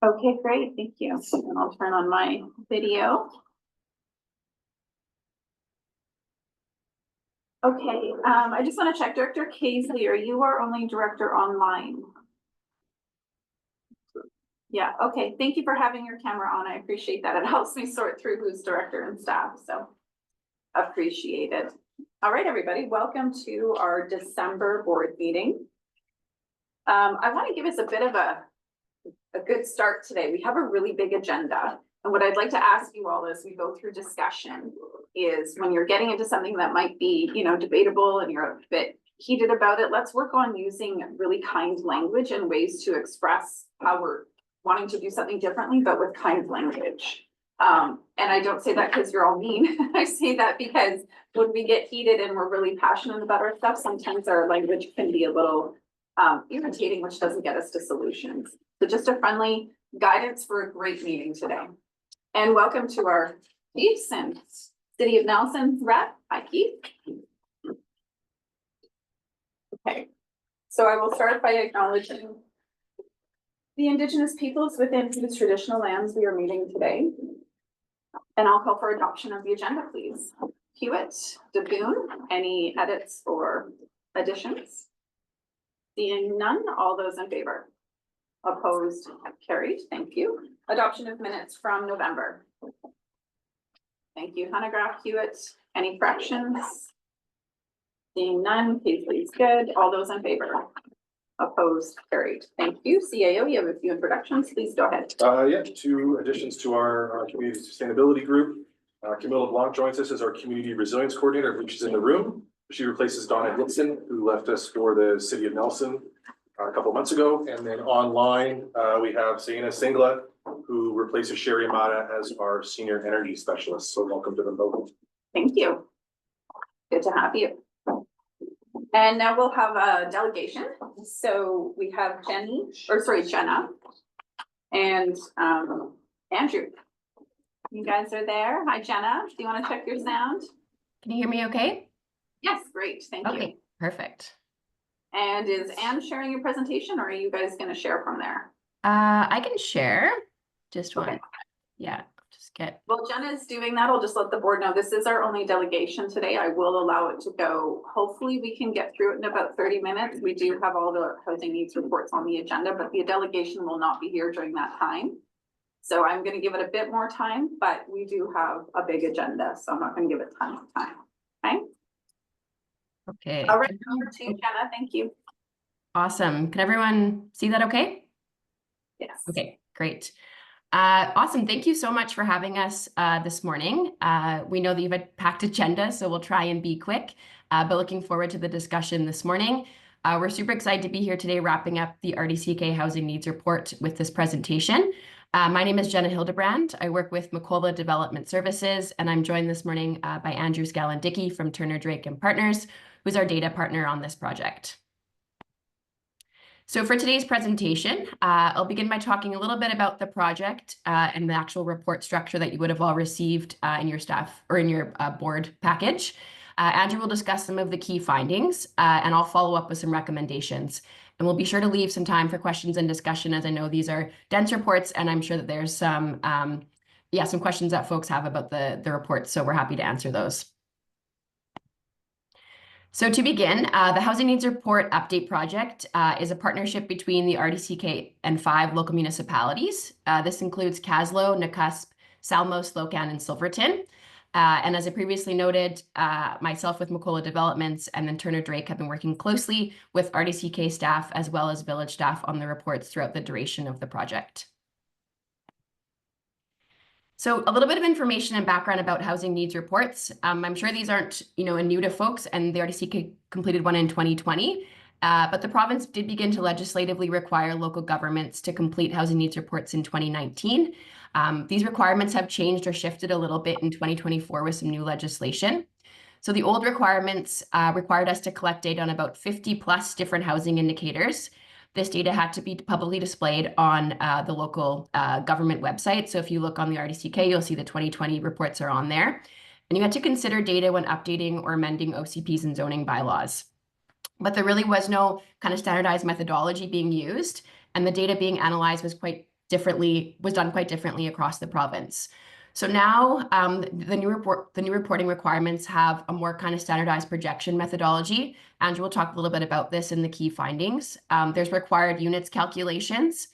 Okay, great, thank you. And I'll turn on my video. Okay, I just want to check, Director Kaisley, are you our only director online? Yeah, okay, thank you for having your camera on. I appreciate that. It helps me sort through who's director and staff, so appreciate it. All right, everybody, welcome to our December board meeting. I want to give us a bit of a good start today. We have a really big agenda. And what I'd like to ask you all as we go through discussion is when you're getting into something that might be, debatable and you're a bit heated about it, let's work on using really kind language and ways to express how we're wanting to do something differently, but with kind language. And I don't say that because you're all mean. I say that because when we get heated and we're really passionate about our stuff, sometimes our language can be a little irritating, which doesn't get us to solutions. So just a friendly guidance for a great meeting today. And welcome to our Chiefs and City of Nelson rep. Hi, Keith. Okay, so I will start by acknowledging the Indigenous peoples within whose traditional lands we are meeting today. And I'll call for adoption of the agenda, please. Hewitt, DeBoon, any edits or additions? Seeing none, all those in favor? Opposed, carried, thank you. Adoption of minutes from November. Thank you, Honegraph, Hewitt, any corrections? Seeing none, Paisley's good, all those in favor? Opposed, carried, thank you. CAO, you have a few introductions, please go ahead. Yeah, two additions to our community sustainability group. Camilla Blanc joins us as our community resilience coordinator, which is in the room. She replaces Donna Dixon, who left us for the City of Nelson a couple months ago. And then online, we have Zaina Singla, who replaces Sherry Amata as our senior energy specialist. So welcome to them both. Thank you. Good to have you. And now we'll have a delegation. So we have Jenna and Andrew. You guys are there. Hi, Jenna. Do you want to check your sound? Can you hear me okay? Yes, great. Thank you. Okay, perfect. And is Anne sharing your presentation or are you guys going to share from there? I can share. Just one. Okay. Yeah, just get. Well, Jenna is doing that. I'll just let the board know this is our only delegation today. I will allow it to go. Hopefully we can get through it in about 30 minutes. We do have all the housing needs reports on the agenda, but the delegation will not be here during that time. So I'm going to give it a bit more time, but we do have a big agenda. So I'm not going to give it tons of time. Okay. Okay. All right, number two, Jenna, thank you. Awesome. Can everyone see that okay? Yes. Okay, great. Awesome. Thank you so much for having us this morning. We know that you have a packed agenda, so we'll try and be quick, but looking forward to the discussion this morning. We're super excited to be here today wrapping up the RDCK Housing Needs Report with this presentation. My name is Jenna Hildebrand. I work with Macola Development Services, and I'm joined this morning by Andrew Scallon-Dickey from Turner Drake and Partners, who's our data partner on this project. So for today's presentation, I'll begin by talking a little bit about the project and the actual report structure that you would have all received in your staff or in your board package. Andrew will discuss some of the key findings and I'll follow up with some recommendations. And we'll be sure to leave some time for questions and discussion, as I know these are dense reports and I'm sure that there's some questions that folks have about the reports. So we're happy to answer those. So to begin, the Housing Needs Report Update Project is a partnership between the RDCK and 5 local municipalities. This includes Caslow, Nakusp, Salmo, Slocan, and Silverton. And as I previously noted, myself with Macola Developments and then Turner Drake have been working closely with RDCK staff as well as village staff on the reports throughout the duration of the project. So a little bit of information and background about housing needs reports. I'm sure these aren't, new to folks, and the RDCK completed one in 2020. But the province did begin to legislatively require local governments to complete housing needs reports in 2019. These requirements have changed or shifted a little bit in 2024 with some new legislation. So the old requirements required us to collect data on about 50 plus different housing indicators. This data had to be publicly displayed on the local government website. So if you look on the RDCK, you'll see the 2020 reports are on there. And you had to consider data when updating or amending OCPs and zoning bylaws. But there really was no kind of standardized methodology being used, and the data being analyzed was quite was done quite differently across the province. So now the new reporting requirements have a more kind of standardized projection methodology. Andrew will talk a little bit about this in the key findings. There's required units calculations.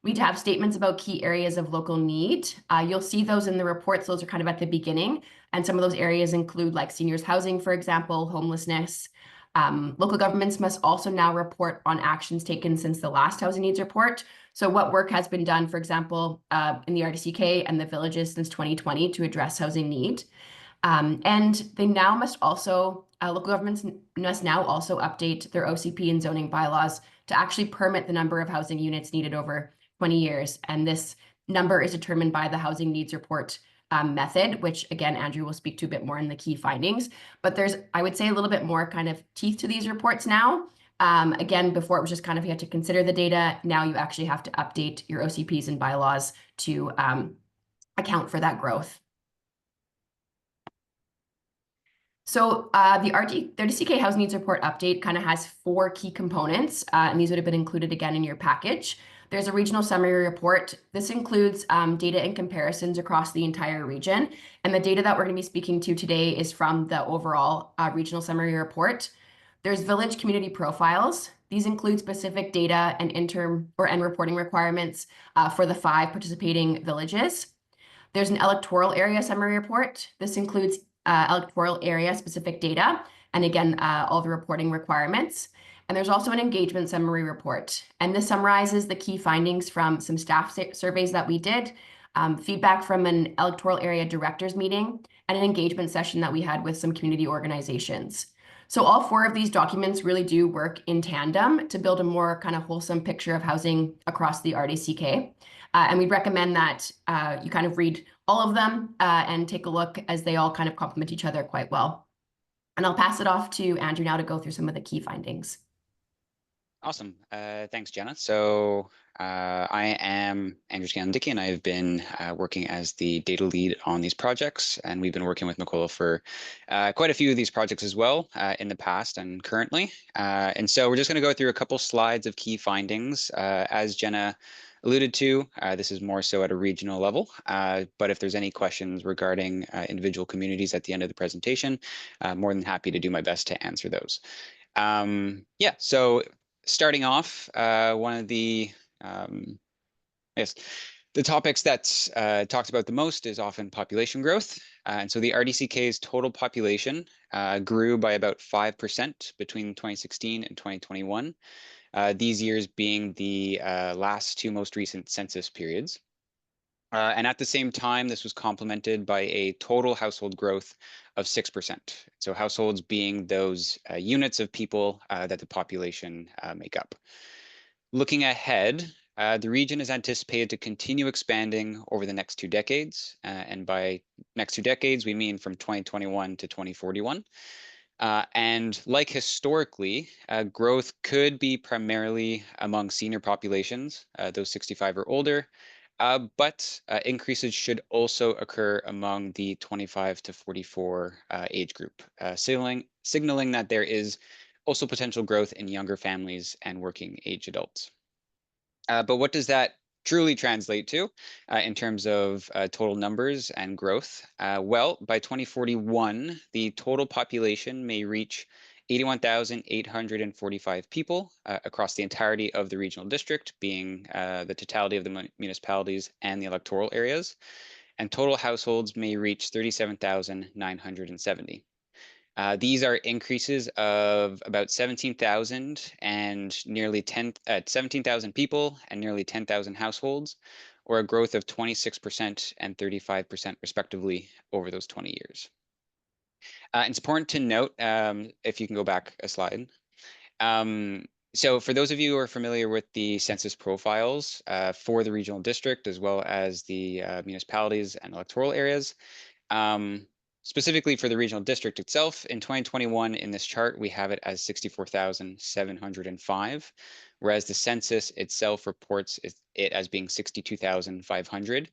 We'd have statements about key areas of local need. You'll see those in the reports. Those are kind of at the beginning. And some of those areas include like seniors housing, for example, homelessness. Local governments must also now report on actions taken since the last housing needs report. So what work has been done, for example, in the RDCK and the villages since 2020 to address housing need. And they now must also, local governments must now also update their OCP and zoning bylaws to actually permit the number of housing units needed over 20 years. And this number is determined by the housing needs report method, which again, Andrew will speak to a bit more in the key findings. But there's, I would say, a little bit more kind of teeth to these reports now. Again, before it was just kind of you had to consider the data. Now you actually have to update your OCPs and bylaws to account for that growth. So the RDCK Housing Needs Report update kind of has 4 key components, and these would have been included again in your package. There's a regional summary report. This includes data and comparisons across the entire region. And the data that we're going to be speaking to today is from the overall regional summary report. There's village community profiles. These include specific data and end reporting requirements for the 5 participating villages. There's an electoral area summary report. This includes electoral area specific data, and again, all the reporting requirements. And there's also an engagement summary report. And this summarizes the key findings from some staff surveys that we did, feedback from an electoral area directors meeting, and an engagement session that we had with some community organizations. So all 4 of these documents really do work in tandem to build a more kind of wholesome picture of housing across the RDCK. And we'd recommend that you kind of read all of them and take a look, as they all kind of complement each other quite well. And I'll pass it off to Andrew now to go through some of the key findings. Awesome. Thanks, Jenna. So I am Andrew Scanlon-Dickey, and I've been working as the data lead on these projects. And we've been working with Mikola for quite a few of these projects as well in the past and currently. And so we're just going to go through a couple slides of key findings. As Jenna alluded to, this is more so at a regional level. But if there's any questions regarding individual communities at the end of the presentation, more than happy to do my best to answer those. Yeah, so starting off, one of the the topics that's talked about the most is often population growth. And so the RDCK's total population grew by about 5% between 2016 and 2021. These years being the last 2 most recent census periods. And at the same time, this was complemented by a total household growth of 6%. So households being those units of people that the population make up. Looking ahead, the region is anticipated to continue expanding over the next 2 decades. And by next 2 decades, we mean from 2021 to 2041. And like historically, growth could be primarily among senior populations, those 65 or older, but increases should also occur among the 25 to 44 age group, signaling that there is also potential growth in younger families and working age adults. But what does that truly translate to in terms of total numbers and growth? Well, by 2041, the total population may reach 81,845 people across the entirety of the regional district, being the totality of the municipalities and the electoral areas. And total households may reach 37,970. These are increases of about 17,000 and nearly 17,000 people and nearly 10,000 households, or a growth of 26% and 35% respectively over those 20 years. It's important to note, if you can go back a slide. So for those of you who are familiar with the census profiles for the regional district, as well as the municipalities and electoral areas, specifically for the regional district itself, in 2021, in this chart, we have it as 64,705, whereas the census itself reports it as being 62,500.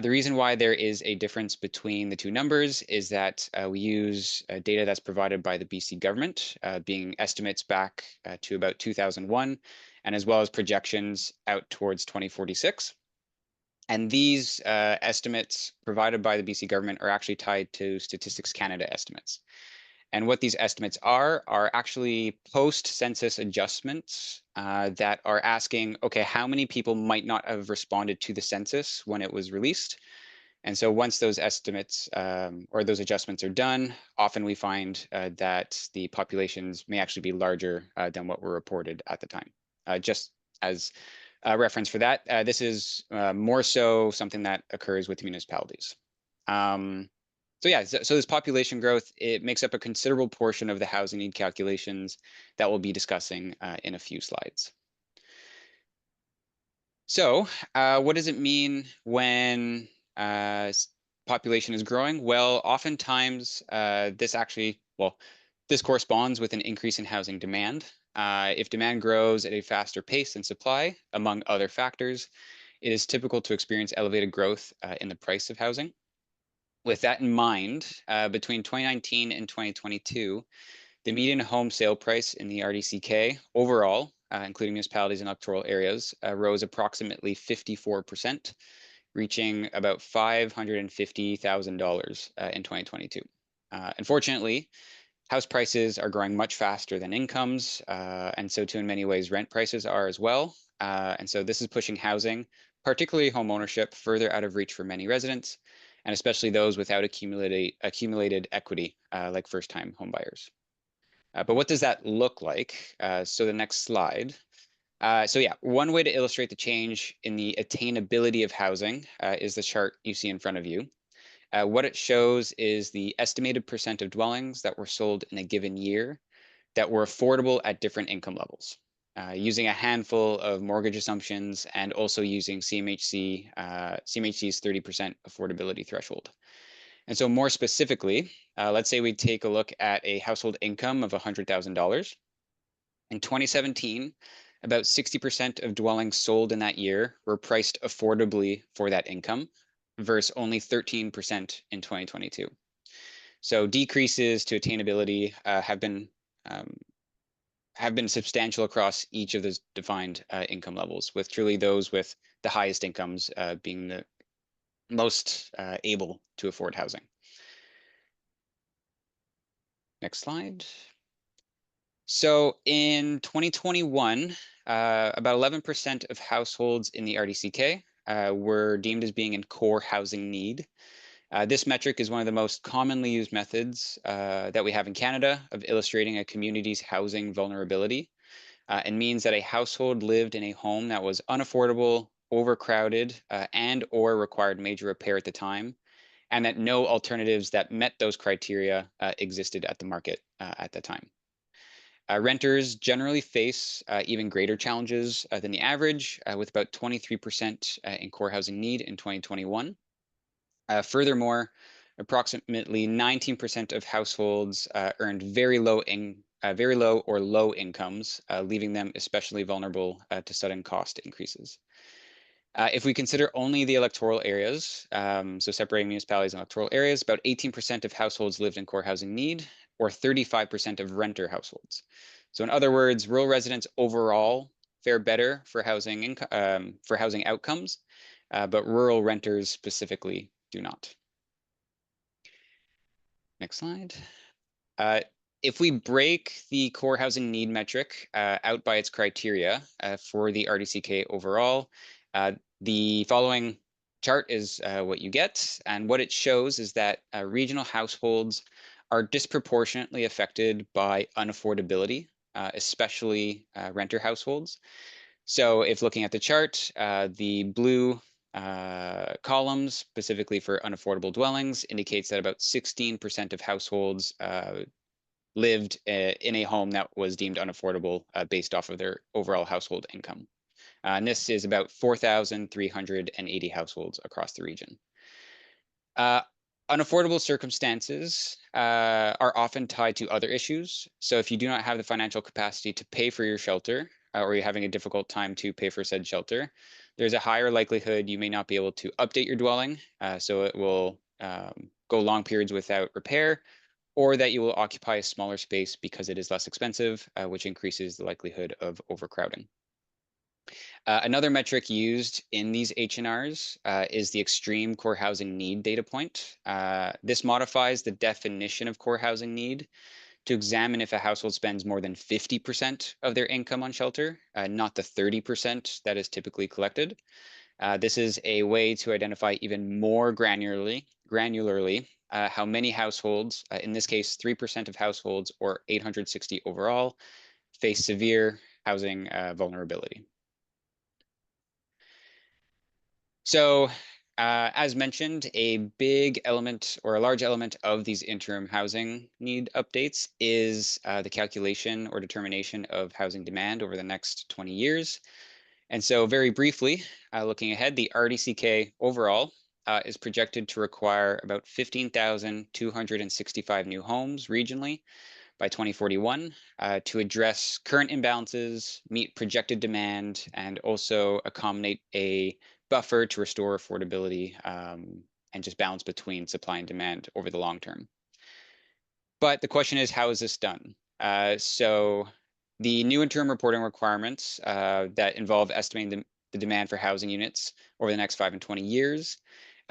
The reason why there is a difference between the 2 numbers is that we use data that's provided by the BC government, being estimates back to about 2001, and as well as projections out towards 2046. And these estimates provided by the BC government are actually tied to Statistics Canada estimates. And what these estimates are actually post-census adjustments that are asking, okay, how many people might not have responded to the census when it was released? And so once those estimates or those adjustments are done, often we find that the populations may actually be larger than what were reported at the time. Just as a reference for that, this is more so something that occurs with municipalities. So yeah, so this population growth, it makes up a considerable portion of the housing need calculations that we'll be discussing in a few slides. So what does it mean when population is growing? Well, oftentimes this corresponds with an increase in housing demand. If demand grows at a faster pace than supply, among other factors, it is typical to experience elevated growth in the price of housing. With that in mind, between 2019 and 2022, the median home sale price in the RDCK overall, including municipalities and electoral areas, rose approximately 54%, reaching about $550,000 in 2022. Unfortunately, house prices are growing much faster than incomes, and so too in many ways rent prices are as well. And so this is pushing housing, particularly home ownership, further out of reach for many residents, and especially those without accumulated equity, like first-time homebuyers. But what does that look like? So the next slide. So yeah, one way to illustrate the change in the attainability of housing is the chart you see in front of you. What it shows is the estimated percent of dwellings that were sold in a given year that were affordable at different income levels, using a handful of mortgage assumptions and also using CMHC's 30% affordability threshold. And so more specifically, let's say we take a look at a household income of $100,000. In 2017, about 60% of dwellings sold in that year were priced affordably for that income, versus only 13% in 2022. So decreases to attainability have been substantial across each of those defined income levels, with truly those with the highest incomes being the most able to afford housing. Next slide. So in 2021, about 11% of households in the RDCK were deemed as being in core housing need. This metric is one of the most commonly used methods that we have in Canada of illustrating a community's housing vulnerability, and means that a household lived in a home that was unaffordable, overcrowded, and or required major repair at the time, and that no alternatives that met those criteria existed at the market at the time. Renters generally face even greater challenges than the average, with about 23% in core housing need in 2021. Furthermore, approximately 19% of households earned very low or low incomes, leaving them especially vulnerable to sudden cost increases. If we consider only the electoral areas, so separating municipalities and electoral areas, about 18% of households lived in core housing need, or 35% of renter households. So in other words, rural residents overall fare better for housing outcomes, but rural renters specifically do not. Next slide. If we break the core housing need metric out by its criteria for the RDCK overall, the following chart is what you get. And what it shows is that regional households are disproportionately affected by unaffordability, especially renter households. So if looking at the chart, the blue columns, specifically for unaffordable dwellings, indicates that about 16% of households lived in a home that was deemed unaffordable based off of their overall household income. And this is about 4,380 households across the region. Unaffordable circumstances are often tied to other issues. So if you do not have the financial capacity to pay for your shelter, or you're having a difficult time to pay for said shelter, there's a higher likelihood you may not be able to update your dwelling, so it will go long periods without repair, or that you will occupy a smaller space because it is less expensive, which increases the likelihood of overcrowding. Another metric used in these H&Rs is the extreme core housing need data point. This modifies the definition of core housing need to examine if a household spends more than 50% of their income on shelter, not the 30% that is typically collected. This is a way to identify even more granularly how many households, in this case, 3% of households or 860 overall, face severe housing vulnerability. So as mentioned, a big element or a large element of these interim housing need updates is the calculation or determination of housing demand over the next 20 years. And so very briefly, looking ahead, the RDCK overall is projected to require about 15,265 new homes regionally by 2041 to address current imbalances, meet projected demand, and also accommodate a buffer to restore affordability and just balance between supply and demand over the long term. But the question is, how is this done? So the new interim reporting requirements that involve estimating the demand for housing units over the next 5 and 20 years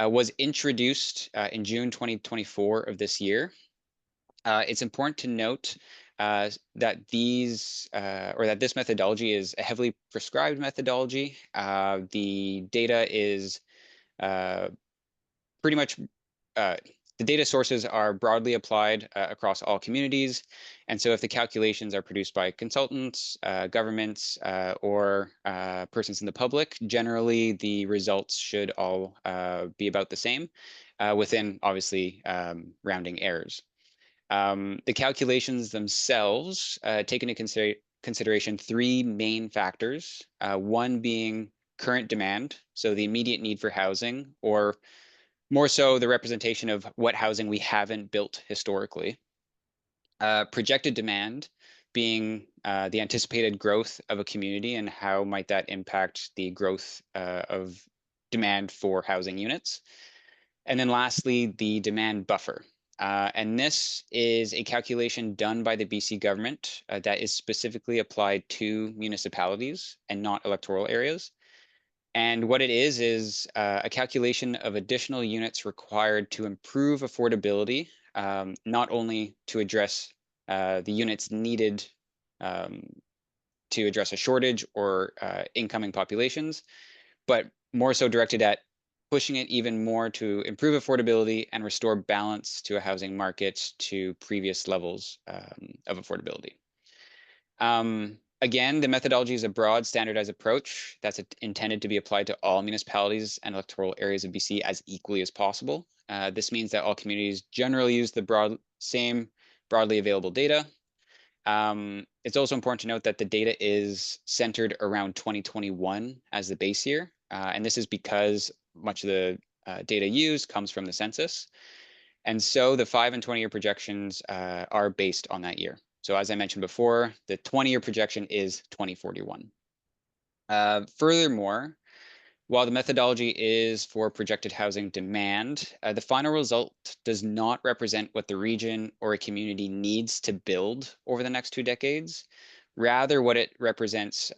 was introduced in June 2024 of this year. It's important to note that this methodology is a heavily prescribed methodology. The data is pretty much the data sources are broadly applied across all communities. And so if the calculations are produced by consultants, governments, or persons in the public, generally the results should all be about the same within, obviously, rounding errors. The calculations themselves take into consideration three main factors, one being current demand, so the immediate need for housing, or more so the representation of what housing we haven't built historically. Projected demand being the anticipated growth of a community and how might that impact the growth of demand for housing units. And then lastly, the demand buffer. And this is a calculation done by the BC government that is specifically applied to municipalities and not electoral areas. And what it is a calculation of additional units required to improve affordability, not only to address the units needed to address a shortage or incoming populations, but more so directed at pushing it even more to improve affordability and restore balance to a housing market to previous levels of affordability. Again, the methodology is a broad standardized approach that's intended to be applied to all municipalities and electoral areas of BC as equally as possible. This means that all communities generally use the same broadly available data. It's also important to note that the data is centered around 2021 as the base year. And this is because much of the data used comes from the census. And so the 5 and 20-year projections are based on that year. So as I mentioned before, the 20-year projection is 2041. Furthermore, while the methodology is for projected housing demand, the final result does not represent what the region or a community needs to build over the next 2 decades. Rather, what it represents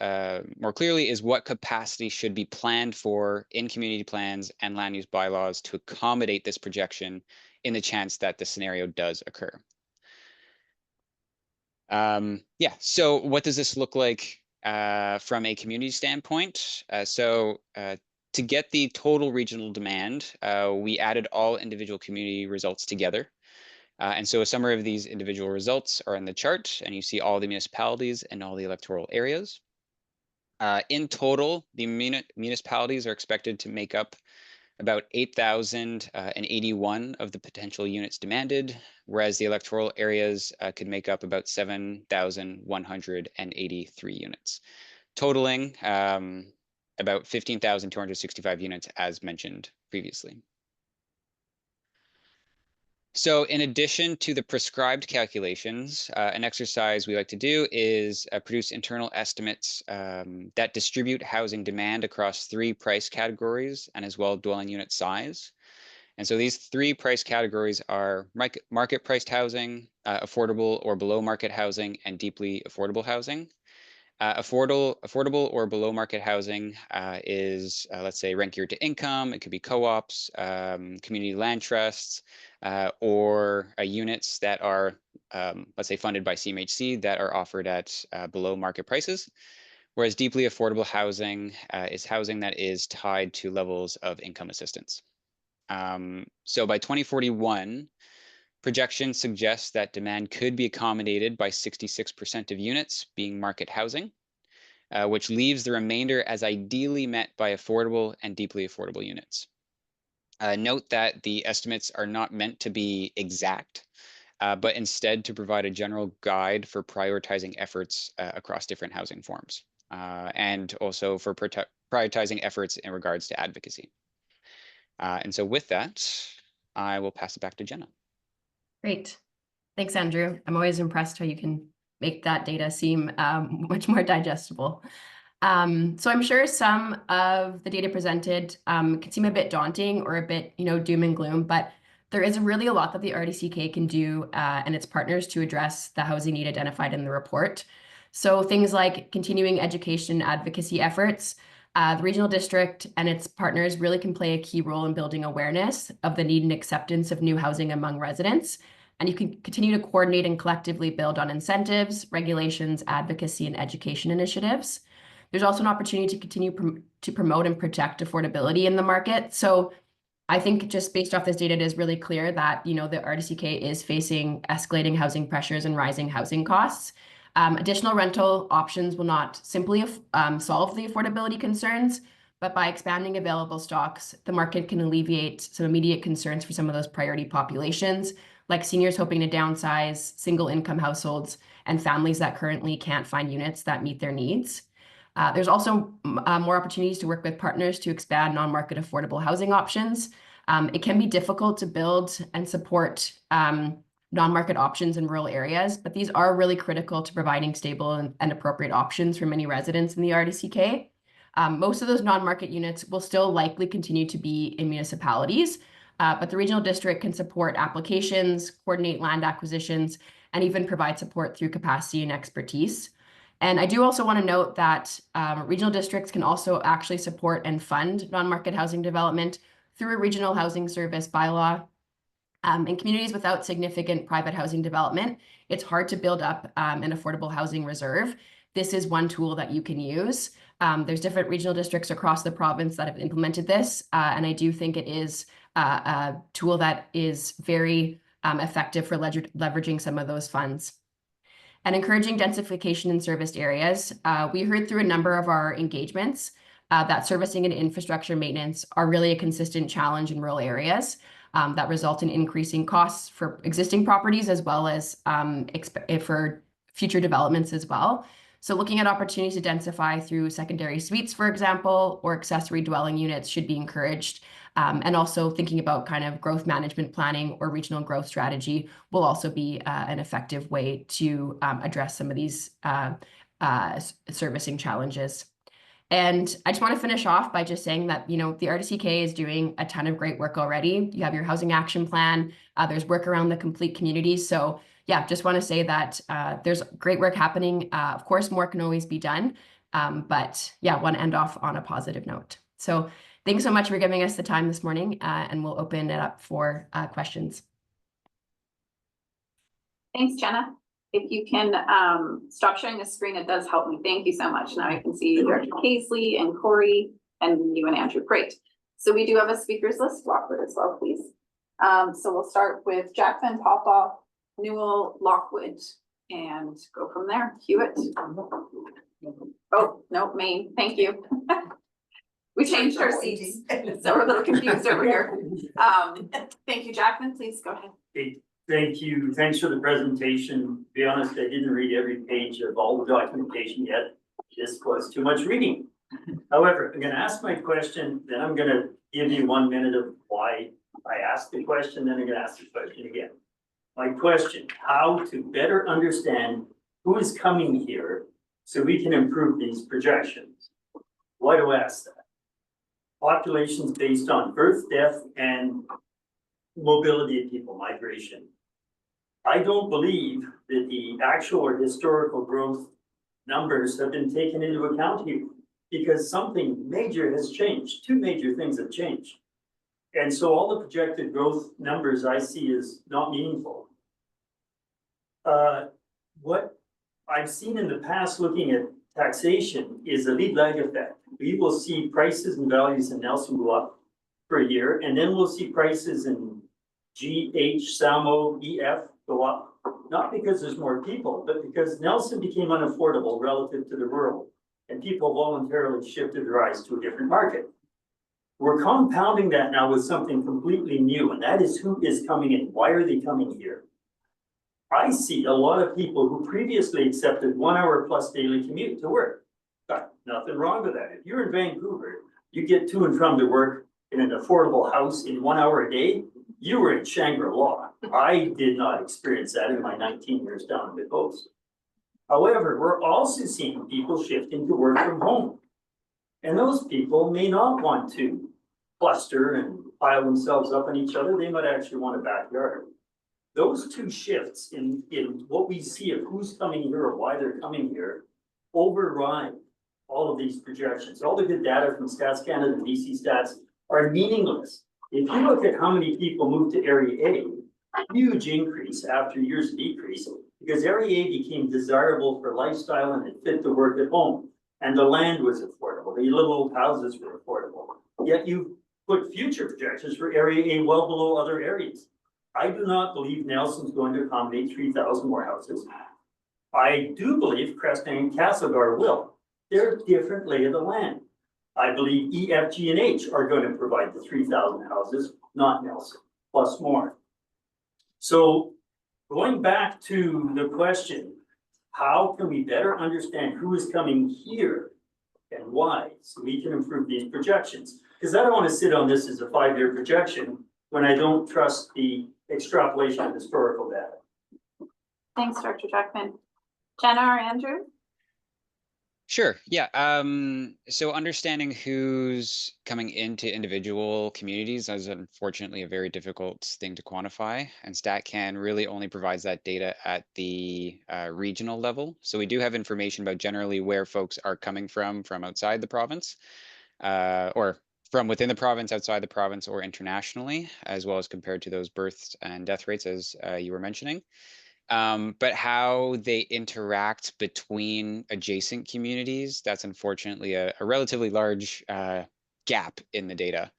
more clearly is what capacity should be planned for in community plans and land use bylaws to accommodate this projection in the chance that the scenario does occur. Yeah, so what does this look like from a community standpoint? To get the total regional demand, we added all individual community results together. And so a summary of these individual results are in the chart, and you see all the municipalities and all the electoral areas. In total, the municipalities are expected to make up about 8,081 of the potential units demanded, whereas the electoral areas could make up about 7,183 units, totaling about 15,265 units as mentioned previously. So in addition to the prescribed calculations, an exercise we like to do is produce internal estimates that distribute housing demand across 3 price categories and as well dwelling unit size. And so these 3 price categories are market priced housing, affordable or below market housing, and deeply affordable housing. Affordable or below market housing is, let's say, rent geared to income. It could be co-ops, community land trusts, or units that are, let's say, funded by CMHC that are offered at below market prices. Whereas deeply affordable housing is housing that is tied to levels of income assistance. So by 2041, projections suggest that demand could be accommodated by 66% of units being market housing, which leaves the remainder as ideally met by affordable and deeply affordable units. Note that the estimates are not meant to be exact, but instead to provide a general guide for prioritizing efforts across different housing forms, and also for prioritizing efforts in regards to advocacy. And so with that, I will pass it back to Jenna. Great. Thanks, Andrew. I'm always impressed how you can make that data seem much more digestible. So I'm sure some of the data presented can seem a bit daunting or a bit, doom and gloom, but there is really a lot that the RDCK can do and its partners to address the housing need identified in the report. So things like continuing education advocacy efforts, the regional district and its partners really can play a key role in building awareness of the need and acceptance of new housing among residents. And you can continue to coordinate and collectively build on incentives, regulations, advocacy, and education initiatives. There's also an opportunity to continue to promote and protect affordability in the market. So I think just based off this data, it is really clear that, the RDCK is facing escalating housing pressures and rising housing costs. Additional rental options will not simply solve the affordability concerns, but by expanding available stocks, the market can alleviate some immediate concerns for some of those priority populations, like seniors hoping to downsize, single income households, and families that currently can't find units that meet their needs. There's also more opportunities to work with partners to expand non-market affordable housing options. It can be difficult to build and support non-market options in rural areas, but these are really critical to providing stable and appropriate options for many residents in the RDCK. Most of those non-market units will still likely continue to be in municipalities, but the regional district can support applications, coordinate land acquisitions, and even provide support through capacity and expertise. And I do also want to note that regional districts can also actually support and fund non-market housing development through a regional housing service bylaw. In communities without significant private housing development, it's hard to build up an affordable housing reserve. This is one tool that you can use. There's different regional districts across the province that have implemented this, and I do think it is a tool that is very effective for leveraging some of those funds. And encouraging densification in serviced areas. We heard through a number of our engagements that servicing and infrastructure maintenance are really a consistent challenge in rural areas that result in increasing costs for existing properties as well as for future developments as well. So looking at opportunities to densify through secondary suites, for example, or accessory dwelling units should be encouraged. And also thinking about kind of growth management planning or regional growth strategy will also be an effective way to address some of these servicing challenges. And I just want to finish off by just saying that, the RDCK is doing a ton of great work already. You have your housing action plan. There's work around the complete community. So yeah, just want to say that there's great work happening. Of course, more can always be done. But yeah, want to end off on a positive note. So thanks so much for giving us the time this morning, and we'll open it up for questions. Thanks, Jenna. If you can stop sharing the screen, it does help me. Thank you so much. Now I can see Director Casely and Corey and you and Andrew. Great. So we do have a speakers list. Lockwood as well, please. So we'll start with Jackman, Popoff, Newell, Lockwood, and go from there. Hewitt. Oh, no, Maine. Thank you. We changed our seats, so we're a little confused over here. Thank you, Jackman. Please go ahead. Hey, thank you. Thanks for the presentation. To be honest, I didn't read every page of all the documentation yet. This was too much reading. However, I'm going to ask my question, then I'm going to give you 1 minute of why I asked the question, then I'm going to ask the question again. My question: how to better understand who is coming here so we can improve these projections. Why do I ask that? Populations based on birth, death, and mobility of people, migration. I don't believe that the actual or historical growth numbers have been taken into account here. Because something major has changed, two major things have changed. And so all the projected growth numbers I see is not meaningful. What I've seen in the past looking at taxation is a lead lag effect. We will see prices and values in Nelson go up for a year, and then we'll see prices in G, H, Samo, EF go up. Not because there's more people, but because Nelson became unaffordable relative to the rural, and people voluntarily shifted their eyes to a different market. We're compounding that now with something completely new, and that is who is coming in. Why are they coming here? I see a lot of people who previously accepted 1 hour plus daily commute to work. Got nothing wrong with that. If you're in Vancouver, you get to and from to work in an affordable house in 1 hour a day, you were in Shangri-La. I did not experience that in my 19 years down in the coast. However, we're also seeing people shifting to work from home. And those people may not want to cluster and pile themselves up on each other. They might actually want a backyard. Those two shifts in what we see of who's coming here or why they're coming here override all of these projections. All the good data from Stats Canada and BC Stats are meaningless. If you look at how many people moved to Area A, huge increase after years of decrease, because Area A became desirable for lifestyle and it fit to work at home. And the land was affordable, the little old houses were affordable. Yet you put future projections for Area A well below other areas. I do not believe Nelson's going to accommodate 3,000 more houses. I do believe Kootenay and Castlegar will. They're a different lay of the land. I believe E, F, G, and H are going to provide the 3,000 houses, not Nelson, plus more. So going back to the question, how can we better understand who is coming here and why, so we can improve these projections? Because I don't want to sit on this as a 5-year projection when I don't trust the extrapolation of historical data. Thanks, Dr. Jackman. Jenna or Andrew? Sure. Yeah. So understanding who's coming into individual communities is unfortunately a very difficult thing to quantify, and StatCan really only provides that data at the regional level. So we do have information about generally where folks are coming from outside the province, or from within the province, outside the province, or internationally, as well as compared to those births and death rates, as you were mentioning. But how they interact between adjacent communities, that's unfortunately a relatively large gap in the data.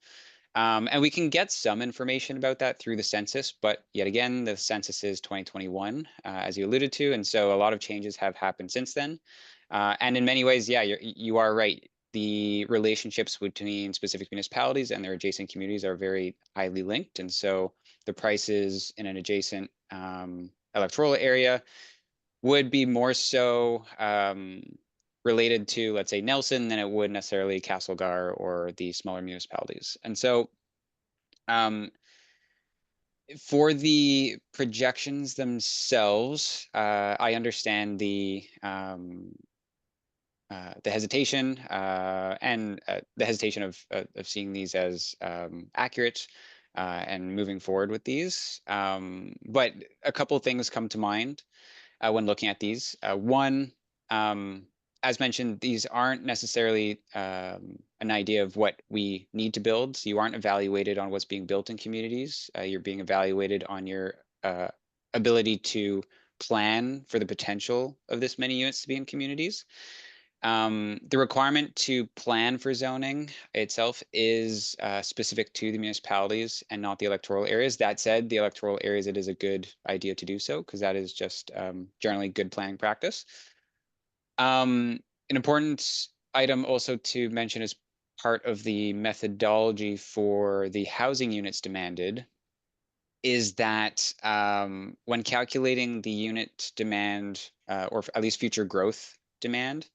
And we can get some information about that through the census, but yet again, the census is 2021, as you alluded to, and so a lot of changes have happened since then. And in many ways, yeah, you are right. The relationships between specific municipalities and their adjacent communities are very highly linked, and so the prices in an adjacent electoral area would be more so related to, let's say, Nelson than it would necessarily Castlegar or the smaller municipalities. And so for the projections themselves, I understand the hesitation and the hesitation of seeing these as accurate and moving forward with these. But a couple of things come to mind when looking at these. One, as mentioned, these aren't necessarily an idea of what we need to build. So you aren't evaluated on what's being built in communities. You're being evaluated on your ability to plan for the potential of this many units to be in communities. The requirement to plan for zoning itself is specific to the municipalities and not the electoral areas. That said, the electoral areas, it is a good idea to do so because that is just generally good planning practice. An important item also to mention as part of the methodology for the housing units demanded is that when calculating the unit demand or at least future growth demand,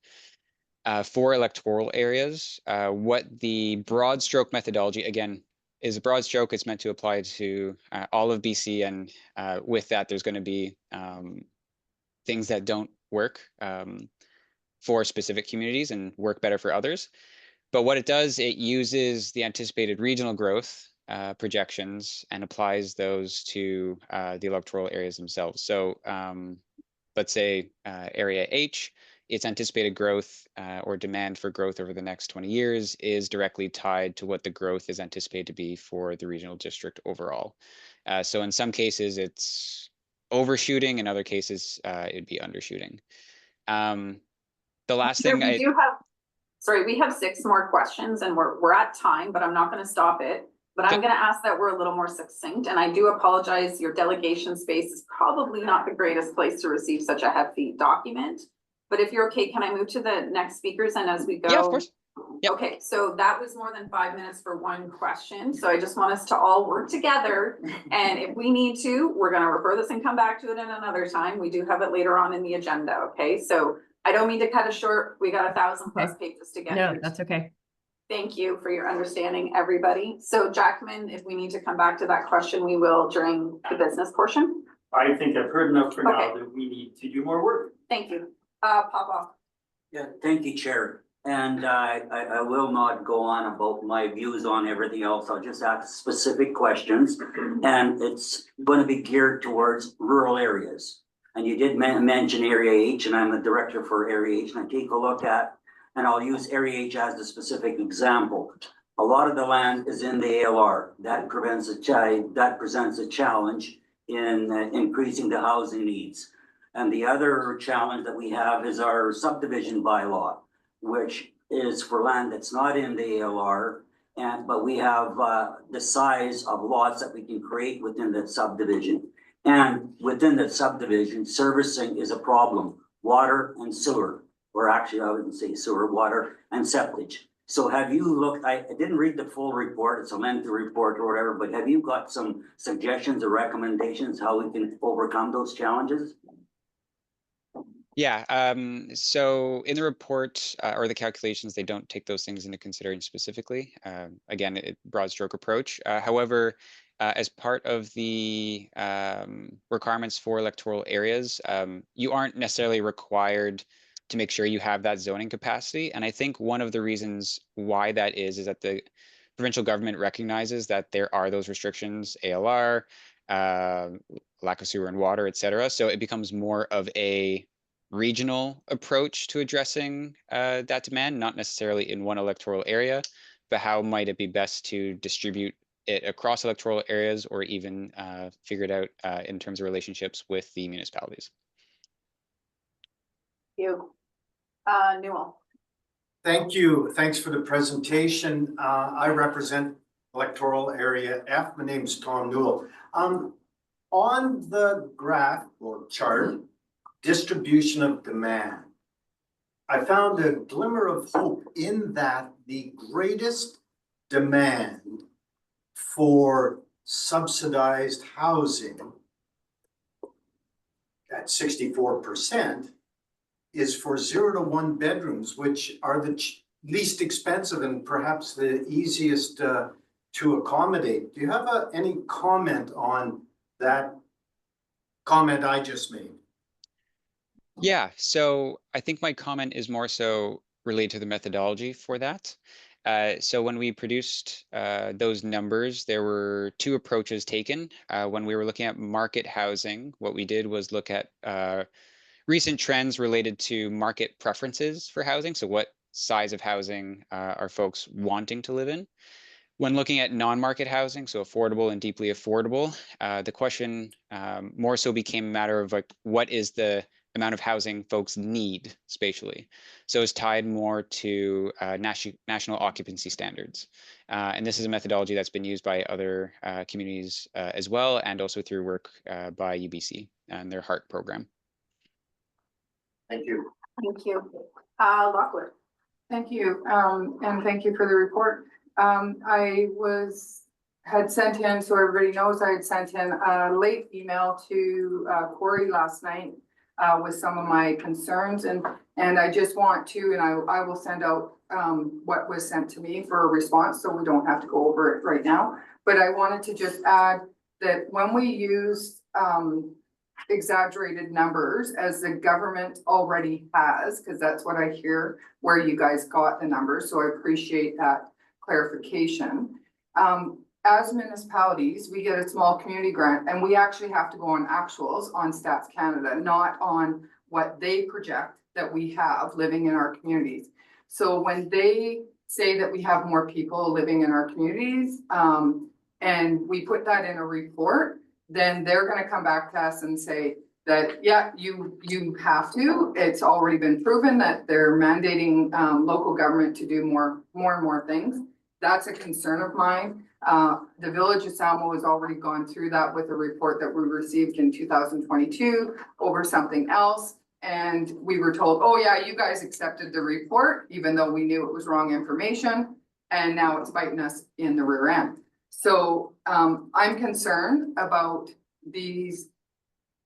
for electoral areas, what the broad stroke methodology, again, is a broad stroke. It's meant to apply to all of BC, and with that, there's going to be things that don't work for specific communities and work better for others. But what it does, it uses the anticipated regional growth projections and applies those to the electoral areas themselves. So let's say area H its anticipated growth or demand for growth over the next 20 years is directly tied to what the growth is anticipated to be for the regional district overall. So in some cases, it's overshooting. In other cases, it'd be undershooting. The last thing we do have, sorry, we have 6 more questions and we're at time, but I'm not going to stop it. But I'm going to ask that we're a little more succinct, and I do apologize. Your delegation space is probably not the greatest place to receive such a hefty document. But if you're okay, can I move to the next speakers and as we go? Yeah, of course. Yep. Okay, so that was more than 5 minutes for one question. So I just want us to all work together. And if we need to, we're going to refer this and come back to it in another time. We do have it later on in the agenda. Okay, so I don't mean to cut it short. We got 1,000+ pages to get No, through. that's okay. Thank you for your understanding, everybody. So Jackman, if we need to come back to that question, we will during the business portion. I think I've heard enough for now Okay. that we need to do more work. Thank you. Papa. Yeah, thank you, Chair. And I will not go on about my views on everything else. I'll just ask specific questions. And it's going to be geared towards rural areas. And you did mention Area H, and I'm the director for Area H. And I take a look at, and I'll use Area H as the specific example. A lot of the land is in the ALR. That presents a challenge in increasing the housing needs. And the other challenge that we have is our subdivision bylaw, which is for land that's not in the ALR, but we have the size of lots that we can create within that subdivision. And within that subdivision, servicing is a problem. Water and sewer, or actually I wouldn't say sewer, water and septic. So have you looked, I didn't read the full report, it's a lengthy report or whatever, but have you got some suggestions or recommendations how we can overcome those challenges? Yeah, so in the report or the calculations, they don't take those things into consideration specifically. Again, broad stroke approach. However, as part of the requirements for electoral areas, you aren't necessarily required to make sure you have that zoning capacity. And I think one of the reasons why that is that the provincial government recognizes that there are those restrictions, ALR, lack of sewer and water, et cetera. So it becomes more of a regional approach to addressing that demand, not necessarily in one electoral area, but how might it be best to distribute it across electoral areas or even figure it out in terms of relationships with the municipalities. You. Newell. Thank you. Thanks for the presentation. I represent electoral area F. My name is Tom Newell. On the graph or chart, distribution of demand, I found a glimmer of hope in that the greatest demand for subsidized housing at 64% is for 0 to 1 bedrooms, which are the least expensive and perhaps the easiest to accommodate. Do you have any comment on that comment I just made? Yeah, so I think my comment is more so related to the methodology for that. So when we produced those numbers, there were 2 approaches taken. When we were looking at market housing, what we did was look at recent trends related to market preferences for housing. So what size of housing are folks wanting to live in? When looking at non-market housing, so affordable and deeply affordable, the question more so became a matter of like, what is the amount of housing folks need spatially? So it's tied more to national occupancy standards. And this is a methodology that's been used by other communities as well, and also through work by UBC and their HEART program. Thank you. Thank you. Lockwood. Thank you, and thank you for the report. I had sent in, so everybody knows I had sent in a late email to Corey last night with some of my concerns, and I just want to, and I will send out what was sent to me for a response, so we don't have to go over it right now. But I wanted to just add that when we use exaggerated numbers, as the government already has, because that's what I hear where you guys got the numbers, so I appreciate that clarification. As municipalities, we get a small community grant, and we actually have to go on actuals on Stats Canada, not on what they project that we have living in our communities. So when they say that we have more people living in our communities, and we put that in a report, then they're gonna come back to us and say that, yeah, you have to. It's already been proven that they're mandating local government to do more and more things. That's a concern of mine. The Village of Samo has already gone through that with a report that we received in 2022 over something else. And we were told, oh yeah, you guys accepted the report, even though we knew it was wrong information. And now it's biting us in the rear end. So I'm concerned about these,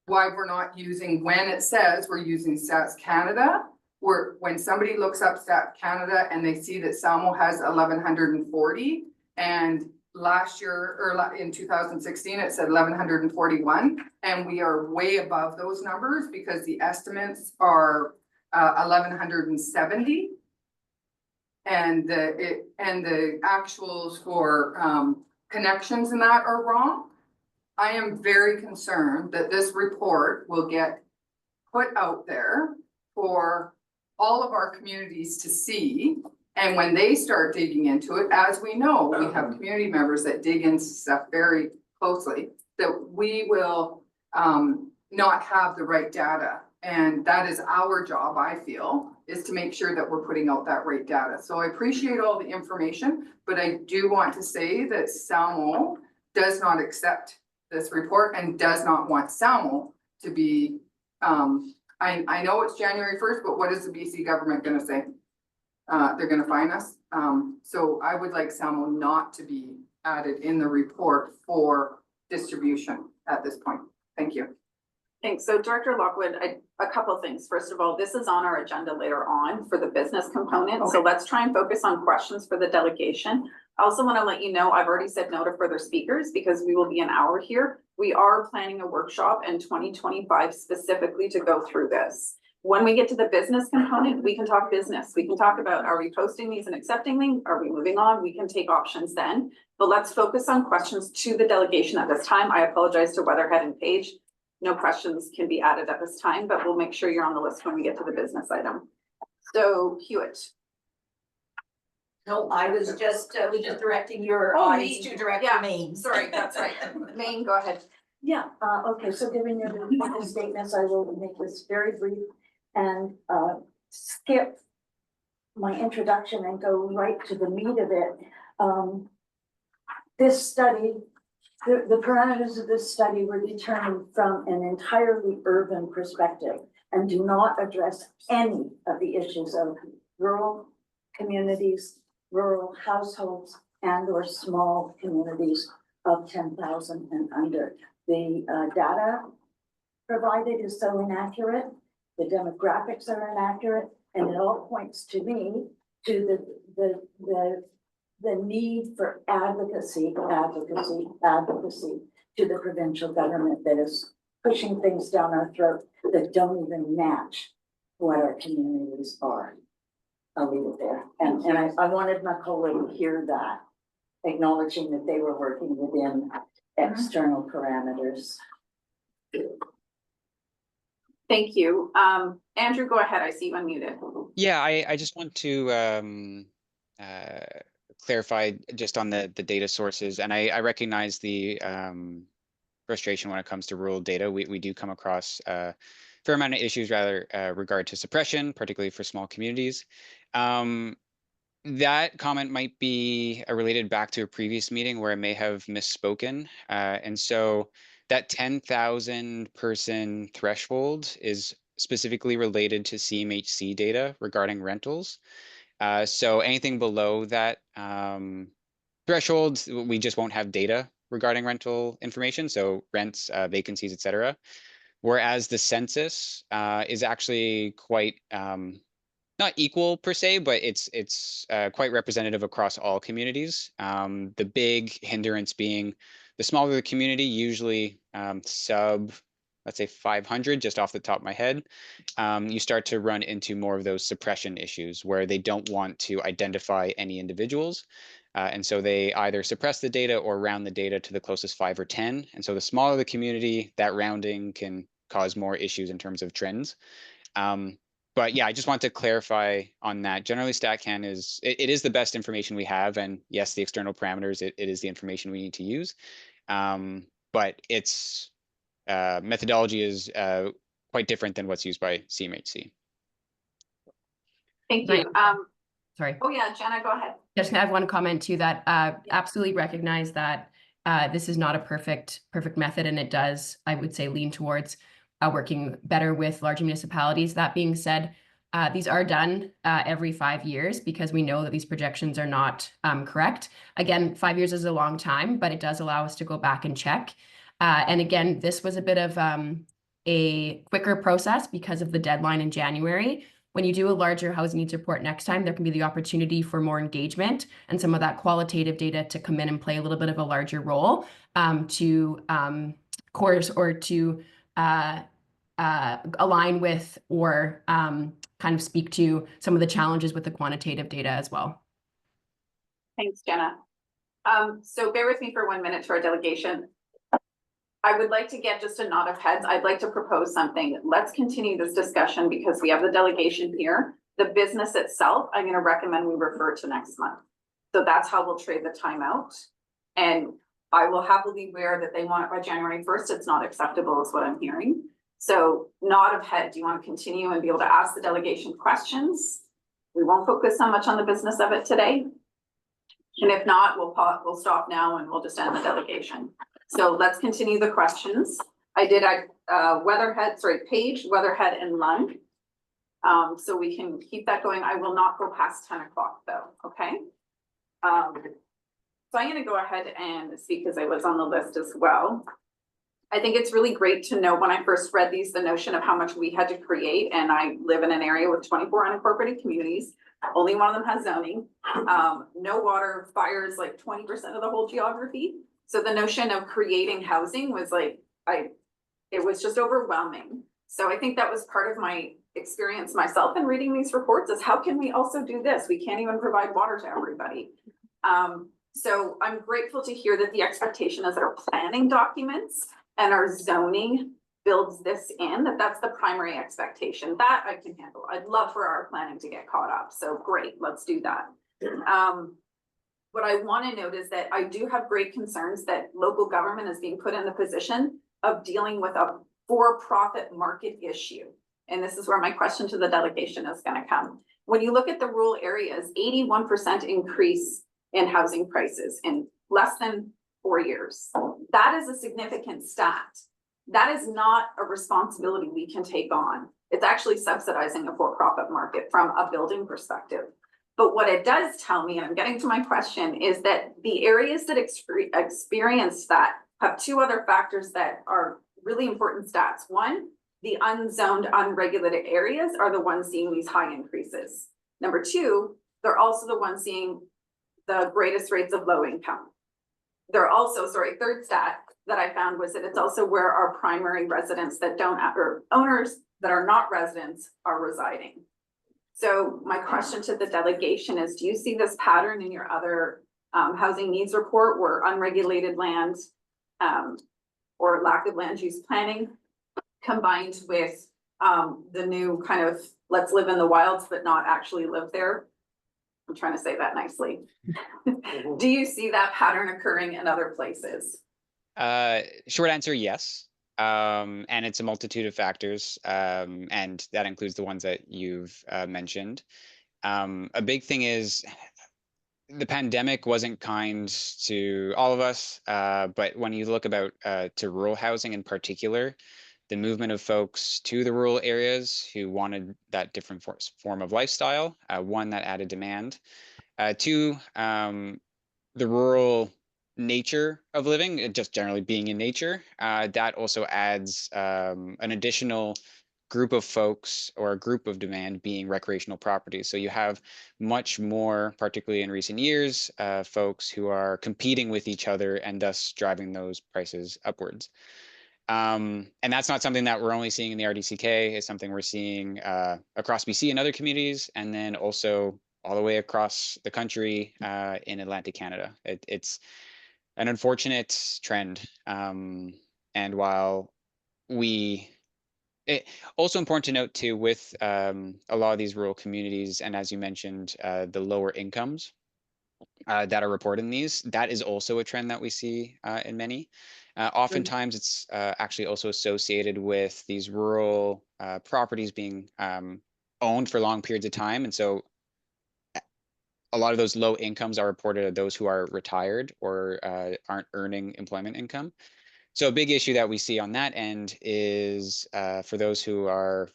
why we're not using, when it says we're using Stats Canada, when somebody looks up Stats Canada and they see that Samo has 1,140, and last year, or in 2016, it said 1,141, and we are way above those numbers because the estimates are 1,170. And the actuals for connections and that are wrong. I am very concerned that this report will get put out there for all of our communities to see. And when they start digging into it, as we know, we have community members that dig into stuff very closely, that we will not have the right data. And that is our job, I feel, is to make sure that we're putting out that right data. So I appreciate all the information, but I do want to say that Samo does not accept this report and does not want Samo to be, I know it's January 1st, but what is the BC government gonna say? They're gonna fine us. So I would like Samo not to be added in the report for distribution at this point. Thank you. Thanks. So Director Lockwood, a couple of things. First of all, this is on our agenda later on for the business component. So let's try and focus on questions for the delegation. I also want to let you know, I've already said no to further speakers because we will be an hour here. We are planning a workshop in 2025 specifically to go through this. When we get to the business component, we can talk business. We can talk about, are we posting these and accepting them? Are we moving on? We can take options then. But let's focus on questions to the delegation at this time. I apologize to Weatherhead and Page. No questions can be added at this time, but we'll make sure you're on the list when we get to the business item. So Hewitt. No, I was just directing your Oh, eyes me. to Director Yeah, Main. Sorry, that's right. Maine, go ahead. Yeah, okay, so given your written statements, I will make this very brief and skip my introduction and go right to the meat of it. This study, the parameters of this study were determined from an entirely urban perspective and do not address any of the issues of rural communities, rural households, and or small communities of 10,000 and under. The data provided is so inaccurate, the demographics are inaccurate, and it all points to me to the need for advocacy to the provincial government that is pushing things down our throat that don't even match what our communities are. I'll leave it there. And I wanted Macaulay to hear that, acknowledging that they were working within external parameters. Thank you. Andrew, go ahead. I see you unmuted. Yeah, I just want to clarify just on the data sources, and I recognize the frustration when it comes to rural data. We do come across a fair amount of issues regard to suppression, particularly for small communities. That comment might be related back to a previous meeting where I may have misspoken. And so that 10,000 person threshold is specifically related to CMHC data regarding rentals. So anything below that threshold, we just won't have data regarding rental information. So rents, vacancies, etc. Whereas the census is actually quite not equal per se, but it's quite representative across all communities. The big hindrance being the smaller the community, usually let's say 500, just off the top of my head, you start to run into more of those suppression issues where they don't want to identify any individuals. And so they either suppress the data or round the data to the closest 5 or 10. And so the smaller the community, that rounding can cause more issues in terms of trends. But yeah, I just want to clarify on that. Generally, StatCan is, it is the best information we have. And yes, the external parameters, it is the information we need to use. But its methodology is quite different than what's used by CMHC. Thank Right. you. Sorry. Oh yeah, Jenna, go ahead. Just gonna have one comment to that. Absolutely recognize that this is not a perfect method, and it does, I would say, lean towards working better with larger municipalities. That being said, these are done every 5 years because we know that these projections are not correct. Again, 5 years is a long time, but it does allow us to go back and check. And again, this was a bit of a quicker process because of the deadline in January. When you do a larger housing needs report next time, there can be the opportunity for more engagement and some of that qualitative data to come in and play a little bit of a larger role to course or to align with or kind of speak to some of the challenges with the quantitative data as well. Thanks, Jenna. So bear with me for 1 minute to our delegation. I would like to get just a nod of heads. I'd like to propose something. Let's continue this discussion because we have the delegation here. The business itself, I'm going to recommend we refer to next month. So that's how we'll trade the time out. And I will happily wear that they want it by January 1st. It's not acceptable is what I'm hearing. So nod of head, do you want to continue and be able to ask the delegation questions? We won't focus so much on the business of it today. And if not, we'll stop now and we'll just end the delegation. So let's continue the questions. I did Page, Weatherhead, and Lund. So we can keep that going. I will not go past 10 o'clock though, okay? So I'm gonna go ahead and speak because I was on the list as well. I think it's really great to know when I first read these, the notion of how much we had to create, and I live in an area with 24 unincorporated communities. Only one of them has zoning. No water, fire is like 20% of the whole geography. So the notion of creating housing was like, it was just overwhelming. So I think that was part of my experience myself in reading these reports is how can we also do this? We can't even provide water to everybody. So I'm grateful to hear that the expectation is that our planning documents and our zoning builds this in, that's the primary expectation. That I can handle. I'd love for our planning to get caught up. So great, let's do that. What I want to note is that I do have great concerns that local government is being put in the position of dealing with a for-profit market issue. And this is where my question to the delegation is going to come. When you look at the rural areas, 81% increase in housing prices in less than 4 years. That is a significant stat. That is not a responsibility we can take on. It's actually subsidizing a for-profit market from a building perspective. But what it does tell me, and I'm getting to my question, is that the areas that experience that have two other factors that are really important stats. One, the unzoned, unregulated areas are the ones seeing these high increases. Number two, they're also the ones seeing the greatest rates of low income. They're also, third stat that I found was that it's also where our primary residents that don't, or owners that are not residents are residing. So my question to the delegation is, do you see this pattern in your other housing needs report where unregulated land or lack of land use planning combined with the new kind of let's live in the wilds but not actually live there? I'm trying to say that nicely. Do you see that pattern occurring in other places? Short answer, yes. And it's a multitude of factors, and that includes the ones that you've mentioned. A big thing is the pandemic wasn't kind to all of us, but when you look about to rural housing in particular, the movement of folks to the rural areas who wanted that different form of lifestyle, one, that added demand, two, the rural nature of living, just generally being in nature, that also adds an additional group of folks or a group of demand being recreational properties. So you have much more, particularly in recent years, folks who are competing with each other and thus driving those prices upwards. And that's not something that we're only seeing in the RDCK. It's something we're seeing across BC and other communities, and then also all the way across the country in Atlantic Canada. It's an unfortunate trend. And while Also important to note too, with a lot of these rural communities, and as you mentioned, the lower incomes that are reported in these, that is also a trend that we see in many. Oftentimes, it's actually also associated with these rural properties being owned for long periods of time, and so a lot of those low incomes are reported of those who are retired or aren't earning employment income. So a big issue that we see on that end is for those who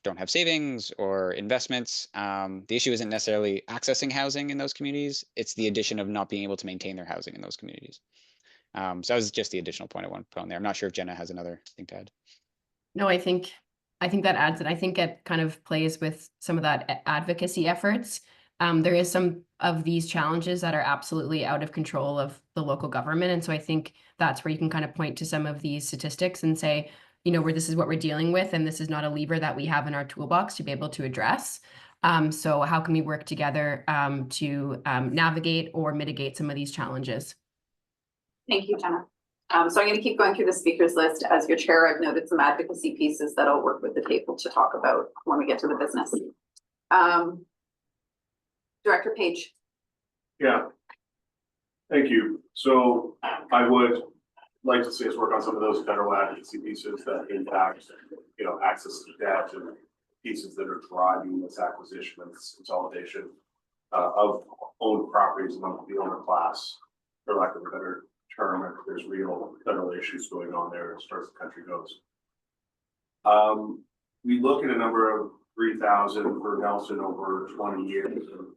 don't have savings or investments, the issue isn't necessarily accessing housing in those communities, it's the addition of not being able to maintain their housing in those communities. So that was just the additional point I want to put on there. I'm not sure if Jenna has another thing to add. No, I think that adds it. I think it kind of plays with some of that advocacy efforts. There is some of these challenges that are absolutely out of control of the local government. And so I think that's where you can kind of point to some of these statistics and say, where this is what we're dealing with, and this is not a lever that we have in our toolbox to be able to address. So how can we work together to navigate or mitigate some of these challenges? Thank you, Jenna. So I'm going to keep going through the speakers list. As your chair, I've noted some advocacy pieces that I'll work with the table to talk about when we get to the business. Director Page. Yeah. Thank you. So I would like to see us work on some of those federal advocacy pieces that impact, access to debt and pieces that are driving this acquisition and this consolidation of owned properties among the owner class, for lack of a better term, if there's real federal issues going on there as far as the country goes. We look at a number of 3,000 for Nelson over 20 years,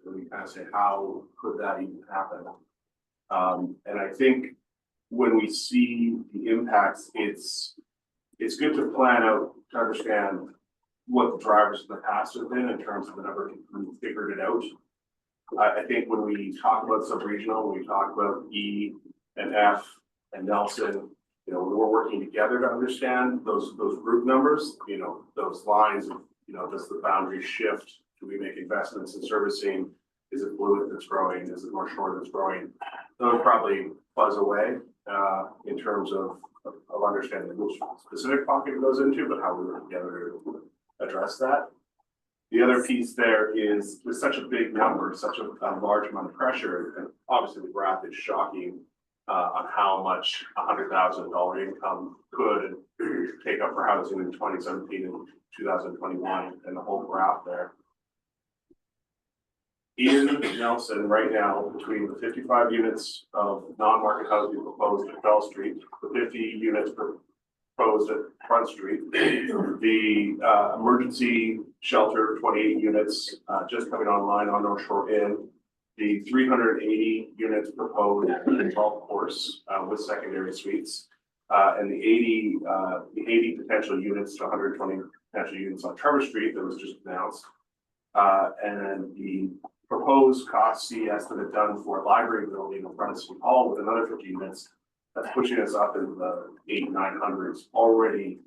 and we kind of say, how could that even happen? And I think when we see the impacts, it's good to plan out to understand what the drivers in the past have been in terms of the number who figured it out. I think when we talk about sub-regional, when we talk about E and F and Nelson, we're working together to understand those group numbers, those lines of, does the boundary shift? Do we make investments in servicing? Is it fluid that's growing? Is it more short that's growing? Those probably fuzz away in terms of understanding which specific pocket it goes into, but how we work together to address that. The other piece there is with such a big number, such a large amount of pressure, and obviously the graph is shocking on how much $100,000 income could take up for housing in 2017 and 2021, and the whole graph there. In Nelson right now, between the 55 units of non-market housing proposed at Bell Street, the 50 units proposed at Front Street, the emergency shelter, 28 units just coming online on North Shore Inn, the 380 units proposed at the golf course with secondary suites, and the 80 potential units to 120 potential units on Trevor Street that was just announced, and the proposed cost C estimate done for a library building in front of City Hall with another 50 units. That's pushing us up into the 800-900s already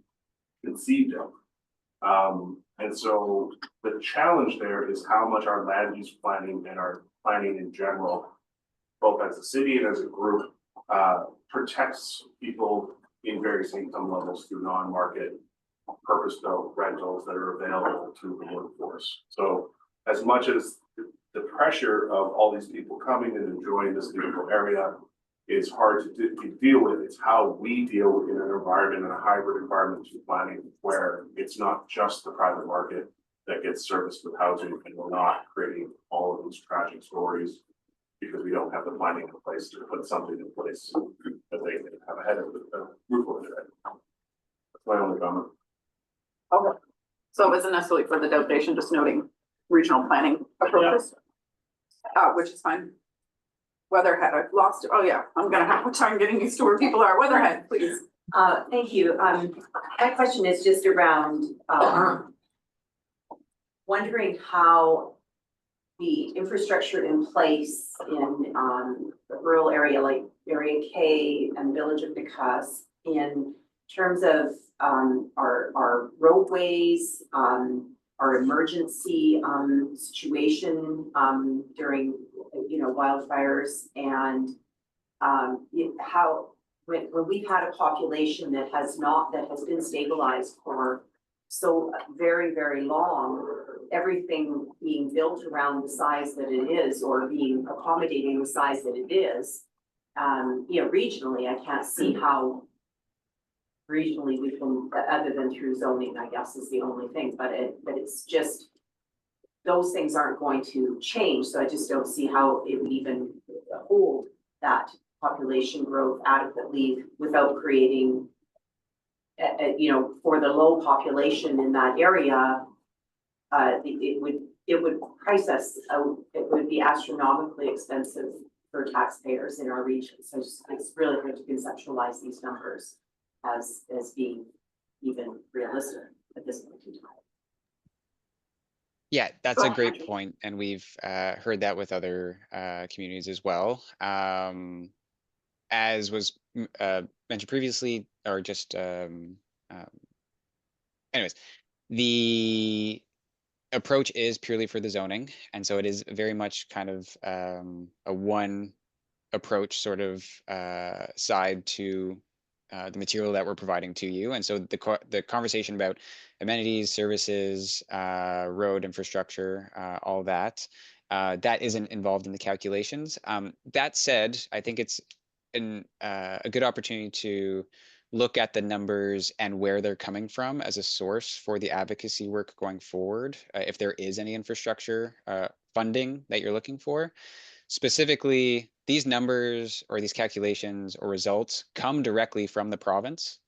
conceived of. And so the challenge there is how much our land use planning and our planning in general, both as a city and as a group, protects people in various income levels through non-market purpose-built rentals that are available to the workforce. So as much as the pressure of all these people coming and enjoying this beautiful area is hard to deal with, it's how we deal in an environment, in a hybrid environment to planning, where it's not just the private market that gets serviced with housing, and we're not creating all of these tragic stories because we don't have the planning in place to put something in place that they can have ahead of the roof over their head. That's my only comment. Okay. So it wasn't necessarily for the delegation, just noting regional planning approaches, which is fine. Weatherhead, I've lost it. Oh yeah, I'm gonna have a time getting used to where people are. Weatherhead, please. Thank you. My question is just around, wondering how the infrastructure in place in the rural area like Area K and Village of Nakas in terms of our roadways, our emergency situation during wildfires, and how when we've had a population that has been stabilized for so very, very long, everything being built around the size that it is, or being accommodating the size that it is. Regionally, I can't see how regionally we can, other than through zoning, I guess is the only thing, but it's just, those things aren't going to change, so I just don't see how it would even hold that population growth adequately without creating, for the low population in that area, it would price us out. It would be astronomically expensive for taxpayers in our region. So it's really hard to conceptualize these numbers as being even realistic at this point in time. Yeah, that's a great point, and we've heard that with other communities as well. As was mentioned previously, or just anyways, the approach is purely for the zoning, and so it is very much kind of a one approach sort of side to the material that we're providing to you. And so the conversation about amenities, services, road infrastructure, all that, that isn't involved in the calculations. That said, I think it's a good opportunity to look at the numbers and where they're coming from as a source for the advocacy work going forward, if there is any infrastructure funding that you're looking for. Specifically, these numbers or these calculations or results come directly from the province.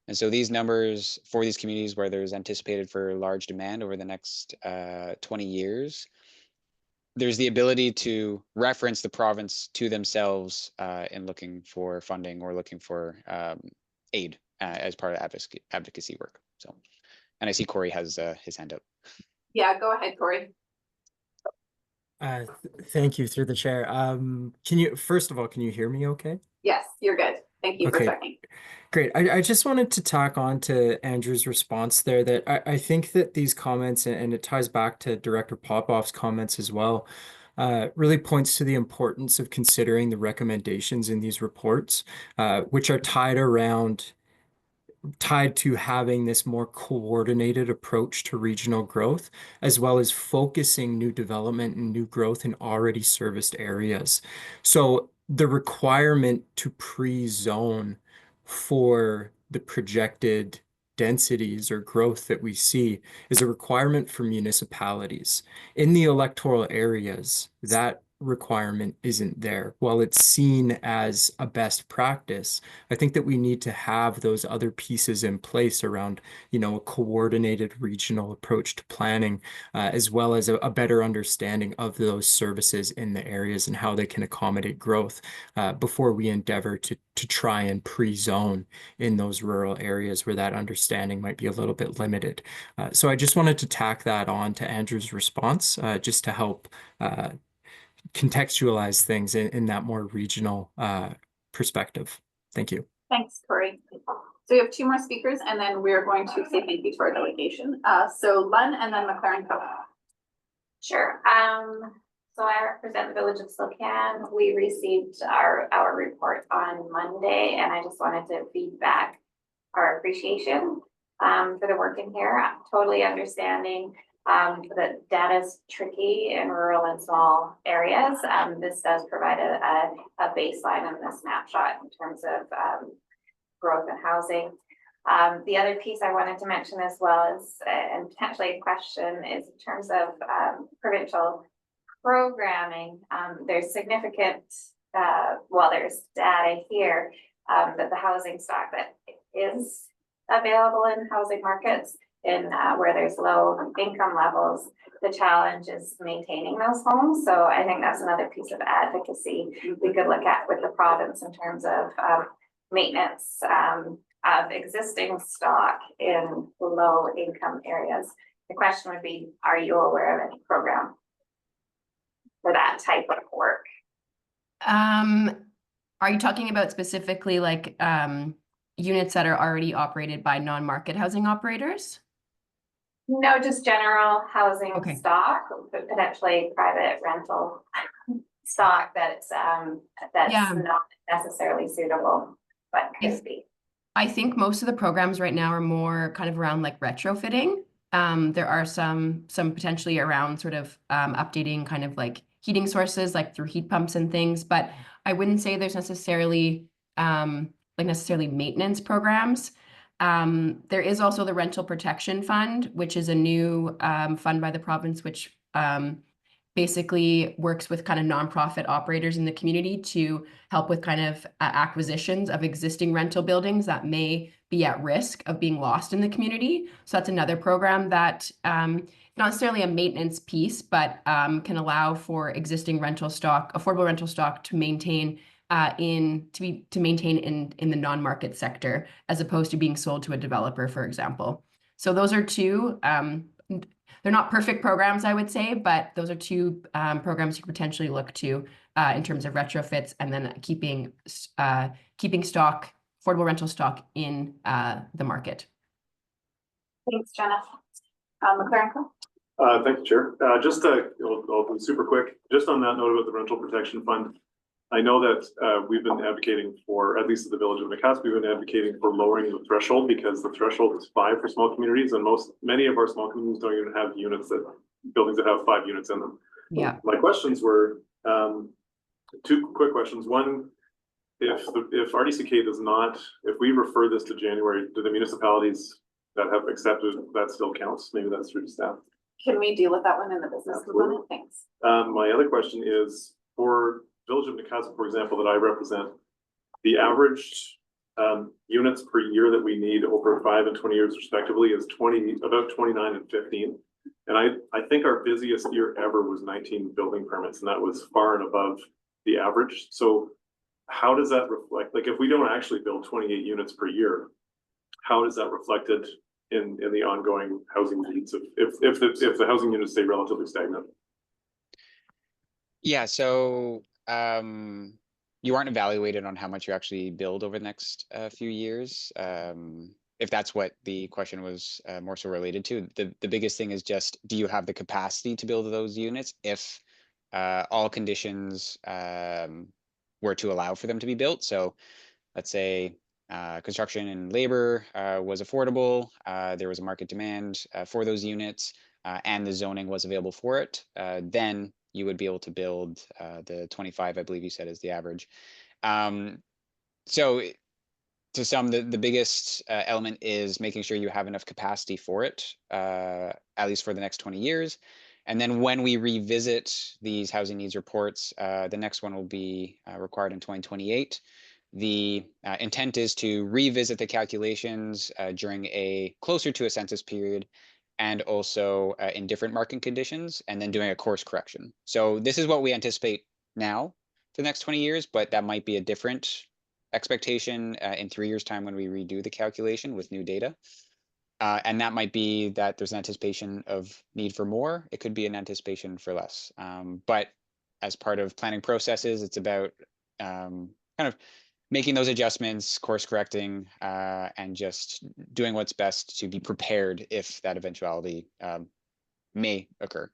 And so these numbers for these communities where there's anticipated for large demand over the next 20 years, there's the ability to reference the province to themselves in looking for funding or looking for aid as part of advocacy work. So, and I see Corey has his hand up. Yeah, go ahead, Corey. Thank you through the chair. First of all, can you hear me okay? Yes, you're good. Thank you for checking. Great. I just wanted to tack on to Andrew's response there that I think that these comments, and it ties back to Director Popoff's comments as well, really points to the importance of considering the recommendations in these reports, which are tied to having this more coordinated approach to regional growth, as well as focusing new development and new growth in already serviced areas. So the requirement to pre-zone for the projected densities or growth that we see is a requirement for municipalities. In the electoral areas, that requirement isn't there. While it's seen as a best practice, I think that we need to have those other pieces in place around, a coordinated regional approach to planning, as well as a better understanding of those services in the areas and how they can accommodate growth before we endeavor to try and pre-zone in those rural areas where that understanding might be a little bit limited. So I just wanted to tack that on to Andrew's response, just to help contextualize things in that more regional perspective. Thank you. Thanks, Corey. So we have two more speakers, and then we're going to say thank you to our delegation. So Lynn and then McLaren Cook. Sure. So I represent the village of Spokane. We received our report on Monday, and I just wanted to feedback our appreciation for the work in here. I'm totally understanding that data is tricky in rural and small areas. This does provide a baseline and a snapshot in terms of growth and housing. The other piece I wanted to mention as well is, and potentially a question, is in terms of provincial programming. There's significant, there's data here that the housing stock that is available in housing markets in where there's low income levels, the challenge is maintaining those homes. So I think that's another piece of advocacy we could look at with the province in terms of maintenance of existing stock in low income areas. The question would be, are you aware of any program for that type of work? Are you talking about specifically like units that are already operated by non-market housing operators? No, just general housing stock, but potentially private rental stock that's not necessarily suitable, but could be. I think most of the programs right now are more kind of around like retrofitting. There are some potentially around sort of updating kind of like heating sources, like through heat pumps and things, but I wouldn't say there's necessarily necessarily maintenance programs. There is also the Rental Protection Fund, which is a new fund by the province, which basically works with kind of nonprofit operators in the community to help with kind of acquisitions of existing rental buildings that may be at risk of being lost in the community. So that's another program that not necessarily a maintenance piece, but can allow for existing rental stock, affordable rental stock to maintain in the non-market sector, as opposed to being sold to a developer, for example. So those are two. They're not perfect programs, I would say, but those are two programs you could potentially look to in terms of retrofits, and then keeping stock, affordable rental stock in the market. Thanks, Jenna. McLaren. Thank you, Chair. I'll be super quick. Just on that note about the Rental Protection Fund, I know that we've been advocating for, at least at the Village of Macasp, we've been advocating for lowering the threshold, because the threshold is 5 for small communities, and many of our small communities don't even have buildings that have 5 units in them. Yeah. My questions were, 2 quick questions. One, if RDCK does not, if we refer this to January, do the municipalities that have accepted that still counts? Maybe that's through staff. Can we deal with that one in the business component? Thanks. My other question is, for Village of Macasp, for example, that I represent, the average units per year that we need over 5 and 20 years respectively is about 29 and 15. And I think our busiest year ever was 19 building permits, and that was far and above the average. So how does that reflect, like, if we don't actually build 28 units per year, how is that reflected in the ongoing housing needs if the housing units stay relatively stagnant? Yeah, so you aren't evaluated on how much you actually build over the next few years. If that's what the question was more so related to, the biggest thing is just, do you have the capacity to build those units if all conditions were to allow for them to be built? So let's say construction and labor was affordable, there was a market demand for those units, and the zoning was available for it, then you would be able to build the 25, I believe you said, is the average. So to some, the biggest element is making sure you have enough capacity for it, at least for the next 20 years. And then when we revisit these housing needs reports, the next one will be required in 2028. The intent is to revisit the calculations during a closer to a census period, and also in different market conditions, and then doing a course correction. So this is what we anticipate now for the next 20 years, but that might be a different expectation in 3 years' time when we redo the calculation with new data. And that might be that there's an anticipation of need for more. It could be an anticipation for less. But as part of planning processes, it's about kind of making those adjustments, course correcting, and just doing what's best to be prepared if that eventuality may occur.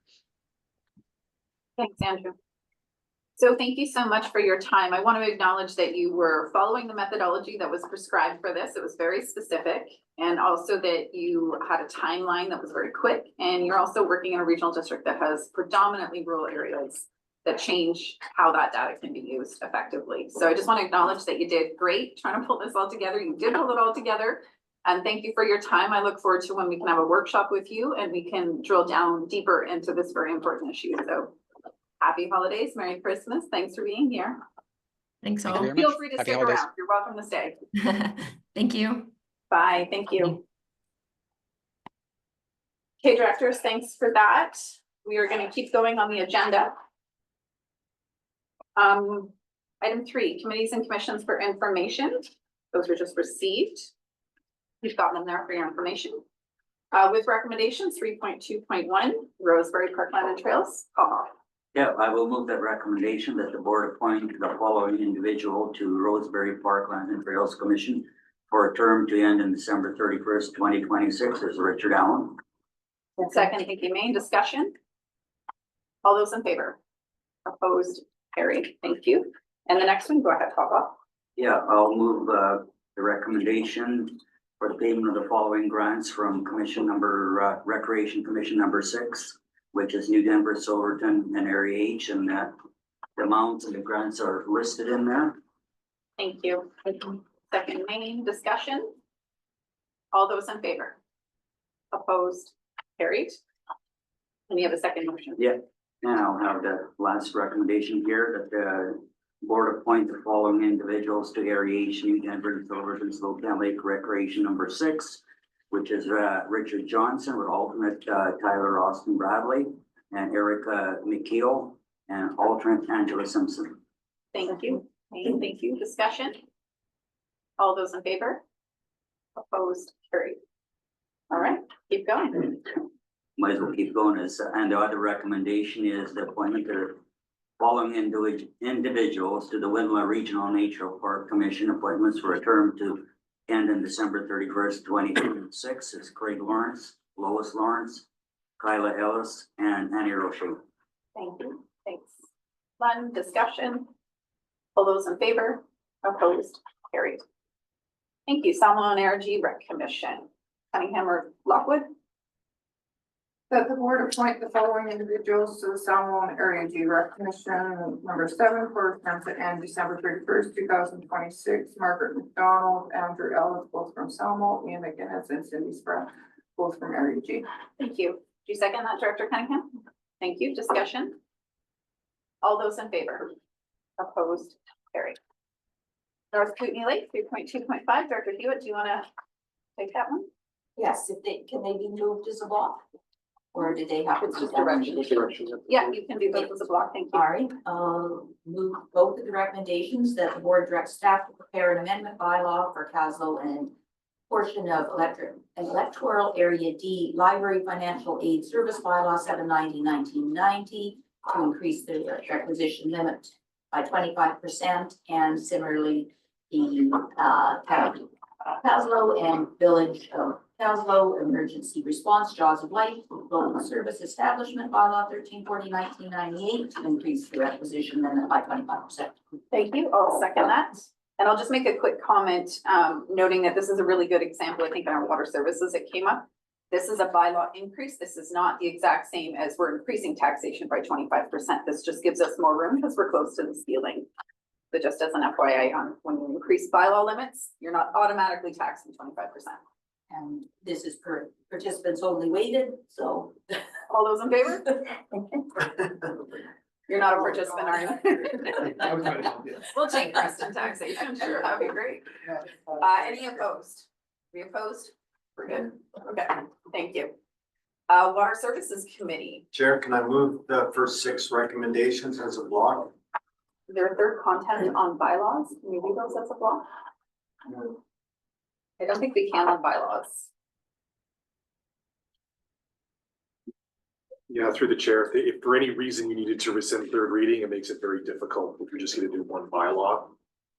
Thanks, Andrew. So thank you so much for your time. I want to acknowledge that you were following the methodology that was prescribed for this. It was very specific, and also that you had a timeline that was very quick, and you're also working in a regional district that has predominantly rural areas that change how that data can be used effectively. So I just want to acknowledge that you did great trying to pull this all together. You did pull it all together. And thank you for your time. I look forward to when we can have a workshop with you and we can drill down deeper into this very important issue. So happy holidays, Merry Christmas. Thanks for being here. Thanks all. Feel free to stick around. You're welcome to stay. Thank you. Bye. Thank you. Okay, directors, thanks for that. We are going to keep going on the agenda. Item 3, committees and commissions for information. Those were just received. You've gotten them there for your information. With recommendations, 3.2.1, Roseberry Parkland and Trails. Yeah, I will move that recommendation that the board appoint the following individual to Roseberry Parkland and Trails Commission for a term to end in December 31st, 2026 as Richard Allen. Second, thank you. Main discussion. All those in favor? Opposed? Carried. Thank you. And the next one, go ahead, Papa. Yeah, I'll move the recommendation for the payment of the following grants from Recreation Commission number 6, which is New Denver, Silverton, and Area H, and that the amounts and the grants are listed in there. Thank you. Second main discussion. All those in favor? Opposed? Carried. And you have a second motion? Yeah, and I'll have the last recommendation here that the board appoint the following individuals to Area H, New Denver, Silverton, Spokane Lake Recreation number 6, which is Richard Johnson with alternate Tyler Austin Bradley and Erica McKeel and alternate Angela Simpson. Thank you. Thank you. Discussion? All those in favor? Opposed? Carried. All right, keep going. Might as well keep going. And the other recommendation is the appointment of the following individuals to the Winland Regional Nature Park Commission appointments for a term to end in December 31st, 2026. It's Craig Lawrence, Lois Lawrence, Kyla Ellis, and Annie Roche. Thank you. Thanks. One discussion. All those in favor? Opposed? Carried. Thank you. Salmon Energy Rec Commission. Cunningham or Lockwood? That the board appoint the following individuals to the Salmon Area G Rec Commission number 7 for a term to end December 31st, 2026. Margaret McDonald, Andrew Ellis, both from Salmon, Ian McGinnis, and Cindy Spratt, both from Area G. Thank you. Do you second that, Director Cunningham? Thank you. Discussion? All those in favor? Opposed? Carried. North Kootenay Lake, 3.2.5. Director Hewitt, do you want to take that one? Yes, can they be moved as a block? Or do they have to? It's just direction. Yeah, you can do those as a block. Thank you. All right, move both of the recommendations that the board directs staff to prepare an amendment bylaw for Castle and portion of electoral area D library financial aid service bylaw 790/1990 to increase the requisition limit by 25%, and similarly the town of Caslo and village of Caslo emergency response jaws of life local service establishment bylaw 1340/1998 to increase the requisition limit by 25%. Thank you. I'll second that. And I'll just make a quick comment, noting that this is a really good example. I think in our water services, it came up. This is a bylaw increase. This is not the exact same as we're increasing taxation by 25%. This just gives us more room because we're close to the ceiling. But just as an FYI, when you increase bylaw limits, you're not automatically taxing 25%. And this is per participants only weighted, so. All those in favor? You're not a participant, are you? We'll take Preston taxation, sure, that'd be great. Any opposed? We opposed? We're good, okay, thank you. Water Services Committee, Chair, can I move the first 6 recommendations as a block? their third content on bylaws, can you read those as a block? I don't think we can on bylaws. Yeah, through the chair, if for any reason you needed to rescind third reading, it makes it very difficult if you're just gonna do one bylaw.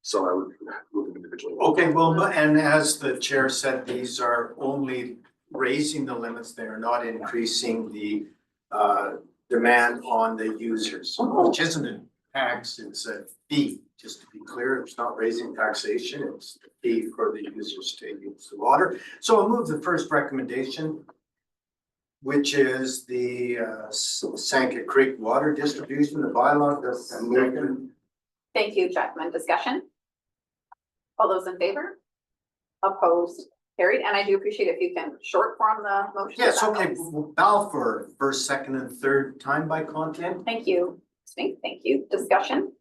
So I would move them individually. Okay, well, and as the chair said, these are only raising the limits. They are not increasing the demand on the users, which isn't a tax, it's a fee. Just to be clear, it's not raising taxation, it's the fee for the users to use the water. So I'll move the first recommendation, which is the Sanka Creek water distribution, the bylaw that's moved. Thank you, Jackman. Discussion? All those in favor? Opposed? Carried. And I do appreciate if you can short form the motion. Yes, okay, we'll bow for first, second, and third time by content. Thank you. Thank you. Discussion?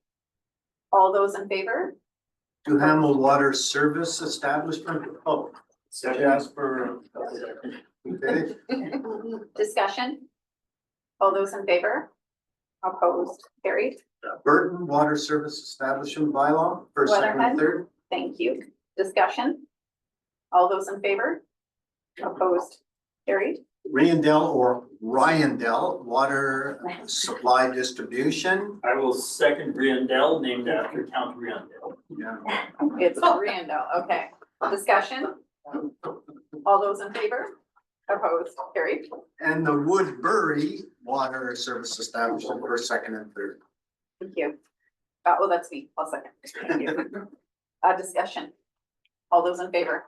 All those in favor? Duhamel Water Service Establishment. Oh, Jasper. Okay. Discussion? All those in favor? Opposed? Carried. Burton Water Service Establishment bylaw, first, second, Weatherhead. and third. Thank you. Discussion? All those in favor? Opposed? Carried. Riandel or Ryandel Water Supply Distribution. I will second Riandel, named after Count Riandel. Yeah. It's Riandel. Okay. Discussion? All those in favor? Opposed? Carried. And the Woodbury Water Service Establishment, first, second, and third. Thank you. Oh, that's me. I'll second. Thank you. Discussion. All those in favor?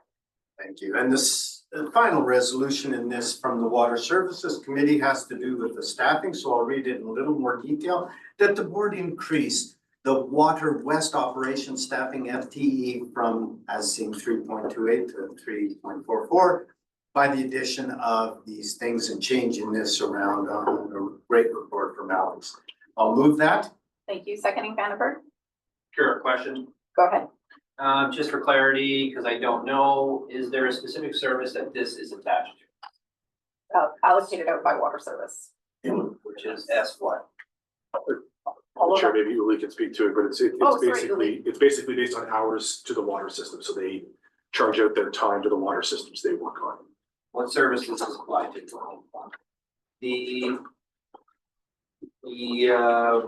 Thank you. And this, the final resolution in this from the Water Services Committee has to do with the staffing, so I'll read it in a little more detail. That the board increased the Water West Operations staffing FTE from, as seen, 3.28 to 3.44 by the addition of these things and changing this around on the rate report from Alex. I'll move that. Thank you. Seconding Vandenberg? Sure, question. Go ahead. Just for clarity, because I don't know, is there a specific service that this is attached Allocated out by water service. to? Which is S what? All of Sure, them. maybe Uli can speak to it, but Oh, sorry, it's basically based on hours to the water system, so they charge out their time to the water systems they work on. What services is applied to? The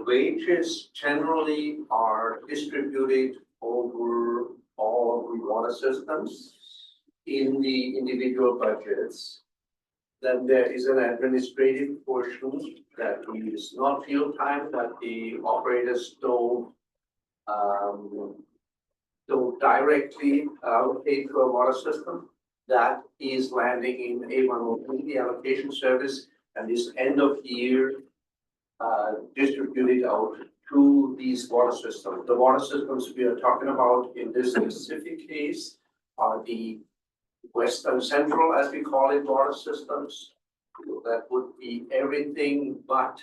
wages generally are distributed over all of the water systems in the individual budgets. Then there is an administrative portion that is not field time, that the operators don't directly allocate to a water system. That is landing in A103, the allocation service, and this end of year distributed out to these water systems. The water systems we are talking about in this specific case are the Western Central, as we call it, water systems. That would be everything but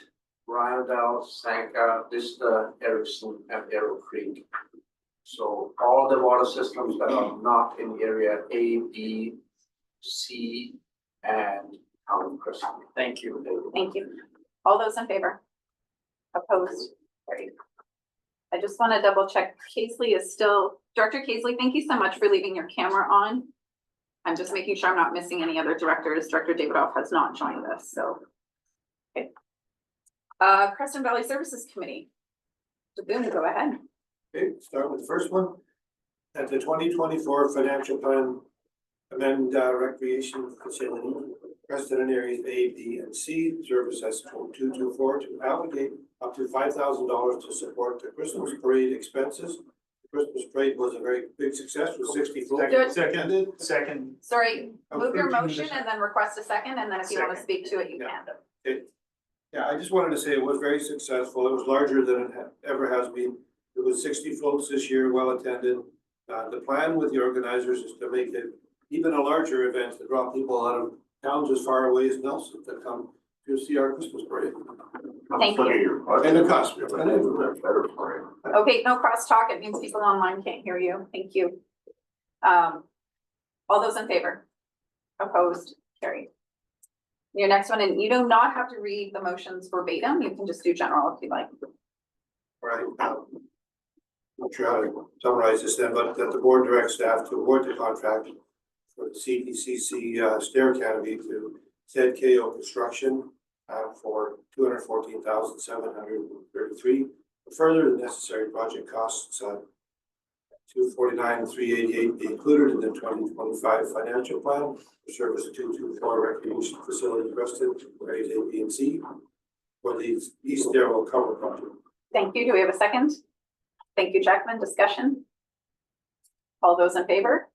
Ryaldale, Sanka, Vista, Erickson, and Arrow Creek. So all the water systems that are not in area A, B, C, and Town Crescent. Thank you. Thank you. All those in favor? Opposed? Carried. I just want to double check. Casely is still, Director Casely, thank you so much for leaving your camera on. I'm just making sure I'm not missing any other directors. Director Davidoff has not joined us, so. Okay. Crescent Valley Services Committee. Boone, go ahead. Okay, start with the first one. At the 2024 financial plan, amend recreation facility, Crescent areas A, B, and C, service as 224 to allocate up to $5,000 to support the Christmas parade expenses. The Christmas parade was a very big success with 60 floats. Second. Sorry, move your 13 motion minutes. and then request a second, and then if you want to speak to it, you can. Okay. Yeah, I just wanted to say it was very successful. It was larger than it ever has been. It was 60 floats this year, well attended. The plan with the organizers is to make it even a larger event to draw people out of towns as far away as Nelson to come to see our Christmas parade. Thank you. And the cost. Okay, no crosstalk. It means people online can't hear you. Thank you. All those in favor? Opposed? Carried. Your next one, and you do not have to read the motions verbatim. You can just do general if you like. Right. Not sure how to summarize this then, but that the board directs staff to award the contract for the CDCC stair canopy to ZKO Construction for $214,733. Further, the necessary project costs $249,388 be included in the 2025 financial plan for service 224 recreation facility Creston, grades A, B, and C for the East Stairwell Cover Project. Thank you. Do we have a second? Thank you, Jackman. Discussion? All those in favor?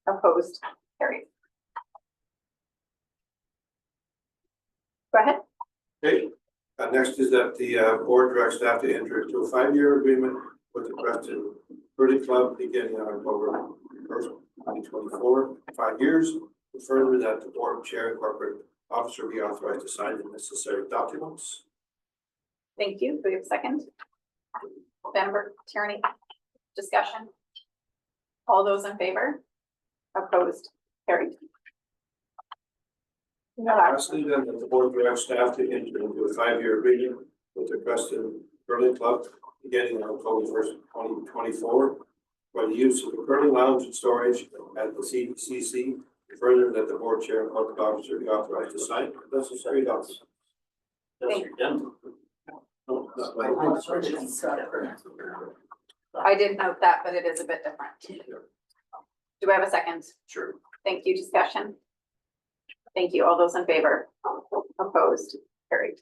Opposed? Carried. Go ahead. Okay, next is that the board directs staff to enter into a 5-year agreement with the Creston Birdie Club beginning on October 1st, 2024, 5 years. Further, that the board chair and corporate officer be authorized to sign the necessary documents. Thank you. Do we have a second? Vandenberg, Tierney, discussion? All those in favor? Opposed? Carried. Lastly, then, that the board directs staff to enter into a 5-year agreement with the Creston Curling Club beginning on October 1st, 2024 for the use of the curling lounge and storage at the CDCC. Further, that the board chair and corporate officer be authorized to sign the necessary documents. I did note that, but it is a bit different. Do I have a second? Sure. Thank you. Discussion? Thank you. All those in favor? Opposed? Carried.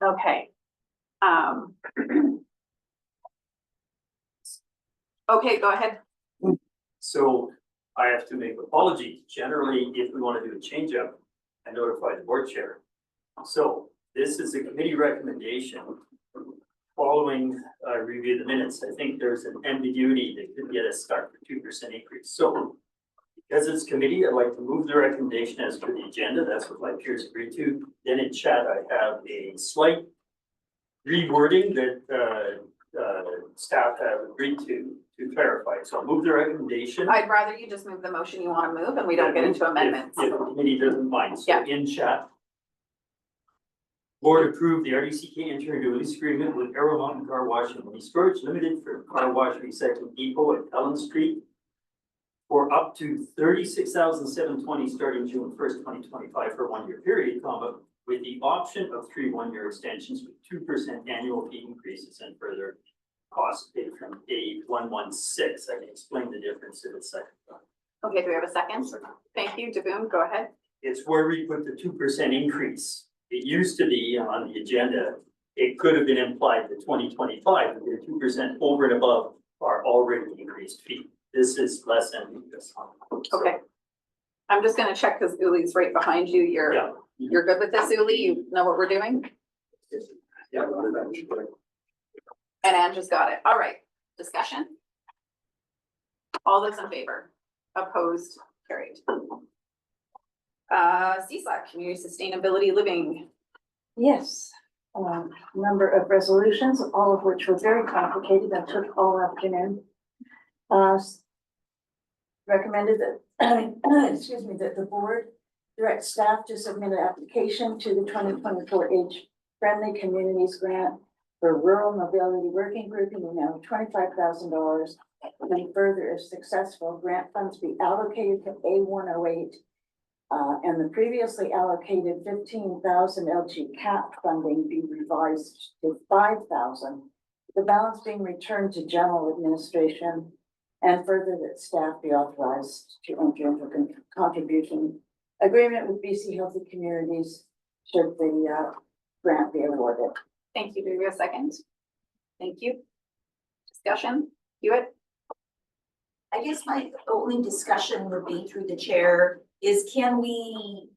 Okay. Okay, go ahead. So I have to make apologies. Generally, if we want to do a change up, I notify the board chair. So this is a committee recommendation. Following review of the minutes, I think there's an ambiguity that could get us stuck for 2% increase. So because it's committee, I'd like to move the recommendation as per the agenda. That's what my peers agreed to. Then in chat, I have a slight rewording that staff have agreed to clarify. So I'll move the recommendation. I'd rather you just move the motion you want to move and we don't get into amendments. If the committee doesn't mind. So Yeah. in chat. Board approved the RDCK enter into a lease agreement with Arrow Mountain Car Wash and Lease Storage Limited for car wash recycling depot at Ellen Street for up to $36,720 starting June 1st, 2025 for a 1-year period, comma, with the option of 3 1-year extensions with 2% annual fee increases and further costs paid from A116. I can explain the difference in a second. Okay, do we have a second? Thank you, Daboom, go ahead. It's where we put the 2% increase. It used to be on the agenda, it could have been implied that 2025, we did 2% over and above our already increased fee. This is less ambiguous. Okay. I'm just gonna check because Uli's right behind you. Yeah. You're good with this, Uli? You know what we're doing? Yeah. And Anne just got it. All right, discussion? All those in favor? Opposed? Carried. CSLAC, Community Sustainability Living. Yes, number of resolutions, all of which were very complicated and took all afternoon. Recommended that, excuse me, that the board direct staff to submit an application to the 2024 Age Friendly Communities Grant for Rural Mobility Working Group in the amount of $25,000. And further, if successful, grant funds be allocated to A108 and the previously allocated 15,000 LG cap funding be revised to 5,000. The balance being returned to general administration, and further that staff be authorized to enter into a contribution agreement with BC Healthy Communities should the grant be awarded. Thank you. Do we have a second? Thank you. Discussion, Hewitt? I guess my only discussion would be through the chair is, can we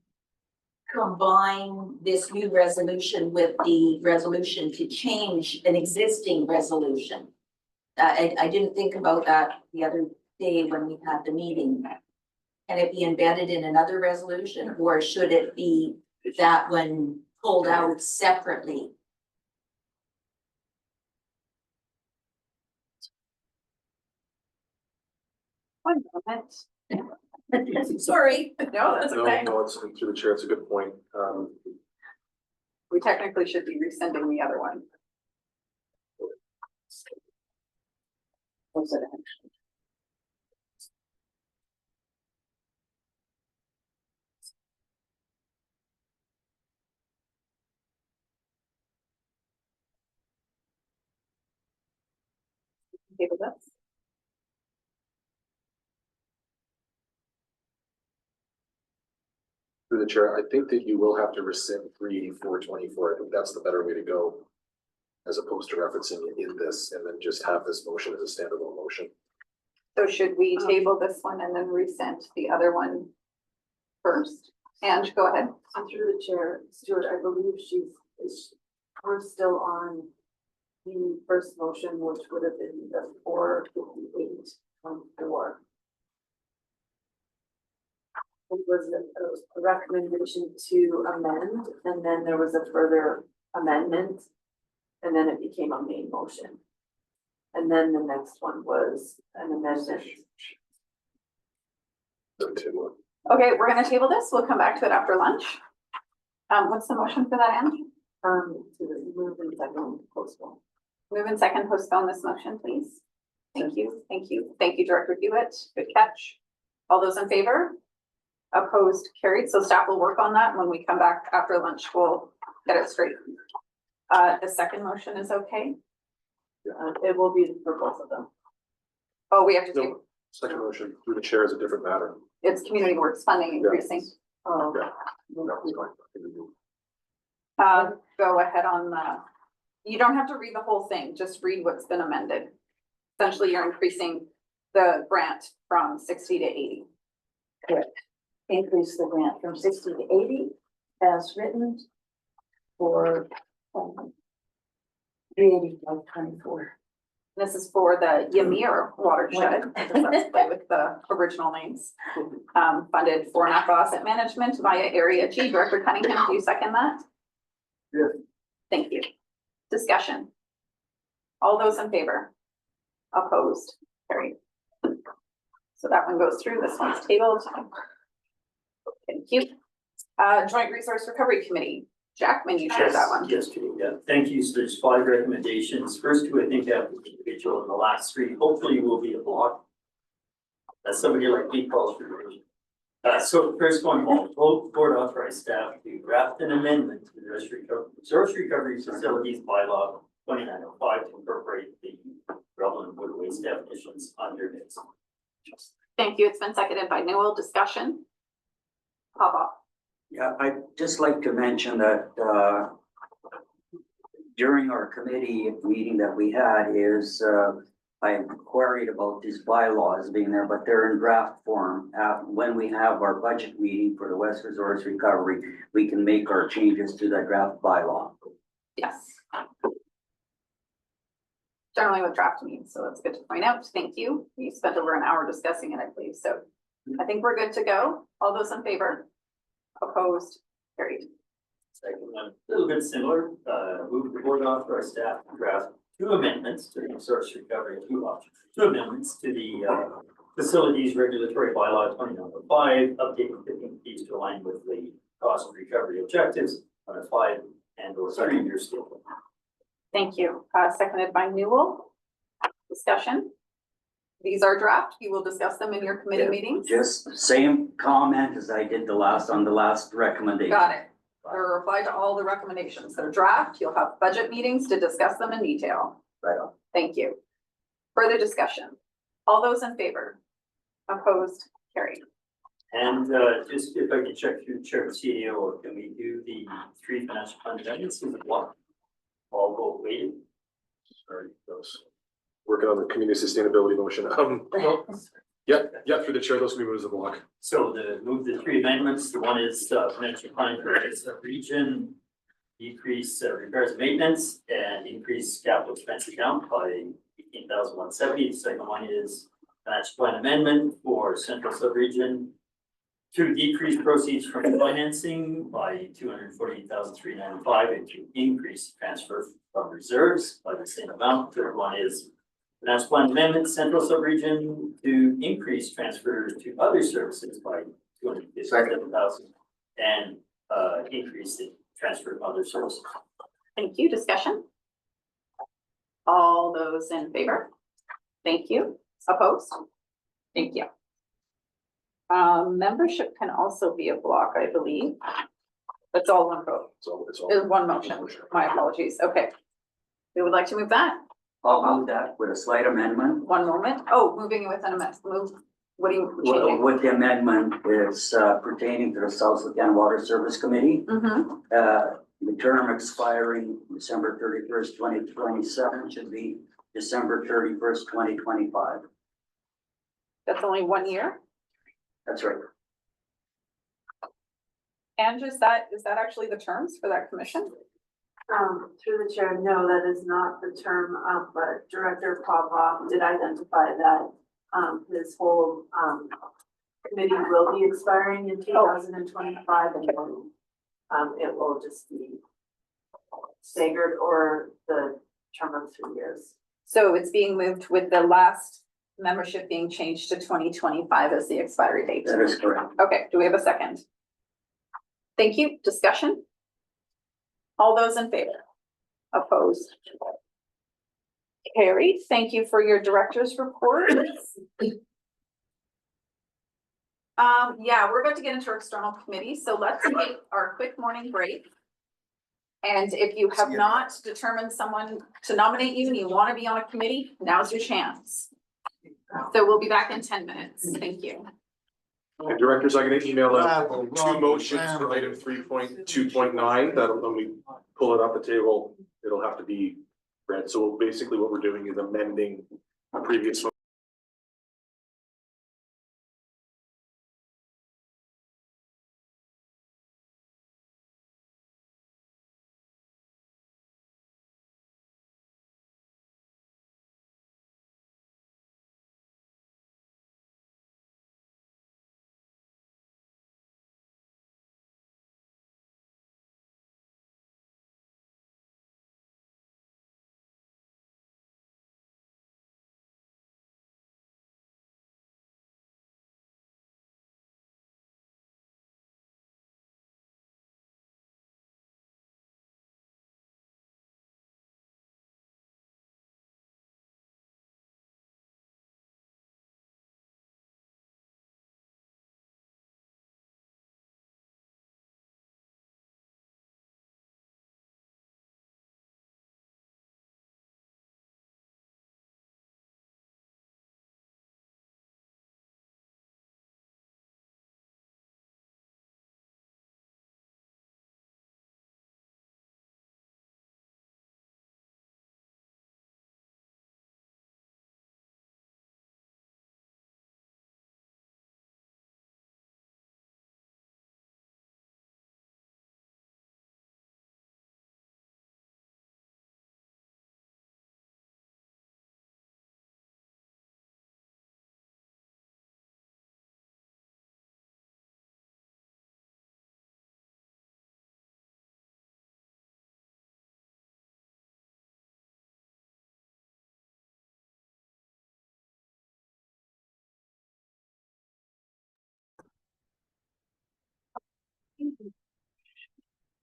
combine this new resolution with the resolution to change an existing resolution? I didn't think about that the other day when we had the meeting. Can it be embedded in another resolution, or should it be that one pulled out separately? One moment. Sorry. No, that's okay. No, it's through the chair. It's a good point. We technically should be rescinding the other one. Was it actually? Table this. Through the chair, I think that you will have to rescind 38424. I think that's the better way to go, as opposed to referencing it in this and then just have this motion as a standalone motion. So should we table this one and then rescind the other one first? Ange, go ahead. And through the chair, Stuart, I believe we're still on the first motion, which would have been the 458 on 4. It was a recommendation to amend, and then there was a further amendment, and then it became a main motion. And then the next one was an amendment. Okay, we're gonna table this. We'll come back to it after lunch. What's the motion for that, Ange? To move and second postpone. Move and second postpone this motion, please. Thank you, thank you. Thank you, Director Hewitt. Good catch. All those in favor? Opposed, carried. So staff will work on that. When we come back after lunch, we'll get it straight. The second motion is okay? It will be for both of them. Oh, we have to No, table. second motion through the chair is a different matter. It's community works funding increasing. Oh, Yeah. That was fine. Go ahead on the, you don't have to read the whole thing, just read what's been amended. Essentially, you're increasing the grant from 60 to 80. Correct. Increase the grant from 60 to 80 as written for 385.24. This is for the Ymir watershed, let's play with the original names. Funded for NAPA asset management via Area G. Director Cunningham, do you second that? Yeah. Thank you. Discussion. All those in favor? Opposed? Carried. So that one goes through, this one's tabled. Thank you. Joint Resource Recovery Committee, Jackman, you shared that one. Yes, Judy, yeah. Thank you. So there's 5 recommendations. First 2, I think, have individual, and the last 3 hopefully will be a block. That's somebody like me calls for division. So the first one, both board authorized staff to draft an amendment to the resource recovery facilities bylaw 2905 to incorporate the relevant wood waste definitions under this. Thank you. It's been seconded by Newell. Discussion. Papa. Yeah, I'd just like to mention that, during our committee meeting that we had I queried about these bylaws being there, but they're in draft form. When we have our budget meeting for the West Resource Recovery, we can make our changes to that draft bylaw. Yes. Generally what draft means, so that's good to point out. Thank you. You spent over an hour discussing it, I believe, so I think we're good to go. All those in favor? Opposed? Carried. Second one, a little bit similar, move the board authorize staff to draft 2 amendments to the resource recovery, 2 amendments to the facilities regulatory bylaw 2905, updating tipping fees to align with the cost recovery objectives on a 5 and or 3-year schedule. Thank you. Seconded by Newell. Discussion. These are draft. You will discuss them in your committee meetings. Just the same comment as I did on the last recommendation. Got it. They're replied to all the recommendations. They're draft. You'll have budget meetings to discuss them in detail. Right on. Thank you. Further discussion. All those in favor? Opposed? Carried. And just if I can check through Chair CEO, can we do the 3 financial fund amendments in the block? All vote weighted. Sorry, those working on the community sustainability motion. Yeah, through the chair, those can be moved as a block. So move the 3 amendments. The one is financial plan for the region, decrease repairs and maintenance, and increase capital expense account by 18,170. The second one is financial plan amendment for central subregion to decrease proceeds from financing by 248,395 and to increase transfer from reserves by the same amount. Third one is financial plan amendment, central subregion to increase transfers to other services by 257,000 and increase the transfer of other services. Thank you. Discussion. All those in favor? Thank you. Opposed? Thank you. Membership can also be a block, I believe. That's all one vote. It's all. Is one motion. My apologies. Okay. We would like to move that. I'll move that with a slight amendment. One moment. Oh, moving with an amendment. Move. What are you changing? With the amendment is pertaining to the South Sudan Water Service Committee. The term expiring December 31st, 2027 should be December 31st, 2025. That's only 1 year? That's right. And is that actually the terms for that commission? Through the chair, no, that is not the term, but Director Popoff did identify that, his whole, committee will be expiring in 2025 and it will just be staggered or the term of 3 years. So it's being moved with the last membership being changed to 2025 as the expiry date. That is correct. Okay, do we have a second? Thank you. Discussion? All those in favor? Opposed? Carried. Thank you for your director's report. Yeah, we're about to get into our external committee, so let's take our quick morning break. And if you have not determined someone to nominate you and you want to be on a committee, now's your chance. So we'll be back in 10 minutes. Thank you. Okay, directors, I'm going to email out 2 motions for item 3.2.9. That'll, when we pull it off the table, it'll have to be read. So basically what we're doing is amending a previous motion.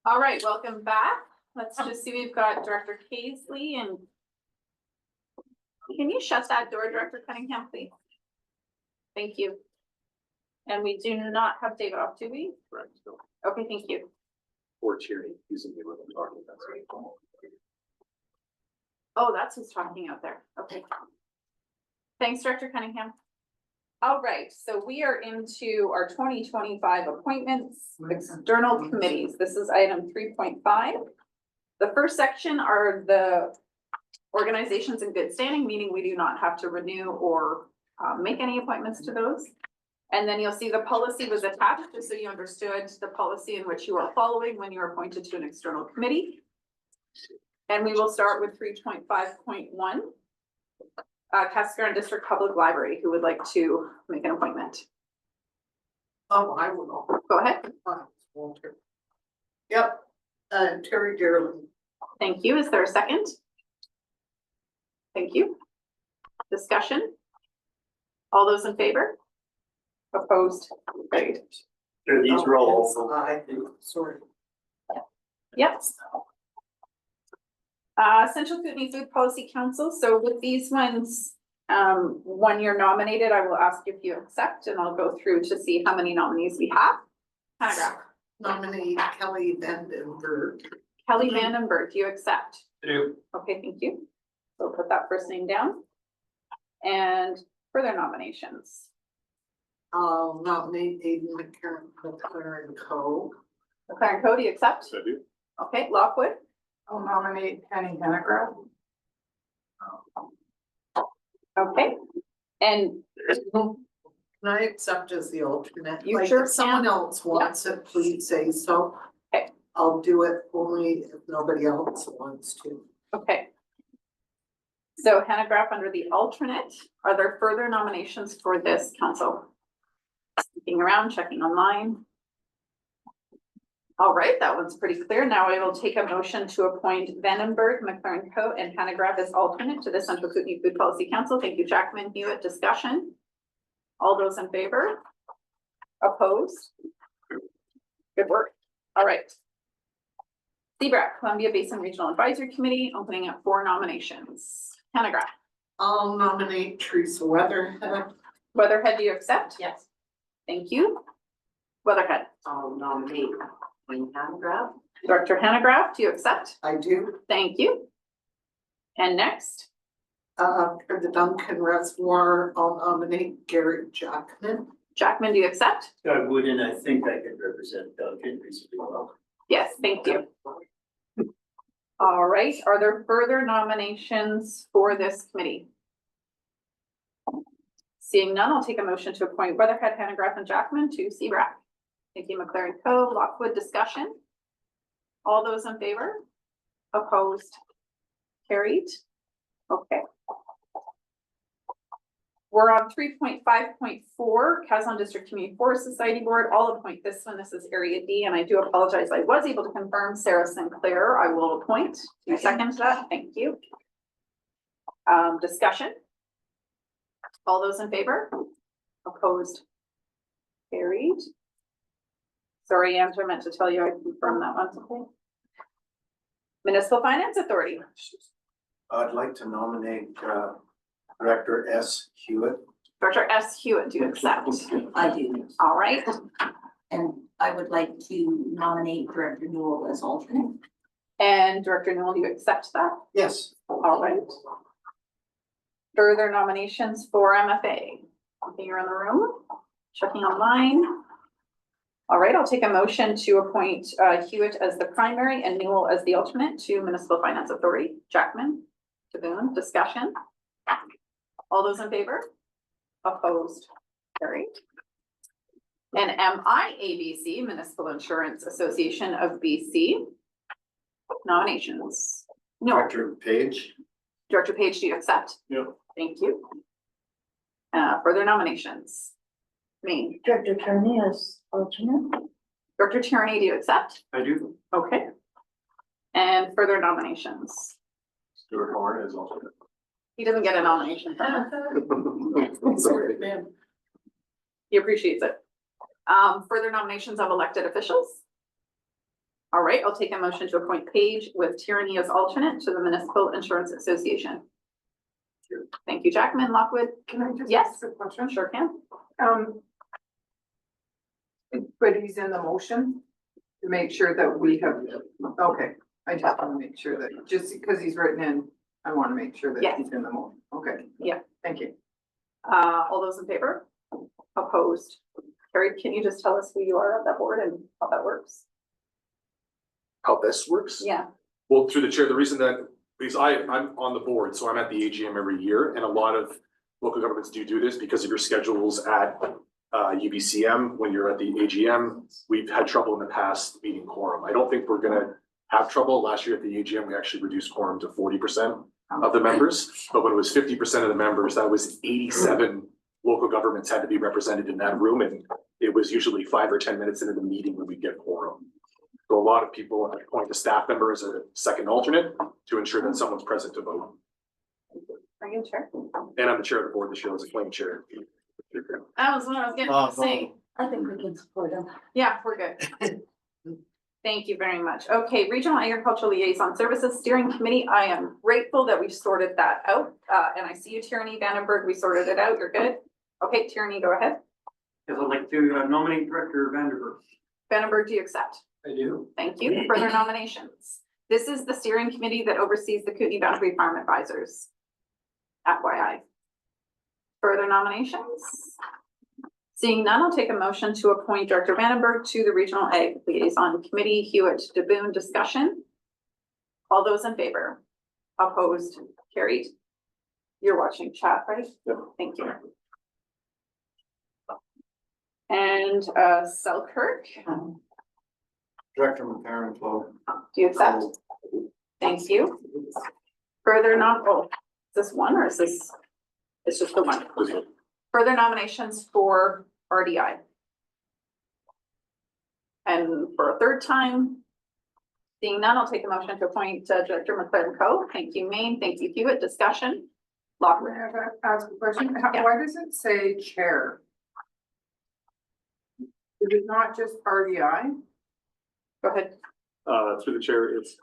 All right, welcome back. Let's just see, we've got Director Paisley and can you shut that door, Director Cunningham, please? Thank you. And we do not have David off, do we? Correct. Okay, thank you. Or Tierney, using the rhythm talking, that's right. Oh, that's who's talking out there. Okay. Thanks, Director Cunningham. All right, so we are into our 2025 appointments, external committees. This is item 3.5. The first section are the organizations in good standing, meaning we do not have to renew or make any appointments to those. And then you'll see the policy was attached, just so you understood the policy in which you are following when you are appointed to an external committee. And we will start with 3.5.1. Cascaron District Public Library, who would like to make an appointment? Oh, I will. Go ahead. Walter. Yep, Terry Dearly. Thank you. Is there a second? Thank you. Discussion? All those in favor? Opposed? Carried. These roll. Sorry. Yep. Central Kootenay Food Policy Council. So with these ones, when you're nominated, I will ask if you accept, and I'll go through to see how many nominees we have. Hannah. Nominate Kelly Vandenberg. Kelly Vandenberg, do you accept? I do. Okay, thank you. So put that first name down. And further nominations. I'll nominate Aiden McLaren Co. McLaren Co, do you accept? I do. Okay, Lockwood. I'll nominate Penny Hennegraaff. Okay, and Can I accept as the alternate? You Like, sure if someone can. else wants it, please say so. Okay. I'll do it only if nobody else wants to. okay. So Hannah Graff under the alternate. Are there further nominations for this council? Looking around, checking online. All right, that one's pretty clear. Now I will take a motion to appoint Vandenberg, McLaren Co, and Hannah Graff as alternate to the Central Kootenay Food Policy Council. Thank you, Jackman, Hewitt. Discussion? All those in favor? Opposed? Good work. All right. CBRAC, Columbia Basin Regional Advisory Committee, opening up 4 nominations. Hannah Graff. I'll nominate Teresa Weatherhead. Weatherhead, do you accept? Yes. Thank you. Weatherhead. I'll nominate Wayne Hanegraaff. Director Hannah Graff, do you accept? I do. Thank you. And next, For the Duncan Reservoir, I'll nominate Gary Jackman. Jackman, do you accept? I would, and I think I could represent Duncan reasonably well. Yes, thank you. All right, are there further nominations for this committee? Seeing none, I'll take a motion to appoint Weatherhead, Hannah Graff, and Jackman to CBRAC. Thank you, McLaren Co. Lockwood. Discussion? All those in favor? Opposed? Carried? Okay. We're on 3.5.4, Kazan District Community Forest Society Board. I'll appoint this one. This is Area D, and I do apologize. I was able to confirm Sarah Sinclair. I will appoint. Do you second that? Thank you. Discussion? All those in favor? Opposed? Carried? Sorry, Andrew, I meant to tell you I confirmed that one. Okay. Municipal Finance Authority. I'd like to nominate Director S. Hewitt. Director S. Hewitt, do you accept? I do. All right. And I would like to nominate Director Newell as alternate. And Director Newell, do you accept that? Yes. All right. Further nominations for MFA. You're in the room, checking online. All right, I'll take a motion to appoint Hewitt as the primary and Newell as the alternate to Municipal Finance Authority. Jackman, DeBoon, discussion. All those in favor? Opposed? Carried. And MIABC, Municipal Insurance Association of BC. Nominations. No. Director Page. Director Page, do you accept? Yeah. Thank you. Further nominations. Me. Director Turney as alternate. Director Tierney, do you accept? I do. Okay. And further nominations. Stuart Horn is alternate. He doesn't get a nomination from us. Sorry. He appreciates it. Further nominations of elected officials. All right, I'll take a motion to appoint Paige with Tyranny as alternate to the Municipal Insurance Association. Thank you, Jackman. Lockwood? Can I just Yes. ask a question? Sure can. But he's in the motion to make sure that we have, okay, I just want to make sure that, just because he's written in, I want to make sure that Yes. he's in the motion. Okay. Yeah. Thank you. All those in favor? Opposed? Carried. Can you just tell us who you are on that board and how that works? How this works? Yeah. Well, through the chair, the reason that, because I'm on the board, so I'm at the AGM every year, and a lot of local governments do this because of your schedules at UBCM, when you're at the AGM. We've had trouble in the past meeting quorum. I don't think we're gonna have trouble. Last year at the AGM, we actually reduced quorum to 40% of the members. But when it was 50% of the members, that was 87 local governments had to be represented in that room, and it was usually 5 or 10 minutes into the meeting when we get quorum. So a lot of people appoint a staff member as a second alternate to ensure that someone's present to vote. Are you chair? And I'm the chair of the board this year as a plain chair. That was what I was getting to say. I think we can support him. Yeah, we're good. Thank you very much. Okay, Regional Agricultural Liaison Services Steering Committee, I am grateful that we've sorted that out. And I see you, Tyranny Vandenberg, we sorted it out, you're good. Okay, Tyranny, go ahead. Yes, I'd like to nominate Director Vanderberg. Vandenberg, do you accept? I do. Thank you. Further nominations. This is the steering committee that oversees the Kootenay Boundary Farm Advisors. FYI. Further nominations? Seeing none, I'll take a motion to appoint Director Vandenberg to the Regional Ag Liaison Committee. Hewitt DeBoon, discussion. All those in favor? Opposed? Carried. You're watching chat, right? Yep. Thank you. And Selkirk, Director McCarron, Flo. do you accept? Thank you. Further is this one or is this? It's just the one. Further nominations for RDI. And for a third time, seeing none, I'll take a motion to appoint Director McLaren Co. Thank you, Maine. Thank you, Hewitt. Discussion. Lockwood. May I ask a question? Yeah. Why does it say chair? Is it not just RDI? Go ahead. Through the chair, it's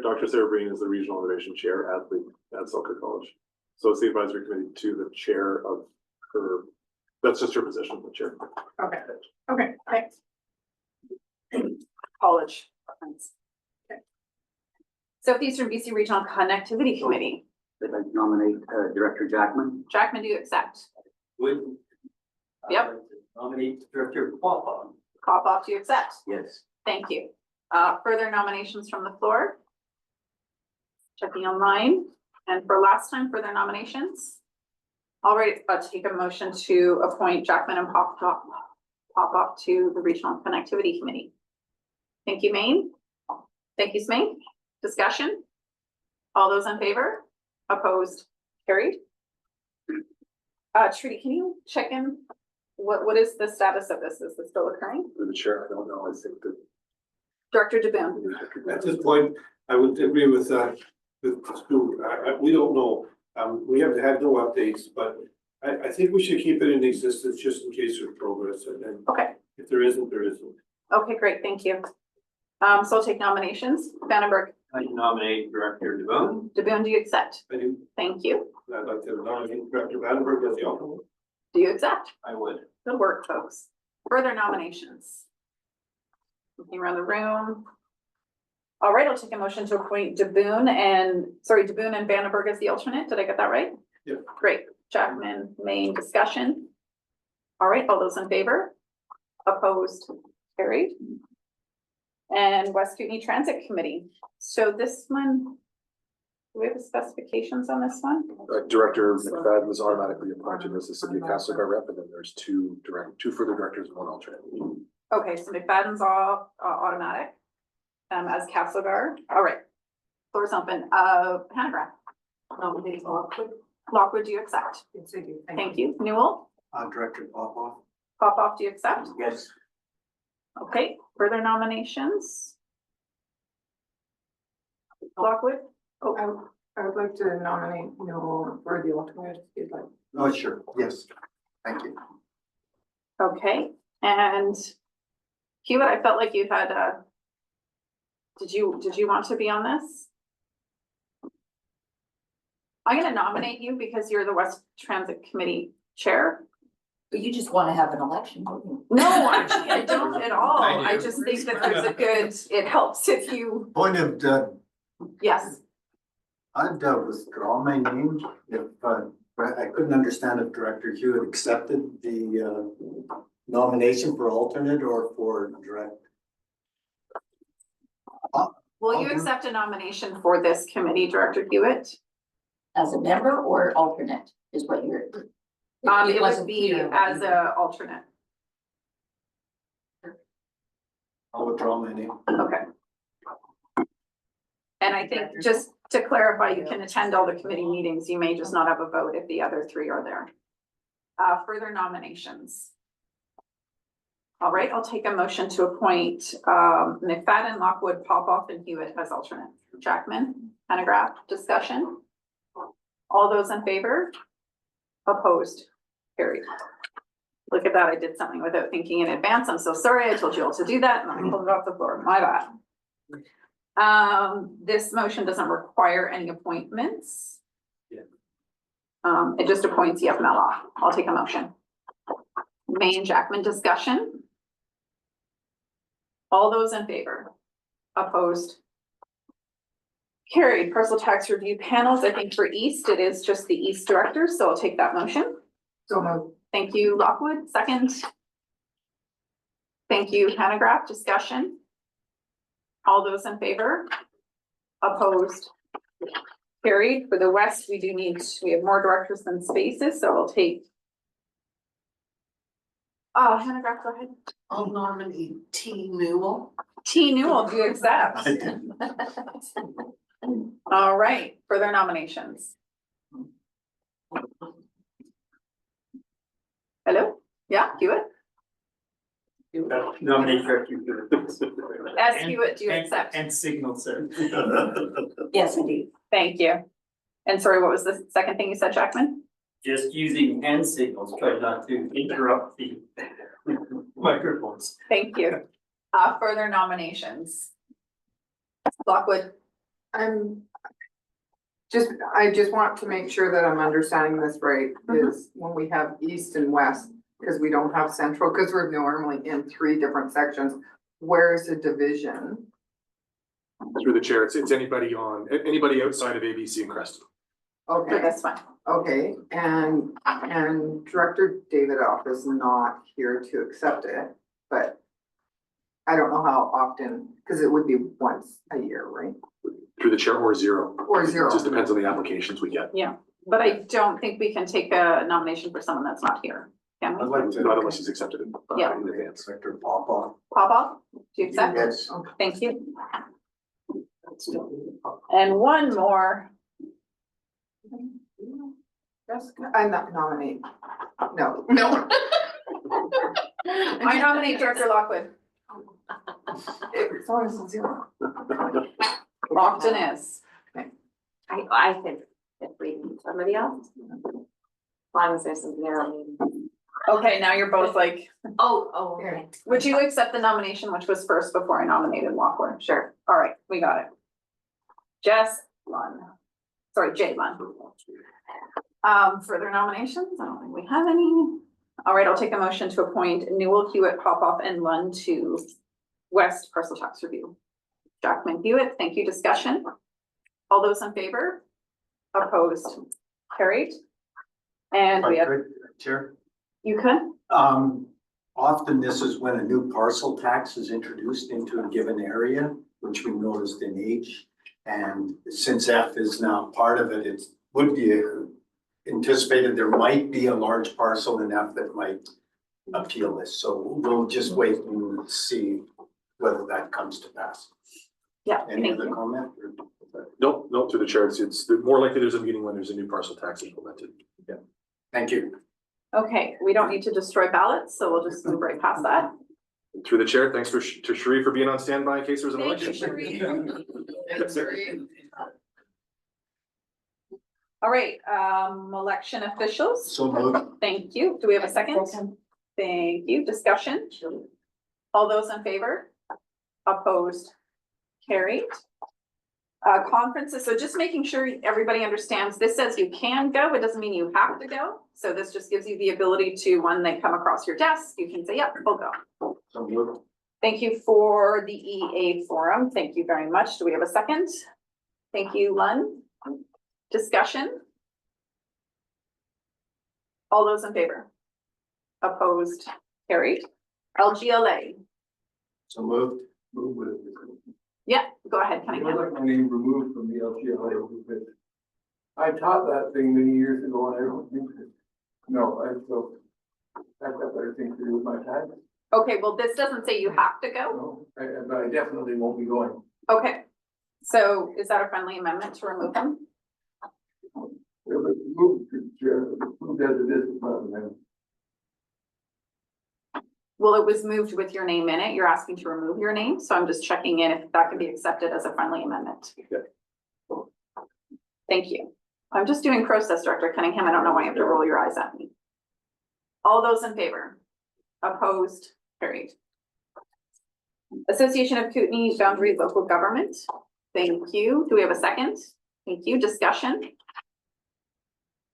Dr. Sarah Breen is the Regional Innovation Chair at Selkirk College. So it's the advisory committee to the chair of her, that's just her position, the chair. Okay, okay, thanks. College. Okay. Southeastern BC Regional Connectivity Committee. I'd like to nominate Director Jackman. Jackman, do you accept? Would. Yep. Nominate Director Popoff. Popoff, do you accept? Yes. Thank you. Further nominations from the floor? Checking online. And for last time, further nominations? All right, I'll take a motion to appoint Jackman and Popoff to the Regional Connectivity Committee. Thank you, Maine. Thank you, Smink. Discussion? All those in favor? Opposed? Carried? Trudy, can you check in? What is the status of this? Is this still occurring? Through the chair, I don't know, I think that. Director DeBoon. At this point, I would agree with Stu. We don't know. We have had no updates, but I think we should keep it in existence just in case there's progress. And then Okay. if there isn't, there isn't. Okay, great. Thank you. So I'll take nominations. Vandenberg, I nominate Director DeBoon. DeBoon, do you accept? I do. Thank you. I'd like to nominate Director Vandenberg as the alternate. Do you accept? I would. Good work, folks. Further nominations? Looking around the room. All right, I'll take a motion to appoint DeBoon and Vandenberg as the alternate. Did I get that right? Yeah. Great. Jackman, main discussion. All right, all those in favor? Opposed? Carried. And West Kootenay Transit Committee. So this one, do we have the specifications on this one? Director McFadden was automatically appointed as the City of Castlegar rep, and then there's two further directors and one alternate. Okay, so McFadden's all automatic as Castlegar. All right. Floor's open. Hannah. Nominate Lockwood. Lockwood, do you accept? Yes, I do. Thank you. Newell? Director Popoff. Popoff, do you accept? Yes. Okay, further nominations? Lockwood? Oh, I would like to nominate Newell for the alternate, if you'd like. Oh, sure. Yes. Thank you. okay. And Hewitt, I felt like you had, did you want to be on this? I'm gonna nominate you because you're the West Transit Committee Chair. But you just want to have an election, don't you? No, actually, I don't at all. I I do. just think that there's a good, it helps if you, Point of, yes. I'd withdraw my name if, I couldn't understand if Director Hewitt accepted the, nomination for alternate or for direct. Will you accept a nomination for this committee, Director Hewitt? As a member or alternate is what you're. It would be as a alternate. I'll withdraw my name. Okay. And I think just to clarify, you can attend all the committee meetings. You may just not have a vote if the other three are there. Further nominations. All right, I'll take a motion to appoint McFadden, Lockwood, Popoff, and Hewitt as alternate. Jackman, Hanegraaff, discussion. All those in favor? Opposed? Carried. Look at that, I did something without thinking in advance. I'm so sorry. I told you all to do that and I pulled it off the floor. My bad. This motion doesn't require any appointments. It just appoints Yefmela. I'll take a motion. May and Jackman, discussion. All those in favor? Opposed? Carried. Parcel tax review panels. I think for East, it is just the East director, so I'll take that motion. So moved. Thank you, Lockwood. Second. Thank you, Hanegraaff. Discussion. All those in favor? Opposed? Carried. For the West, we have more directors than spaces, so I'll take. Oh, Hanegraaff, go ahead. I'll nominate T. Newell. T. Newell, do you accept? All right, further nominations. Hello? Yeah, Hewitt? Nominate Director Hewitt. As Hewitt, do you accept? And signal, sir. Yes, indeed. Thank you. And sorry, what was the second thing you said, Jackman? Just using hand signals, try not to interrupt the microphones. Thank you. Further nominations. Lockwood. I just want to make sure that I'm understanding this right, is when we have east and west, because we don't have central, because we're normally in 3 different sections, where's the division? Through the chair, it's anybody outside of ABC and Creston. For Okay, this one. okay, and Director Davidoff is not here to accept it, but I don't know how often, because it would be once a year, right? Through the chair or zero. Or zero. It just depends on the applications we get. Yeah, but I don't think we can take a nomination for someone that's not here. Can I'd we? like to. Not unless he's accepted in Yeah. in advance. Director Popoff. Pop do you accept? Yes. Thank you. And one more. Jessica, I nominate. No. I nominate Director Lockwood. It's always a 0. Locked in is. I could, if we need somebody else. As long as there's some narrow. Okay, now you're both like, Oh, okay. would you accept the nomination, which was first before I nominated Lockwood? Sure. All right, we got it. Jess Lund. Sorry, Jay Lund. Further nominations? I don't think we have any. All right, I'll take a motion to appoint Newell, Hewitt, Popoff, and Lund to West Parcel Tax Review. Jackman, Hewitt, thank you. Discussion. All those in favor? Opposed? Carried. And we have, Chair. you could? Often this is when a new parcel tax is introduced into a given area, which we noticed in H. And since F is now part of it, it would be anticipated there might be a large parcel in F that might appeal this. So we'll just wait and see whether that comes to pass. Yeah, Any thank other you. comment? Nope, through the chair. It's more likely there's a meeting when there's a new parcel tax implemented. Yeah. Thank you. Okay, we don't need to destroy ballots, so we'll just move right past that. Through the chair, thanks to Sheree for being on standby in case there was an Thank you, election. Sheree. All right, election officials. So moved. Thank you. Do we have a second? Thank you. Discussion. All those in favor? Opposed? Carried. Conferences, so just making sure everybody understands, this says you can go, it doesn't mean you have to go. So this just gives you the ability to, when they come across your desk, you can say, yep, we'll go. So moved. Thank you for the EA forum. Thank you very much. Do we have a second? Thank you, Lund. Discussion? All those in favor? Opposed? Carried. LGLA. So moved. Yeah, go ahead, I'd Cunningham. like my name removed from the LGLA because I taught that thing many years ago and I don't think that, no, I've got better things to do with my time. Okay, well, this doesn't say you have to go. No, but I definitely won't be going. Okay, so is that a friendly amendment to remove them? Moved as it is, but then Well, it was moved with your name in it. You're asking to remove your name, so I'm just checking in if that can be accepted as a friendly amendment. Thank you. I'm just doing process, Director Cunningham. I don't know why you have to roll your eyes at me. All those in favor? Opposed? Carried. Association of Kootenay Boundary Local Government. Thank you. Do we have a second? Thank you. Discussion?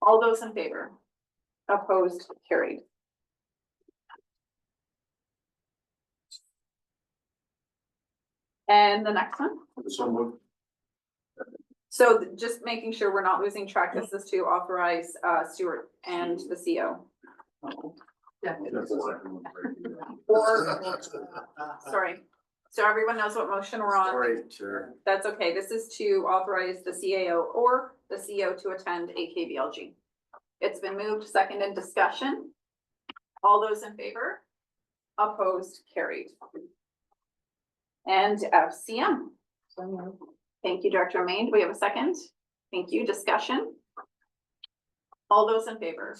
All those in favor? Opposed? Carried. And the next one? So moved. So just making sure we're not losing track, this is to authorize Stuart and the CO. Or, sorry, so everyone knows what motion we're on. Sorry, Chair. That's okay, this is to authorize the CAO or the CO to attend AKBLG. It's been moved, second in discussion. All those in favor? Opposed, carried. And FCM. Thank you, Director Main. Do we have a second? Thank you. Discussion? All those in favor?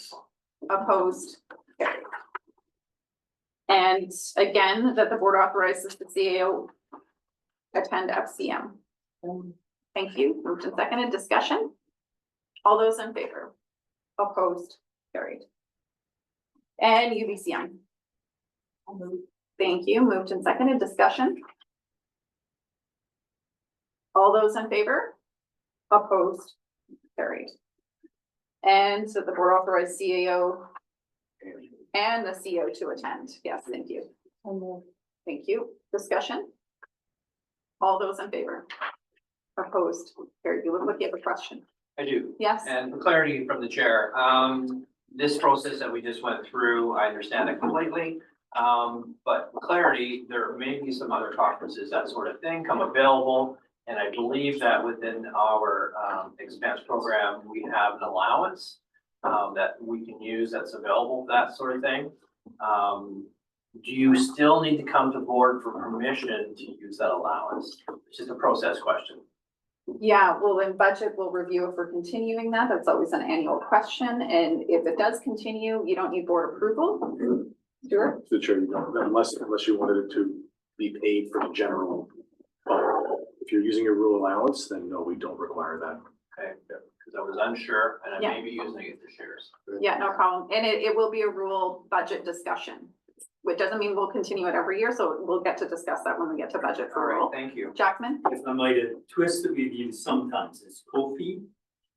Opposed? Carried. And again, that the board authorizes the CAO attend FCM. Thank you. Moved and seconded. Discussion? All those in favor? Opposed? Carried. And UBCM. Thank you. Moved and seconded. Discussion? All those in favor? Opposed? Carried. And so the board authorized CAO and the CO to attend. Yes, thank you. Thank you. Discussion? All those in favor? Opposed? Carried. You look like you have a question. I do. Yes. And for clarity from the chair, this process that we just went through, I understand it completely. But for clarity, there may be some other conferences, that sort of thing, come available. And I believe that within our expense program, we have an allowance that we can use that's available for that sort of thing. Do you still need to come to board for permission to use that allowance? It's just a process question. Yeah, well, in budget, we'll review if we're continuing that. That's always an annual question. And if it does continue, you don't need board approval. Sure. The chair, you don't, unless you wanted it to be paid for the general fund. If you're using your rule allowance, then no, we don't require that. Okay, because I was unsure and I Yeah. may be using it for shares. Yeah, no problem. And it will be a rule budget discussion, which doesn't mean we'll continue it every year. So we'll get to discuss that when we get to budget All for right, rule. thank you. Jackman? If I might, a twist that we've used sometimes is Kofi,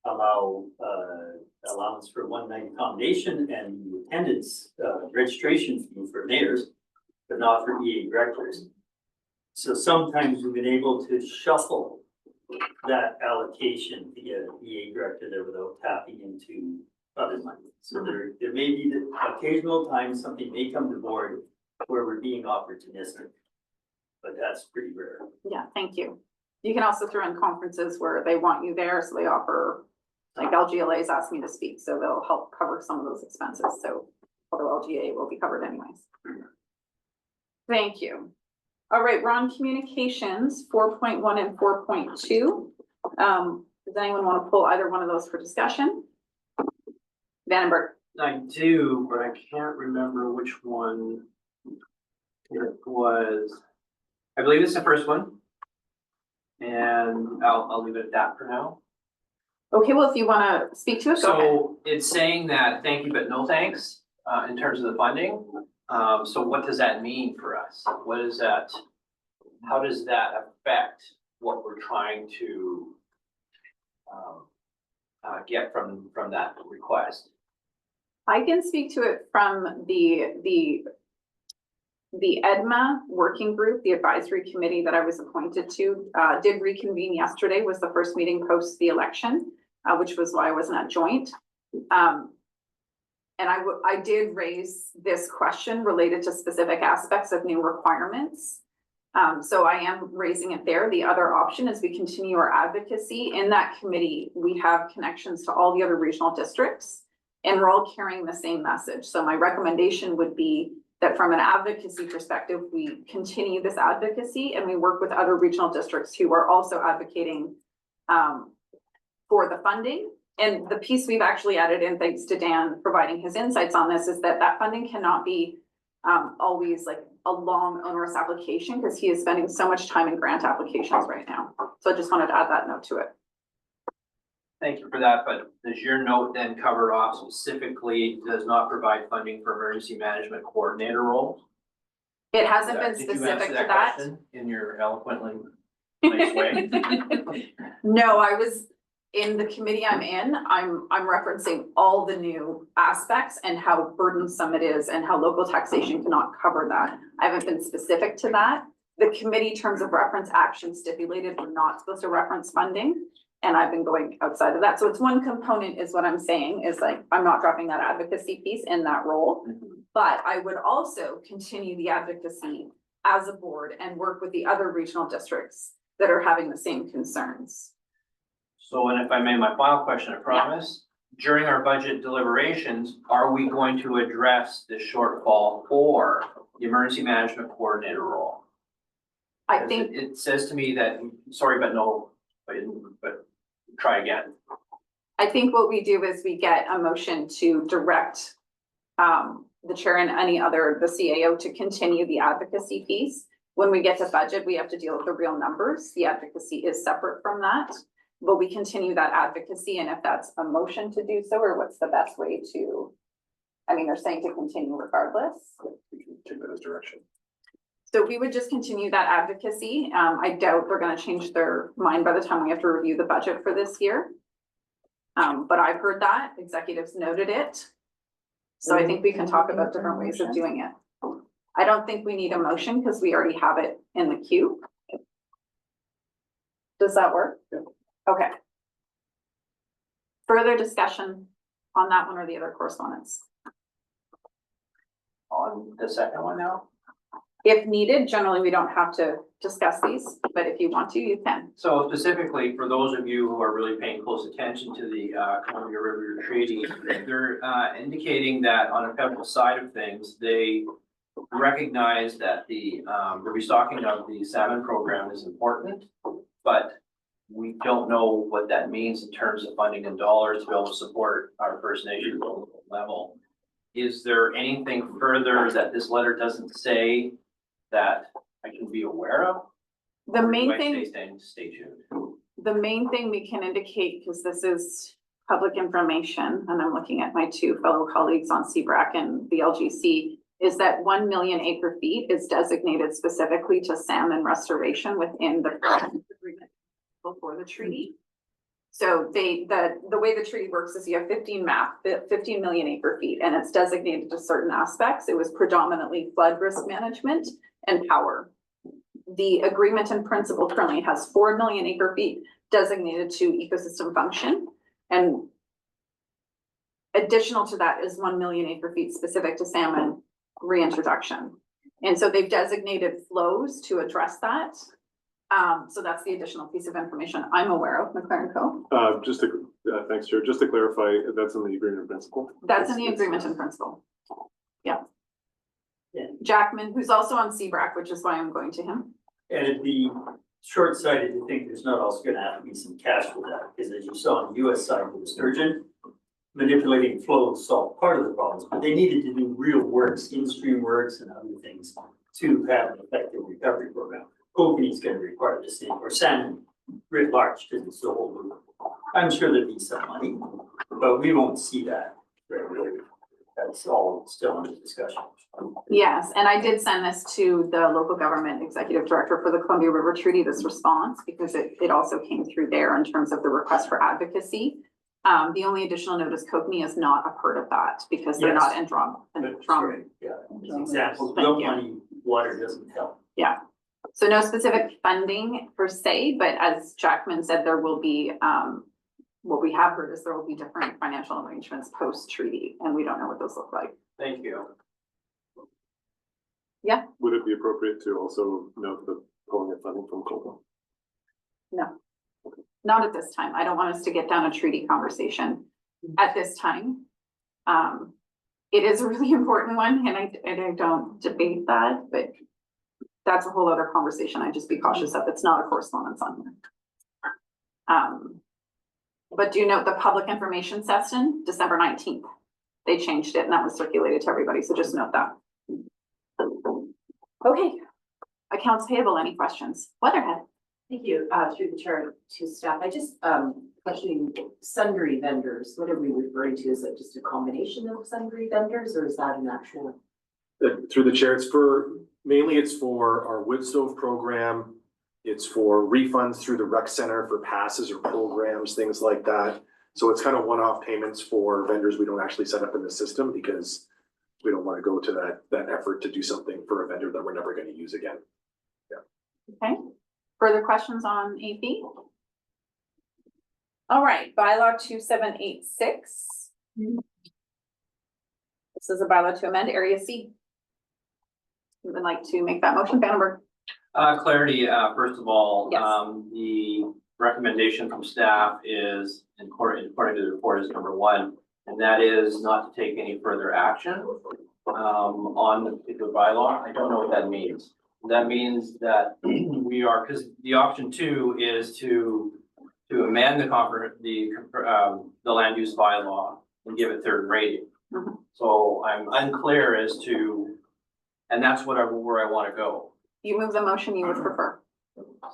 allow allowance for one night accommodation and attendance registration fee for mayors, but not for EA directors. So sometimes we've been able to shuffle that allocation to get an EA director there without tapping into other money. So there may be the occasional time something may come to board where we're being opportunistic, but that's pretty rare. Yeah, thank you. You can also throw in conferences where they want you there, so they offer, like LGLA's asked me to speak, so they'll help cover some of those expenses. So although LGA will be covered anyways. Thank you. All right, we're on communications, 4.1 and 4.2. Does anyone want to pull either one of those for discussion? Vandenberg. I do, but I can't remember which one it was. I believe it's the first one. And I'll leave it at that for now. Okay, well, if you want to speak to it, go ahead. So it's saying that thank you, but no thanks, in terms of the funding. So what does that mean for us? What is that? How does that affect what we're trying to get from that request? I can speak to it from the EDMA working group, the advisory committee that I was appointed to, did reconvene yesterday, was the first meeting post the election, which was why I wasn't at joint. And I did raise this question related to specific aspects of new requirements. So I am raising it there. The other option is we continue our advocacy. In that committee, we have connections to all the other regional districts, and we're all carrying the same message. So my recommendation would be that from an advocacy perspective, we continue this advocacy and we work with other regional districts who are also advocating for the funding. And the piece we've actually added in, thanks to Dan providing his insights on this, is that that funding cannot be always like a long onerous application, because he is spending so much time in grant applications right now. So I just wanted to add that note to it. Thank you for that, but does your note then cover off specifically, does not provide funding for emergency management coordinator roles? It hasn't been Did you answer specific to that. question in your eloquently nice way? No, I was in the committee I'm in, I'm referencing all the new aspects and how burdensome it is and how local taxation cannot cover that. I haven't been specific to that. The committee terms of reference action stipulated we're not supposed to reference funding. And I've been going outside of that. So it's one component is what I'm saying is like, I'm not dropping that advocacy piece in that role, but I would also continue the advocacy as a board and work with the other regional districts that are having the same concerns. So, and if I may, my final question, I promise, during our budget deliberations, are we going to address the shortfall for the emergency management coordinator role? I think it says to me that, sorry, but no, but try again. I think what we do is we get a motion to direct the chair and any other, the CAO, to continue the advocacy piece. When we get to budget, we have to deal with the real numbers. The advocacy is separate from that, but we continue that advocacy. And if that's a motion to do so, or what's the best way to, I mean, they're saying to continue regardless. We can take that as direction. So we would just continue that advocacy. I doubt they're going to change their mind by the time we have to review the budget for this year. But I've heard that, executives noted it. So I think we can talk about different ways of doing it. I don't think we need a motion because we already have it in the queue. Does that work? Yeah. Okay. Further discussion on that one or the other correspondence? On the second one now? If needed, generally we don't have to discuss these, but if you want to, you can. So specifically for those of you who are really paying close attention to the Columbia River Treaty, they're indicating that on a federal side of things, they recognize that the restocking of the salmon program is important, but we don't know what that means in terms of funding and dollars to be able to support our First Nations level. Is there anything further that this letter doesn't say that I can be aware of? The main thing, Stay tuned. the main thing we can indicate, because this is public information, and I'm looking at my two fellow colleagues on CBRAC and the LGC, is that 1 million acre feet is designated specifically to salmon restoration within the agreement before the treaty. So the way the treaty works is you have 15 million acre feet, and it's designated to certain aspects. It was predominantly flood risk management and power. The agreement in principle currently has 4 million acre feet designated to ecosystem function. And additional to that is 1 million acre feet specific to salmon reintroduction. And so they've designated flows to address that. So that's the additional piece of information I'm aware of, McLaren Co. Thanks, Chair. Just to clarify, that's in the agreement in principle. That's in the agreement in principle. Yeah. Yeah. Jackman, who's also on CBRAC, which is why I'm going to him. And it'd be short-sighted to think there's not also gonna have to be some cash for that, because as you saw on the US side with the sturgeon, manipulating flows solved part of the problems, but they needed to do real works, in-stream works and other things to have an effective recovery program. Kootenay's gonna require the same, or salmon writ large, because it's the whole loop. I'm sure there'd be some money, but we won't see that very really. that's all still under discussion. Yes, and I did send this to the local government executive director for the Columbia River Treaty, this response, because it also came through there in terms of the request for advocacy. The only additional note is Kootenay is not a part of that because they're not in drama. Yeah, examples, real money, water doesn't help. Yeah, so no specific funding per se, but as Jackman said, there will be, what we have heard is there will be different financial arrangements post-treaty, and we don't know what those look like. Thank you. Yeah, Would it be appropriate to also note the pulling of funding from Kootenay? no, not at this time. I don't want us to get down a treaty conversation at this time. It is a really important one, and I don't debate that, but that's a whole other conversation. I'd just be cautious of. It's not a correspondence on here. But do note the public information session, December 19th. They changed it and that was circulated to everybody, so just note that. Okay, accounts payable, any questions? Weatherhead. Thank you, through the chair to staff. I just, questioning sundry vendors, what are we referring to? Is it just a combination of sundry vendors or is that an actual? Through the chair, mainly it's for our wood stove program. It's for refunds through the rec center for passes or programs, things like that. So it's kind of one-off payments for vendors we don't actually set up in the system because we don't want to go to that effort to do something for a vendor that we're never going to use again. Yeah. Okay, further questions on AP? All right, bylaw 2786. This is a bylaw to amend Area C. We would like to make that motion, Vandenberg. Clarity, first of all, Yes. the recommendation from staff is, according to the report, is number 1, and that is not to take any further action on the particular bylaw. I don't know what that means. That means that we are, because the option 2 is to amend the land use bylaw and give it third rating. So I'm unclear as to, and that's where I want to go. You move the motion you would prefer.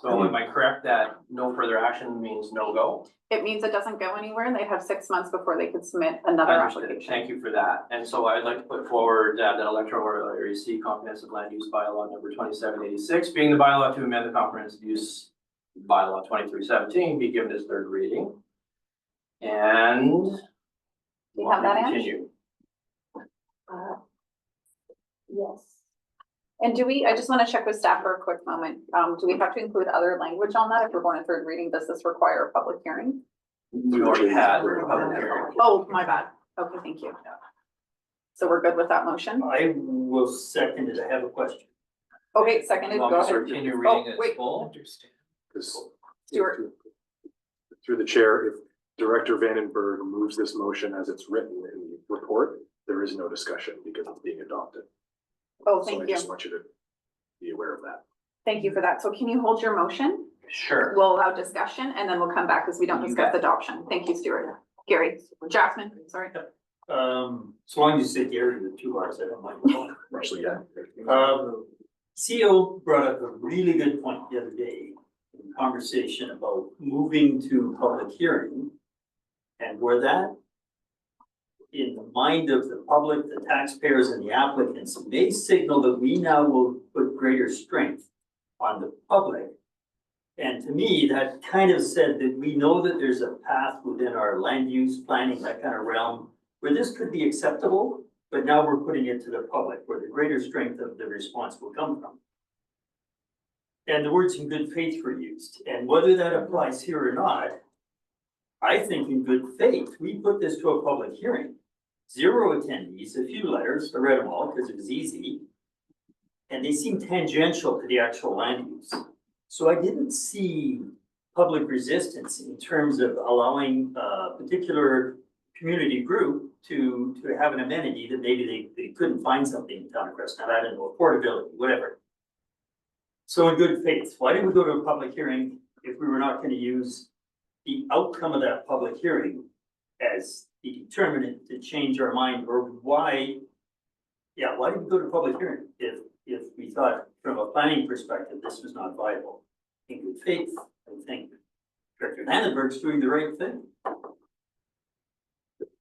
So am I correct that no further action means no go? It means it doesn't go anywhere. They'd have 6 months before they could submit another Understood. application. Thank you for that. And so I'd like to put forward that electoral area C comprehensive land use bylaw number 2786, being the bylaw to amend the comprehensive use bylaw 2317, be given its third reading. And Do you have that, Ange? continue. Yes. And I just want to check with staff for a quick moment. Do we have to include other language on that if we're going to third reading? Does this require a public hearing? We already had a public hearing. Oh, my bad. Okay, thank you. So we're good with that motion? I will second it. I have a question. Okay, seconded. You want Go me to ahead. continue reading Oh, it wait. full? Because Stuart. through the chair, if Director Vandenberg moves this motion as it's written in the report, there is no discussion because it's being adopted. Oh, So thank I you. just want you to be aware of that. Thank you for that. So can you hold your motion? Sure. We'll allow discussion and then we'll come back because we don't You discuss bet. adoption. Thank you, Stuart. Gary, Jackman, sorry. So long as you say Gary with 2 R's, I don't mind. Actually, yeah. CEO brought up a really good point the other day in conversation about moving to public hearing. And where that, in the mind of the public, the taxpayers and the applicants, may signal that we now will put greater strength on the public. And to me, that kind of said that we know that there's a path within our land use planning, that kind of realm, where this could be acceptable, but now we're putting it to the public, where the greater strength of the response will come from. And the words in good faith were used, and whether that applies here or not, I think in good faith, we put this to a public hearing. 0 attendees, a few letters, I read them all because it was easy. And they seem tangential to the actual land use. So I didn't see public resistance in terms of allowing a particular community group to have an amenity that maybe they couldn't find something in town of Creston. I don't know, portability, whatever. So in good faith, why did we go to a public hearing if we were not going to use the outcome of that public hearing as the determinant to change our mind, or why did we go to public hearing if we thought from a planning perspective, this was not viable? In good faith, I think Director Vandenberg's doing the right thing.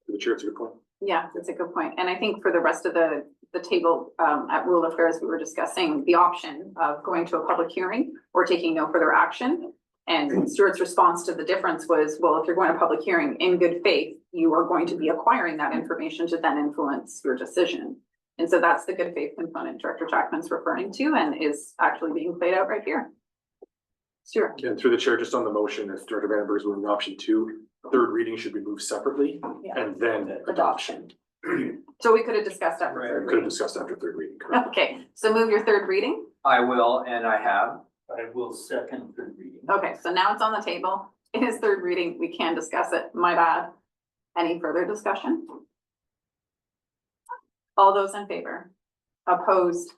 The chair, it's a good point. Yeah, that's a good point. And I think for the rest of the table, at Rural Affairs, we were discussing the option of going to a public hearing or taking no further action. And Stuart's response to the difference was, well, if you're going to public hearing in good faith, you are going to be acquiring that information to then influence your decision. And so that's the good faith component Director Jackman's referring to and is actually being played out right here. Stuart. And through the chair, just on the motion, if Director Vandenberg is moving option 2, third reading should be moved separately Yeah. and then adoption. So we could have discussed after We third could have reading. discussed after third reading. Correct. Okay, so move your third reading. I will, and I have. I will second third reading. Okay, so now it's on the table. It is third reading. We can discuss it. My bad. Any further discussion? All those in favor? Opposed?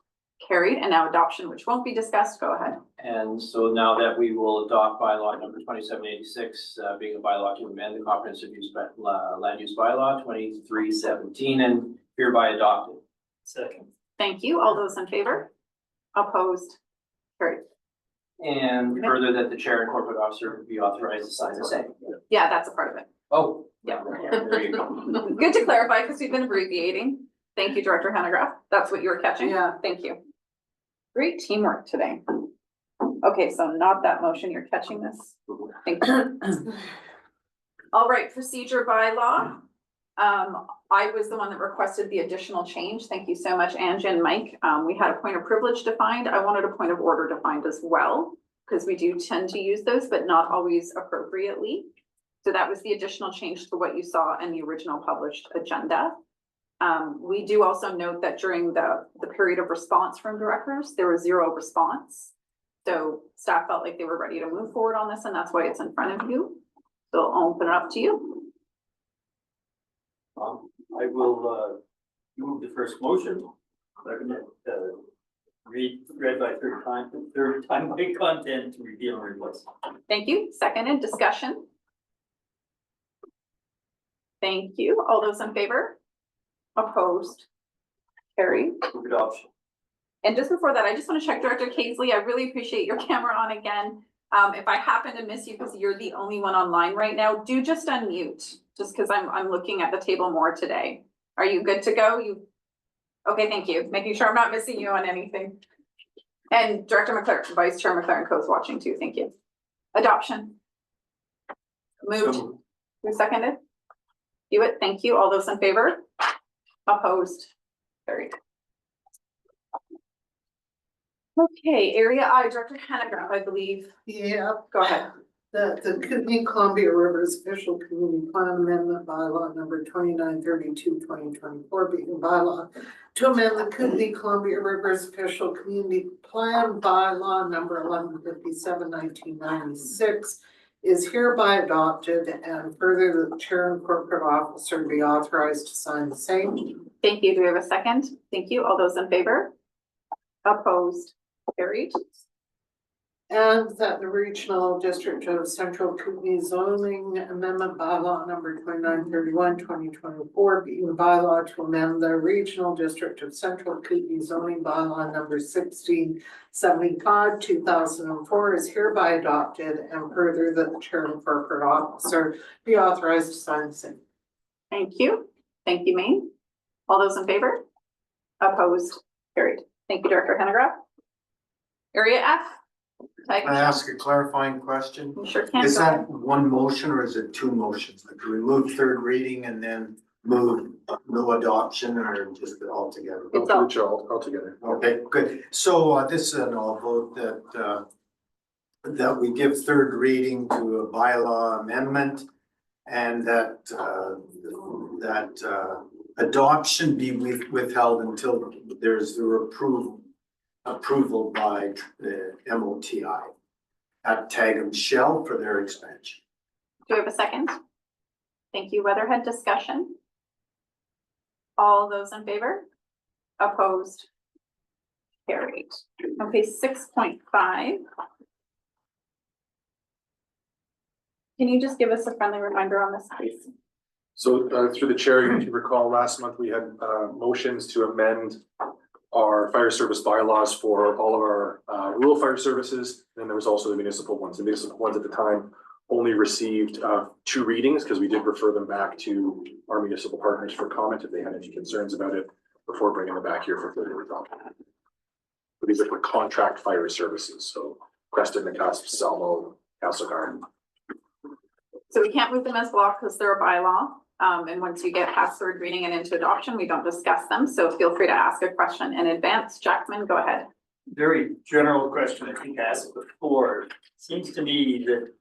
Carried. And now adoption, which won't be discussed. Go ahead. And so now that we will adopt bylaw number 2786, being a bylaw to amend the comprehensive use land use bylaw 2317 and hereby adopted. Second. Thank you. All those in favor? Opposed? Carried. And further that the chair and corporate officer be authorized to sign the same. Yeah, that's a part of it. Oh, Yeah. there you go. Good to clarify because we've been abbreviating. Thank you, Director Hanegraaff. That's what you were catching? Yeah. Thank you. Great teamwork today. Okay, so not that motion. You're catching this. Thank you. All right, procedure bylaw. I was the one that requested the additional change. Thank you so much, Angie and Mike. We had a point of privilege defined. I wanted a point of order defined as well, because we do tend to use those, but not always appropriately. So that was the additional change to what you saw in the original published agenda. We do also note that during the period of response from directors, there was 0 response. So staff felt like they were ready to move forward on this, and that's why it's in front of you. So I'll open it up to you. I will move the first motion. Read by third time by content to repeal and replace. Thank you. Seconded. Discussion. Thank you. All those in favor? Opposed? Carried. Move adoption. And just before that, I just want to check Director Kaisley. I really appreciate your camera on again. If I happen to miss you because you're the only one online right now, do just unmute, just because I'm looking at the table more today. Are you good to go? Okay, thank you. Making sure I'm not missing you on anything. And Director McLaren, Vice Chair McLaren Co is watching too. Thank you. Adoption. Moved. Who seconded? Hewitt, thank you. All those in favor? Opposed? Carried. Okay, area I, Director Hanegraaff, I believe. Yeah, Go ahead. the Kootenay Columbia Rivers Official Community Plan Amendment Bylaw number 2932/2024 being bylaw to amend the Kootenay Columbia Rivers Official Community Plan Bylaw number 1157/1996 is hereby adopted, and further the chair and corporate officer be authorized to sign the same. Thank you. Do we have a second? Thank you. All those in favor? Opposed? Carried. And that the Regional District of Central Kootenay Zoning Amendment Bylaw number 2931/2024 being bylaw to amend the Regional District of Central Kootenay Zoning Bylaw number 1675/2004 is hereby adopted, and further that the chair and corporate officer be authorized to sign the same. Thank you. Thank you, Maine. All those in favor? Opposed? Carried. Thank you, Director Hanegraaff. Area F. Can I ask a clarifying question? You sure can. Is Go ahead. that one motion or is it 2 motions? Like, do we move third reading and then move no adoption, or just all together? It's all together. Okay, good. So this is an all vote that we give third reading to a bylaw amendment, and that adoption be withheld until there's the approval by the MOTI at Tag and Shell for their expansion. Do we have a second? Thank you. Weatherhead. Discussion. All those in favor? Opposed? Carried. Okay, 6.5. Can you just give us a friendly reminder on this, please? So through the chair, if you recall, last month we had motions to amend our fire service bylaws for all of our rural fire services. And there was also the municipal ones. The municipal ones at the time only received 2 readings because we did refer them back to our municipal partners for comment if they had any concerns about it before bringing them back here for further adoption. But these are for contract fire services, so Creston, McCusp, Selmo, Castle Garden. So we can't move them as block because they're a bylaw. And once you get past third reading and into adoption, we don't discuss them. So feel free to ask a question in advance. Jackman, go ahead. Very general question I think I asked before. Seems to me that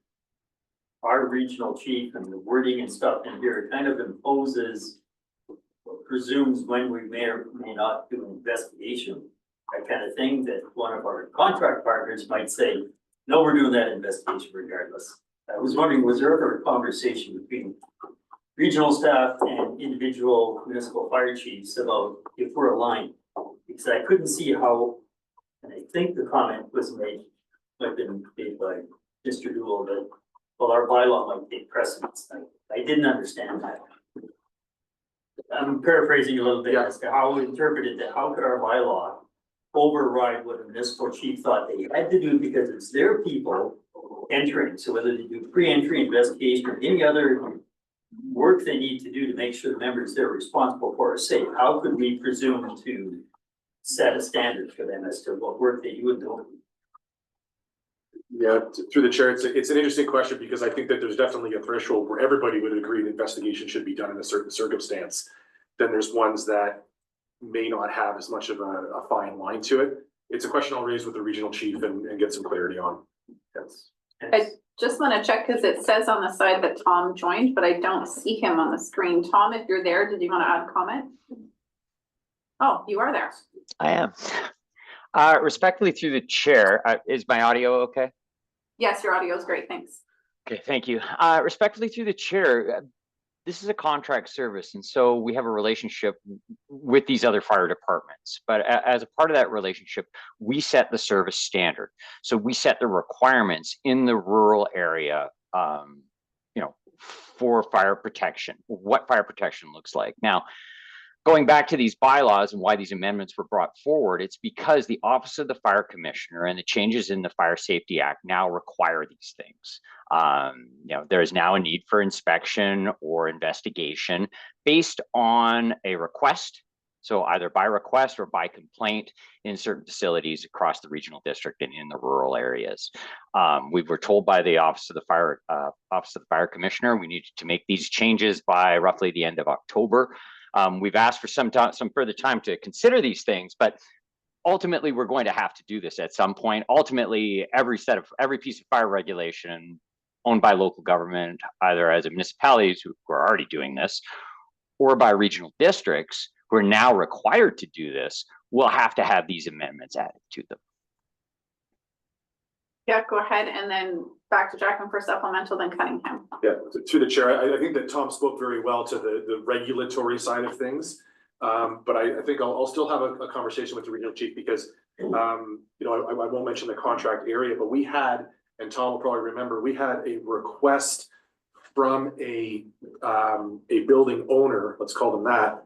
our regional chief and the wording and stuff in here kind of imposes or presumes when we may or may not do an investigation, that kind of thing, that one of our contract partners might say, no, we're doing that investigation regardless. I was wondering, was there ever a conversation between regional staff and individual municipal fire chiefs about if we're aligned? Because I couldn't see how, and I think the comment was made, might have been made by Mr. Dool, that, well, our bylaw might take precedence. I didn't understand that. I'm paraphrasing a little bit as to how we interpreted that. How could our bylaw override what a municipal chief thought they had to do because it's their people entering? So whether they do pre-entry investigation or any other work they need to do to make sure the members they're responsible for are safe, how could we presume to set a standard for them as to what work they do and don't? Yeah, through the chair, it's an interesting question because I think that there's definitely a threshold where everybody would agree an investigation should be done in a certain circumstance. Then there's ones that may not have as much of a fine line to it. It's a question I'll raise with the regional chief and get some clarity on. Yes. I just want to check because it says on the side that Tom joined, but I don't see him on the screen. Tom, if you're there, did you want to add a comment? Oh, you are there. I am. Respectfully through the chair, is my audio okay? Yes, your audio is great. Thanks. Okay, thank you. Respectfully through the chair, this is a contract service, and so we have a relationship with these other fire departments. But as a part of that relationship, we set the service standard. So we set the requirements in the rural area, for fire protection, what fire protection looks like. Now, going back to these bylaws and why these amendments were brought forward, it's because the Office of the Fire Commissioner and the changes in the Fire Safety Act now require these things. There is now a need for inspection or investigation based on a request. So either by request or by complaint in certain facilities across the regional district and in the rural areas. We were told by the Office of the Fire Commissioner we needed to make these changes by roughly the end of October. We've asked for some further time to consider these things, but ultimately we're going to have to do this at some point. Ultimately, every piece of fire regulation owned by local government, either as municipalities who are already doing this, or by regional districts who are now required to do this, will have to have these amendments added to them. Yeah, go ahead, and then back to Jackman for supplemental, then Cunningham. Yeah, through the chair, I think that Tom spoke very well to the regulatory side of things. But I think I'll still have a conversation with the regional chief because, I won't mention the contract area, but we had, and Tom will probably remember, we had a request from a building owner, let's call them that,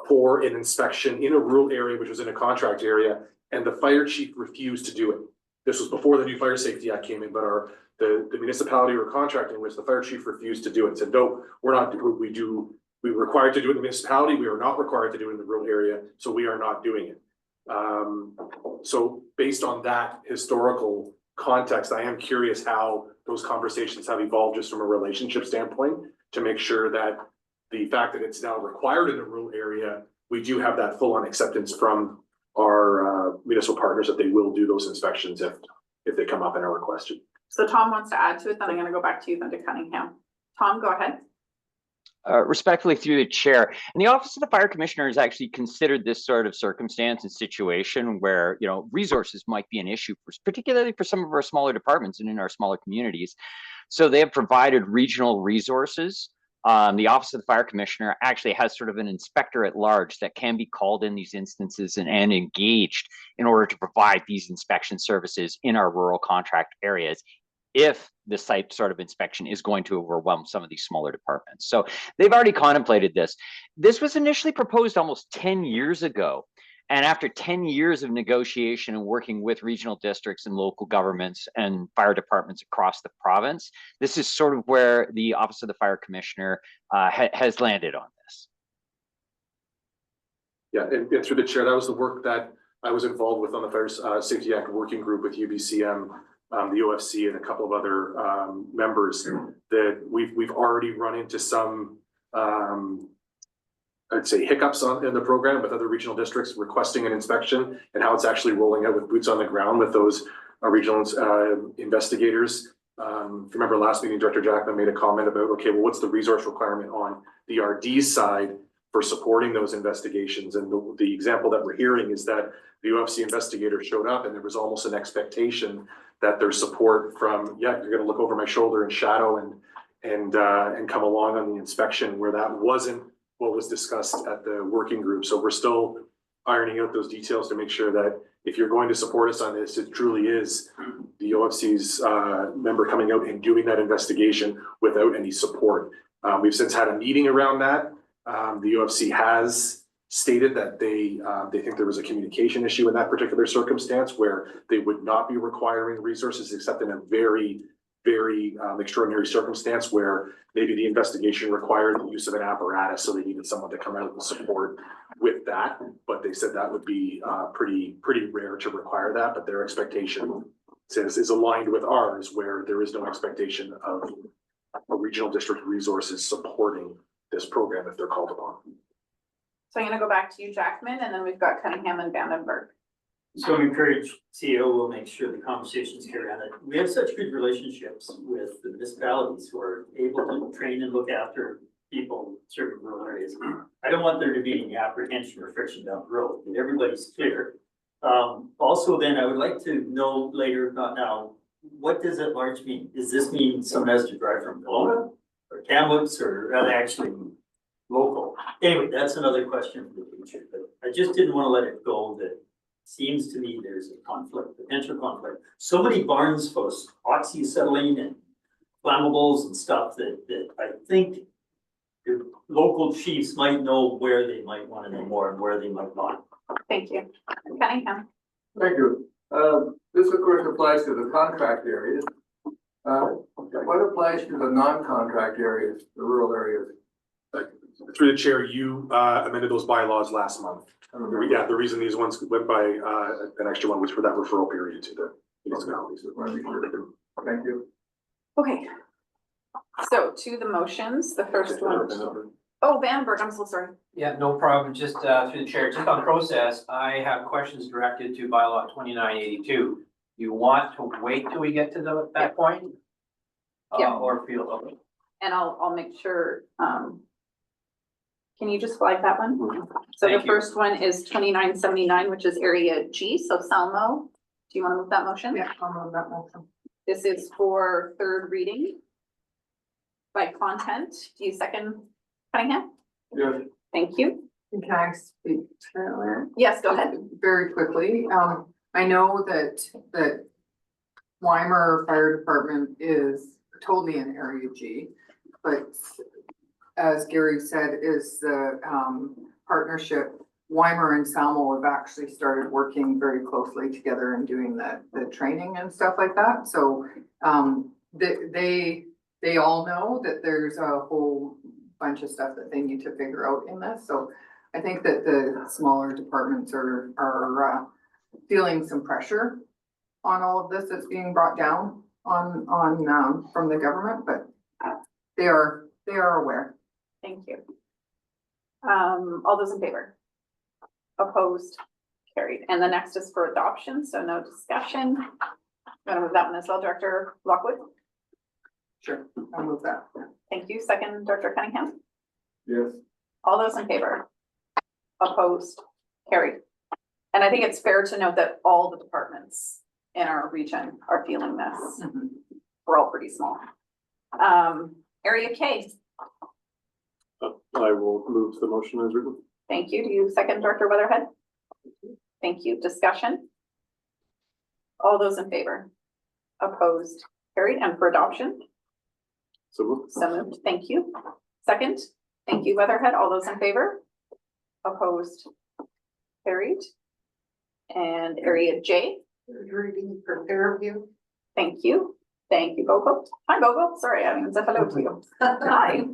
for an inspection in a rural area, which was in a contract area, and the fire chief refused to do it. This was before the new Fire Safety Act came in, but the municipality we were contracting with, the fire chief refused to do it. Said, no, we're not, we were required to do it in the municipality. We are not required to do it in the rural area. So we are not doing it. So based on that historical context, I am curious how those conversations have evolved just from a relationship standpoint to make sure that the fact that it's now required in the rural area, we do have that full on acceptance from our municipal partners that they will do those inspections if they come up and are requested. So Tom wants to add to it, then I'm going to go back to you, then to Cunningham. Tom, go ahead. Respectfully through the chair, and the Office of the Fire Commissioner has actually considered this sort of circumstance and situation where resources might be an issue, particularly for some of our smaller departments and in our smaller communities. So they have provided regional resources. The Office of the Fire Commissioner actually has sort of an inspector at large that can be called in these instances and engaged in order to provide these inspection services in our rural contract areas if the site sort of inspection is going to overwhelm some of these smaller departments. So they've already contemplated this. This was initially proposed almost 10 years ago. And after 10 years of negotiation and working with regional districts and local governments and fire departments across the province, this is sort of where the Office of the Fire Commissioner has landed on this. Yeah, and through the chair, that was the work that I was involved with on the Fire Safety Act working group with UBCM, the OFC, and a couple of other members. That we've already run into some I'd say hiccups in the program with other regional districts requesting an inspection, and how it's actually rolling out with boots on the ground with those regional investigators. If you remember last meeting, Director Jackman made a comment about, okay, well, what's the resource requirement on the RD side for supporting those investigations? And the example that we're hearing is that the UFC investigator showed up and there was almost an expectation that there's support from, yeah, you're gonna look over my shoulder and shadow and come along on the inspection, where that wasn't what was discussed at the working group. So we're still ironing out those details to make sure that if you're going to support us on this, it truly is the OFC's member coming out and doing that investigation without any support. We've since had a meeting around that. The UFC has stated that they think there was a communication issue in that particular circumstance where they would not be requiring resources except in a very extraordinary circumstance where maybe the investigation required the use of an apparatus, so they needed someone to come out and support with that. But they said that would be pretty rare to require that, but their expectation is aligned with ours, where there is no expectation of a regional district resources supporting this program if they're called upon. So I'm gonna go back to you, Jackman, and then we've got Cunningham and Vandenberg. So I'm encouraged, CEO will make sure the conversations carry on. We have such good relationships with the municipalities who are able to train and look after people in certain rural areas. I don't want there to be any apprehension or friction down the road, but everybody's clear. Also then I would like to know later, not now, what does at large mean? Does this mean someone has to drive from Kelowna or Kamloops, or are they actually local? Anyway, that's another question for the future, but I just didn't want to let it go that seems to me there's a conflict, potential conflict. So many barns for oxyacetylene and flammables and stuff that I think the local chiefs might know where they might want to know more and where they might not. Thank you. Cunningham. Thank you. This of course applies to the contract areas. What applies to the non-contract areas, the rural areas? Through the chair, you amended those bylaws last month. Yeah, the reason these ones went by an extra one was for that referral period to the municipalities. Thank you. Okay. So to the motions, the first one. Oh, Vandenberg, I'm so sorry. Yeah, no problem. Just through the chair, just on process, I have questions directed to bylaw 2982. You want to wait till we get to that point? Yeah. Or feel okay? And I'll make sure, can you just flag that one? So Thank the you. first one is 2979, which is area G, so Salmo. Do you want to move that motion? Yeah, I'll move that motion. This is for third reading by content. Do you second, Cunningham? Yes. Thank you. Can I speak to that? Yes, go ahead. Very quickly, I know that Weimer Fire Department is totally in Area G, but as Gary said, is the partnership, Weimer and Salmo have actually started working very closely together and doing the training and stuff like that. So they all know that there's a whole bunch of stuff that they need to figure out in this. So I think that the smaller departments are feeling some pressure on all of this that's being brought down on from the government, but they are aware. Thank you. All those in favor? Opposed? Carried. And the next is for adoption, so no discussion. I'm gonna move that one as well, Director Lockwood. Sure, I'll move that. Thank you. Second, Director Cunningham. Yes. All those in favor? Opposed? Carried. And I think it's fair to note that all the departments in our region are feeling this. We're all pretty small. Area K. I will move the motion as written. Thank you. Do you second, Director Weatherhead? Thank you. Discussion? All those in favor? Opposed? Carried. And for adoption? So moved. So moved. Thank you. Second? Thank you, Weatherhead. All those in favor? Opposed? carried. And area J, Reading for Fairview. thank you. Thank you, Bogo. Hi, Bogo. Sorry, I haven't said hello to you. Hi.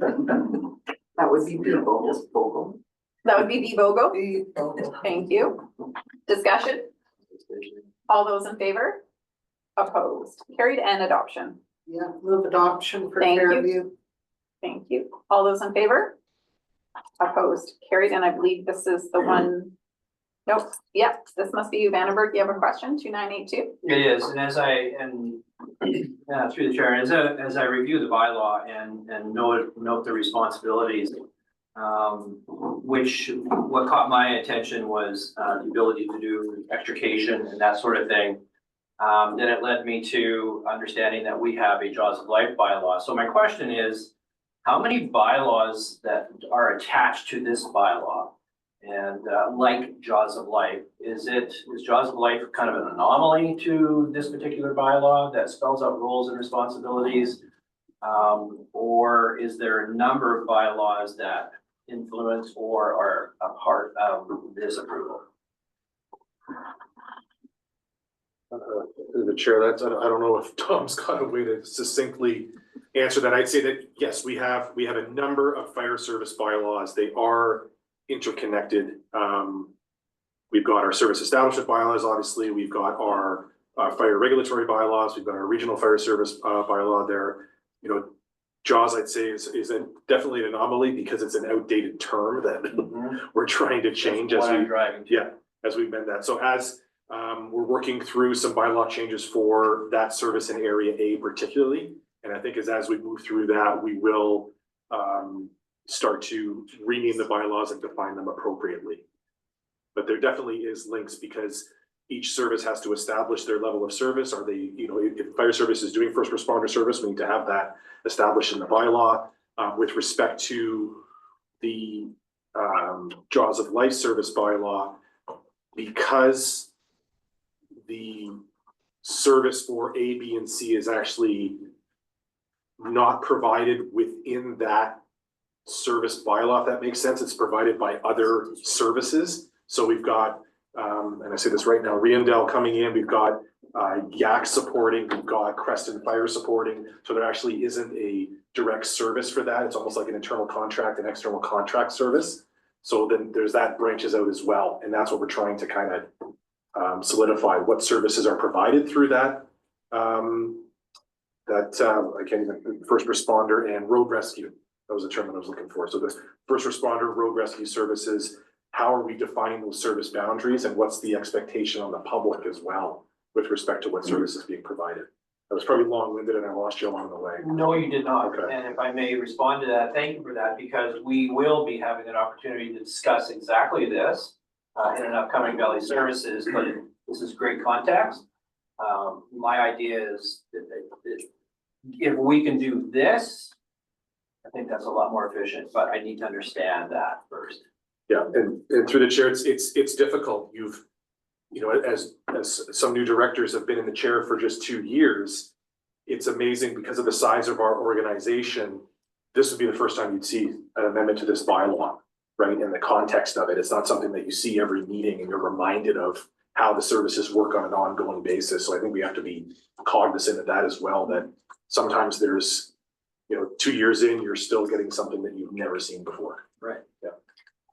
That would be Bogo. That would be B Bogo. Bogo. Thank you. Discussion? All those in favor? Opposed? Carried and adoption. Yeah, move adoption for Thank you. Fairview. Thank you. All those in favor? Opposed? Carried, and I believe this is the one. Nope, yep, this must be you, Vandenberg. You have a question, 2982? It is, and through the chair, as I review the bylaw and note the responsibilities, what caught my attention was the ability to do extrication and that sort of thing. Then it led me to understanding that we have a Jaws of Life bylaw. So my question is, how many bylaws that are attached to this bylaw? And like Jaws of Life, is Jaws of Life kind of an anomaly to this particular bylaw that spells out roles and responsibilities? Or is there a number of bylaws that influence or are a part of this approval? The chair, I don't know if Tom's got a way to succinctly answer that. I'd say that, yes, we have a number of fire service bylaws. They are interconnected. We've got our service establishment bylaws, obviously. We've got our fire regulatory bylaws. We've got our regional fire service bylaw there. You know, Jaws, I'd say, is definitely an anomaly because it's an outdated term that we're trying to change as we amend that. So as we're working through some bylaw changes for that service in Area A particularly, and I think as we move through that, we will start to rename the bylaws and define them appropriately. But there definitely is links because each service has to establish their level of service. Are they, you know, if fire service is doing first responder service, we need to have that established in the bylaw. With respect to the Jaws of Life service bylaw, because the service for A, B, and C is actually not provided within that service bylaw, if that makes sense. It's provided by other services. So we've got, and I say this right now, Riendell coming in, we've got Yak supporting, we've got Creston Fire supporting. So there actually isn't a direct service for that. It's almost like an internal contract and external contract service. So then there's that branches out as well. And that's what we're trying to kind of solidify, what services are provided through that. I can't even, first responder and road rescue. That was the term that I was looking for. So the first responder, road rescue services, how are we defining those service boundaries and what's the expectation on the public as well with respect to what service is being provided? That was probably long-winded and I lost you along the way. No, you did not. Okay. And if I may respond to that, thank you for that, because we will be having an opportunity to discuss exactly this in an upcoming Valley Services, but this is great context. My idea is that if we can do this, I think that's a lot more efficient, but I need to understand that first. Yeah, and through the chair, it's difficult. You know, as some new directors have been in the chair for just 2 years, it's amazing because of the size of our organization. This would be the first time you'd see an amendment to this bylaw, right? In the context of it, it's not something that you see every meeting and you're reminded of how the services work on an ongoing basis. So I think we have to be cognizant of that as well, that sometimes there's, you know, 2 years in, you're still getting something that you've never seen before. Right. Yeah.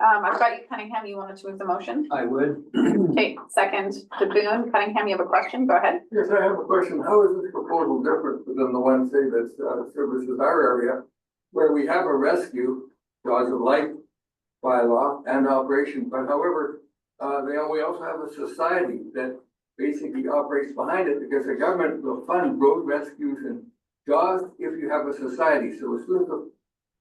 I've got you, Cunningham. You wanted to move the motion? I would. Okay, second to Boone. Cunningham, you have a question? Go ahead. Yes, I have a question. How is this proposal different than the one, say, that services our area, where we have a rescue, Jaws of Life bylaw and operation, but however, we also have a society that basically operates behind it because the government will fund road rescues and Jaws if you have a society. So as soon as the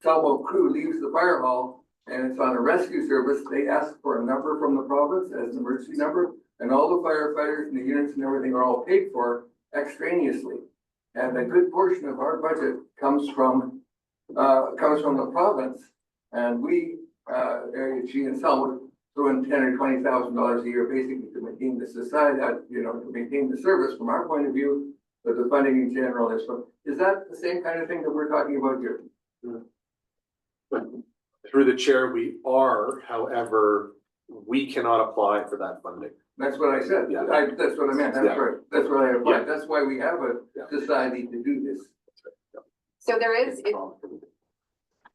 Salmo crew leaves the fire hall and it's on a rescue service, they ask for a number from the province as an emergency number, and all the firefighters and the units and everything are all paid for extraneously. And a good portion of our budget comes from the province, and we, Area G and Salmo, throw in $10,000 or $20,000 a year basically to maintain the society, to maintain the service from our point of view, but the funding in general is. So is that the same kind of thing that we're talking about here? Through the chair, we are, however, we cannot apply for that funding. That's what I said. Yeah. That's what I meant. That's Yeah. right. That's what I Yeah. applied. That's why we have a Yeah. society to do this. So there is,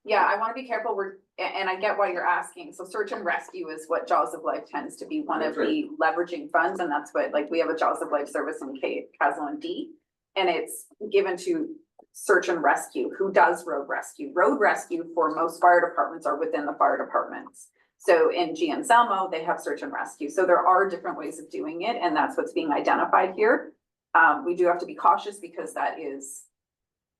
yeah, I want to be careful, and I get why you're asking. So search and rescue is what Jaws of Life tends to be one of That's the leveraging funds, and that's what, like, we have a Jaws of Life service in Castle and D. And it's given to search and rescue, who does road rescue. Road rescue for most fire departments are within the fire departments. So in G and Selmo, they have search and rescue. So there are different ways of doing it, and that's what's being identified here. We do have to be cautious because that is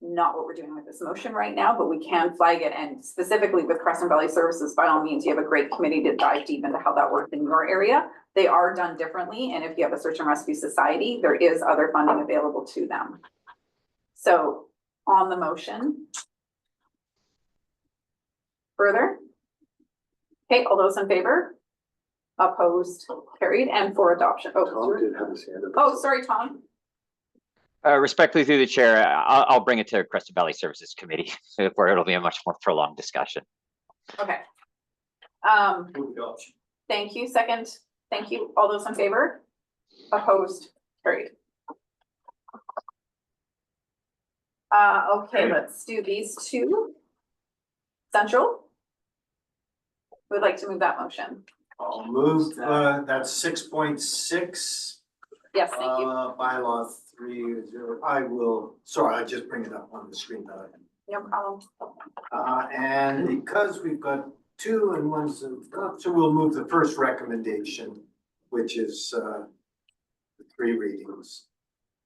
not what we're doing with this motion right now, but we can flag it. And specifically with Crescent Valley Services, by all means, you have a great committee to dive deep into how that works in your area. They are done differently. And if you have a search and rescue society, there is other funding available to them. So on the motion. Further? Okay, all those in favor? Opposed, carried, and for adoption. Oh, Tom did have his hand up. oh, sorry, Tom. Respectfully through the chair, I'll bring it to Crescent Valley Services Committee where it'll be a much more prolonged discussion. Okay. Thank you. Second, thank you. All those in favor? Opposed, carried. Okay, let's do these two. Central. Would like to move that motion. I'll move, that's 6.6. Yes, thank you. Bylaw 3.0. I will, sorry, I just bring it up on the screen. No problem. And because we've got two and one's, so we'll move the first recommendation, which is the 3 readings.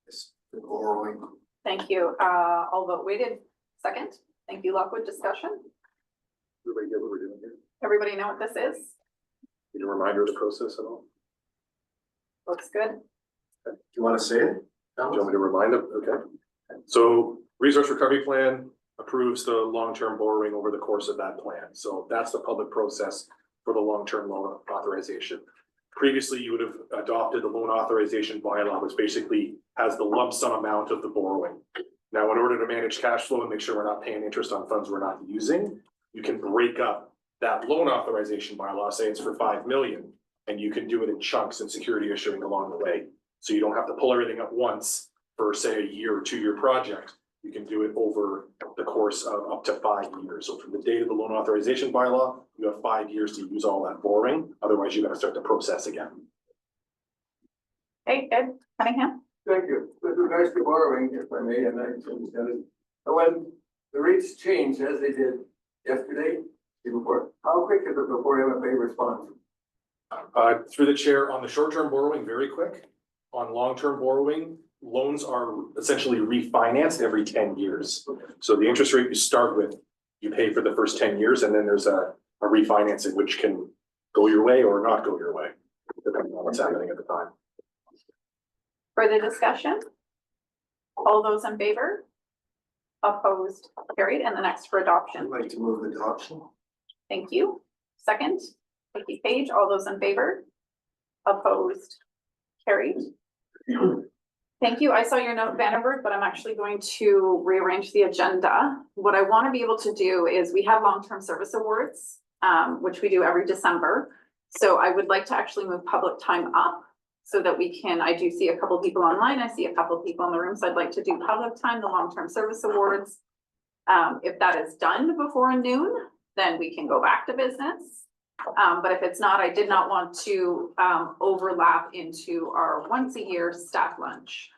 It's the borrowing. Thank you. All vote weighted. Second. Thank you, Lockwood. Discussion. Everybody get what we're doing here? Everybody know what this is? Need a reminder of the process at all? Looks good. Do you want to say it? Do you want me to remind them? Okay. So resource recovery plan approves the long-term borrowing over the course of that plan. So that's the public process for the long-term loan authorization. Previously, you would have adopted the loan authorization bylaw, which basically has the lump sum amount of the borrowing. Now, in order to manage cash flow and make sure we're not paying interest on funds we're not using, you can break up that loan authorization bylaw, say it's for 5 million, and you can do it in chunks and security issuing along the way. So you don't have to pull everything at once for, say, a year or 2-year project. You can do it over the course of up to 5 years. So from the date of the loan authorization bylaw, you have 5 years to use all that borrowing. Otherwise, you're going to start the process again. Hey, Ed Cunningham. Thank you. With regards to borrowing, if I may, and I understand it, when the rates change as they did yesterday, before, how quick is it before MFA responds? Through the chair, on the short-term borrowing, very quick. On long-term borrowing, loans are essentially refinanced every 10 years. So the interest rate you start with, you pay for the first 10 years, and then there's a refinancing which can go your way or not go your way, depending on what's happening at the time. Further discussion? All those in favor? Opposed, carried, and the next for adoption. I'd like to move adoption. Thank you. Second, Vicky Page, all those in favor? Opposed, carried. Thank you. I saw your note, Vandenberg, but I'm actually going to rearrange the agenda. What I want to be able to do is we have long-term service awards, which we do every December. So I would like to actually move public time up so that we can, I do see a couple people online. I see a couple people in the room. So I'd like to do public time, the long-term service awards. If that is done before noon, then we can go back to business. But if it's not, I did not want to overlap into our once-a-year staff lunch.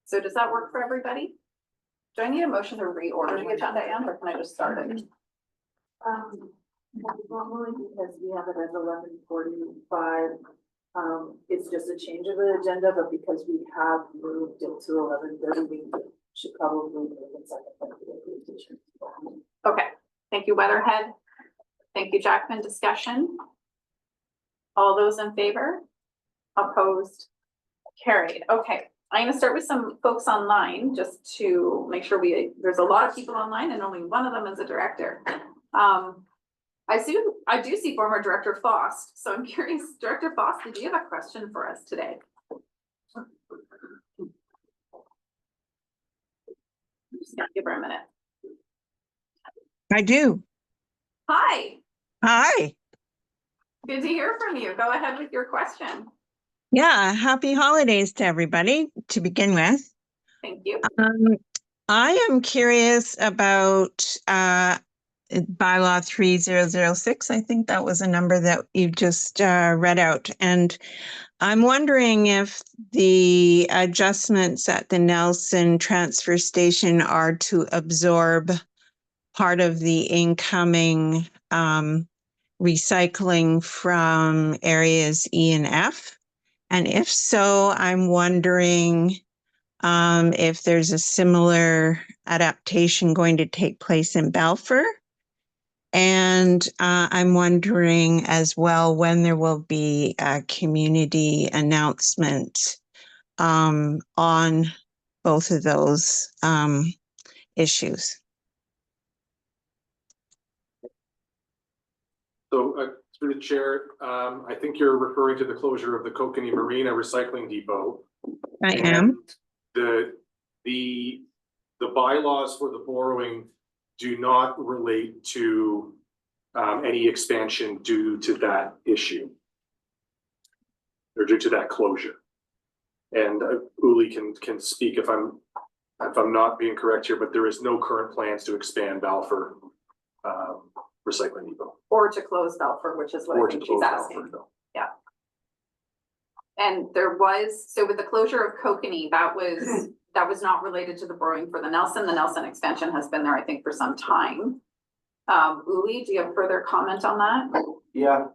So does that work for everybody? Do I need a motion to reorder the agenda, Anne, or can I just start it? Normally, because we have it at 11:45, it's just a change of the agenda, but because we have moved it to 11:30, we should probably make a second. Okay, thank you, Weatherhead. Thank you, Jackman. Discussion? All those in favor? Opposed? Carried. Okay, I'm going to start with some folks online just to make sure there's a lot of people online and only one of them is a director. I do see former Director Fost, so I'm curious, Director Fost, did you have a question for us today? Just gonna give her a minute. I do. Hi. Hi. Good to hear from you. Go ahead with your question. Yeah, happy holidays to everybody to begin with. Thank you. I am curious about bylaw 3006. I think that was a number that you just read out. And I'm wondering if the adjustments at the Nelson transfer station are to absorb part of the incoming recycling from areas E and F. And if so, I'm wondering if there's a similar adaptation going to take place in Balfour. And I'm wondering as well when there will be a community announcement on both of those issues. So through the chair, I think you're referring to the closure of the Kootenay Marina Recycling Depot. I am. The bylaws for the borrowing do not relate to any expansion due to that issue or due to that closure. And Uli can speak if I'm not being correct here, but there is no current plans to expand Balfour Recycling Depot. Or to close Balfour, which is what I think she's asking. Yeah. And there was, so with the closure of Kootenay, that was not related to the borrowing for the Nelson. The Nelson expansion has been there, I think, for some time. Uli, do you have further comment on that? Yeah,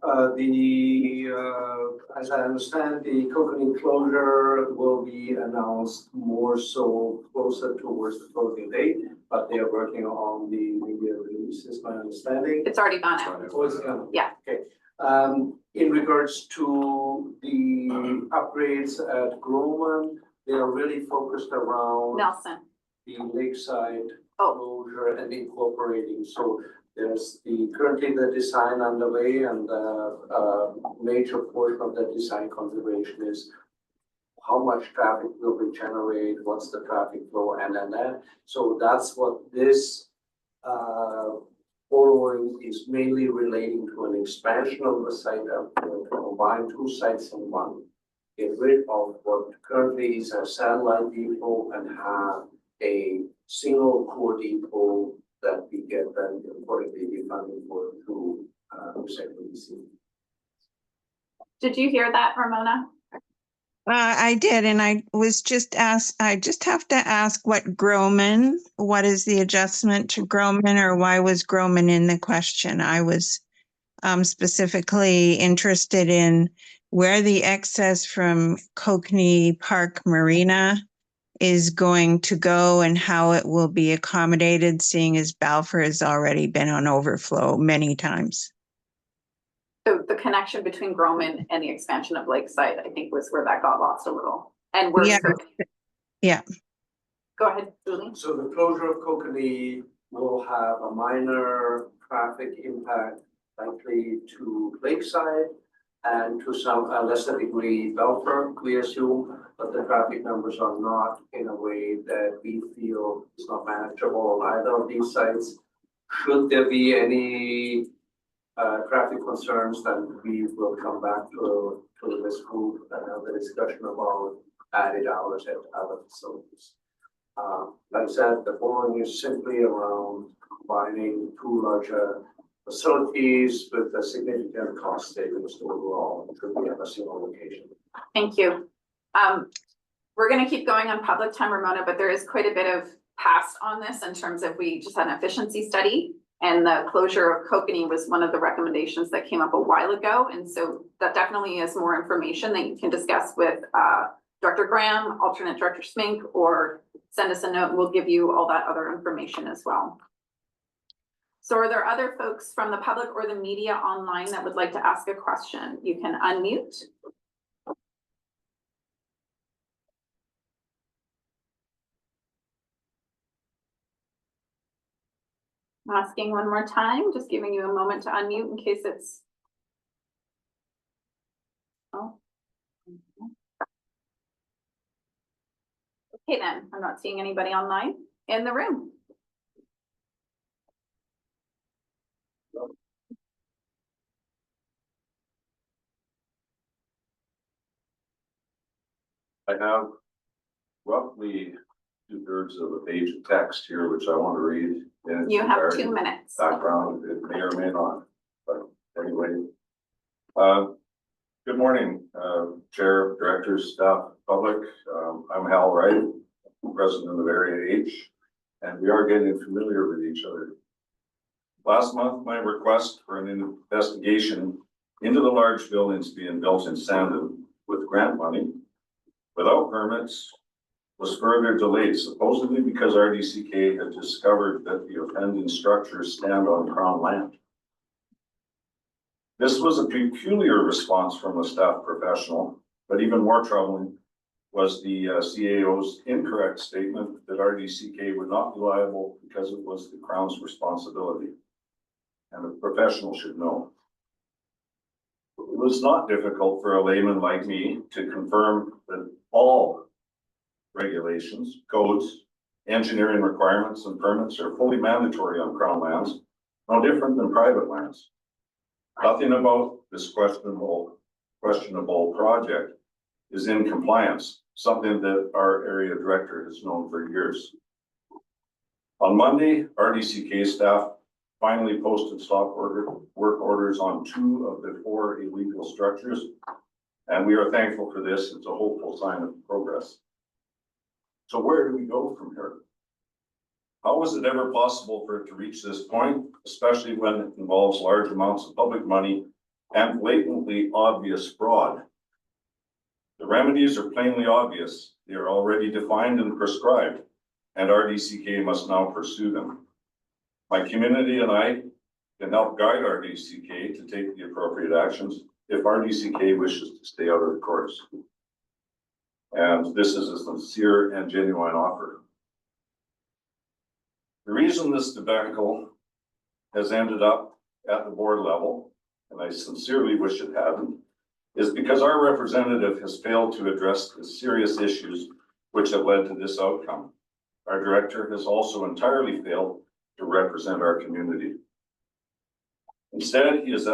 as I understand, the Kootenay closure will be announced more so closer towards the closing date, but they are working on the media release, is my understanding. It's already gone out. Oh, it's gone. Yeah. Okay. In regards to the upgrades at Groman, they are really focused around Nelson. the lakeside closure and incorporating. So there's currently the design underway, and the major portion of the design consideration is how much traffic will be generated, what's the traffic flow, and then that. So that's what this borrowing is mainly relating to, an expansion of the site, combine two sites in one. Get rid of what currently is a satellite depot and have a single core depot that we get then accordingly the funding for through second. Did you hear that, Ramona? I did, and I was just asked, I just have to ask what is the adjustment to Groman, or why was Groman in the question? I was specifically interested in where the excess from Kootenay Park Marina is going to go and how it will be accommodated, seeing as Balfour has already been on overflow many times. So the connection between Groman and the expansion of Lakeside, I think, was where that got lost a little. And we're yeah. Go ahead, Julie. So the closure of Kootenay will have a minor traffic impact, likely to Lakeside and to some lesser degree Balfour, we assume, but the traffic numbers are not in a way that we feel is not manageable on either of these sites. Should there be any traffic concerns, then we will come back to this group and have the discussion about added hours at other facilities. Like I said, the borrowing is simply around combining two larger facilities with a significant cost savings overall to be at a single location. Thank you. We're going to keep going on public time, Ramona, but there is quite a bit of past on this in terms of, we just had an efficiency study, and the closure of Kootenay was one of the recommendations that came up a while ago. And so that definitely is more information that you can discuss with Director Graham, alternate Director Smink, or send us a note. We'll give you all that other information as well. So are there other folks from the public or the media online that would like to ask a question? You can unmute. Asking one more time, just giving you a moment to unmute in case it's. Oh. Okay, then I'm not seeing anybody online in the room. I have roughly 2/3 of a page of text here, which I want to read. in its You have entirety. 2 minutes. Background, it may or may not, but anyway. Good morning, Chair, Directors, staff, public. I'm Hal Wright, President of Area H, and we are getting familiar with each other. Last month, my request for an investigation into the large buildings being built in Sandon with grant money without permits was further delayed, supposedly because RDCK had discovered that the offending structures stand on Crown land. This was a peculiar response from a staff professional, but even more troubling was the CAO's incorrect statement that RDCK would not be liable because it was the Crown's responsibility. And a professional should know. It was not difficult for a layman like me to confirm that all regulations, codes, engineering requirements, and permits are fully mandatory on Crown lands, no different than private lands. Nothing about this questionable project is in compliance, something that our area director has known for years. On Monday, RDCK staff finally posted stop work orders on 2 of the 4 illegal structures, and we are thankful for this. It's a hopeful sign of progress. So where do we go from here? How was it ever possible for it to reach this point, especially when it involves large amounts of public money and blatantly obvious fraud? The remedies are plainly obvious. They are already defined and prescribed, and RDCK must now pursue them. My community and I can help guide RDCK to take the appropriate actions if RDCK wishes to stay out of the courts. And this is a sincere and genuine offer. The reason this debacle has ended up at the board level, and I sincerely wish it hadn't, is because our representative has failed to address the serious issues which have led to this outcome. Our director has also entirely failed to represent our community. Instead, he has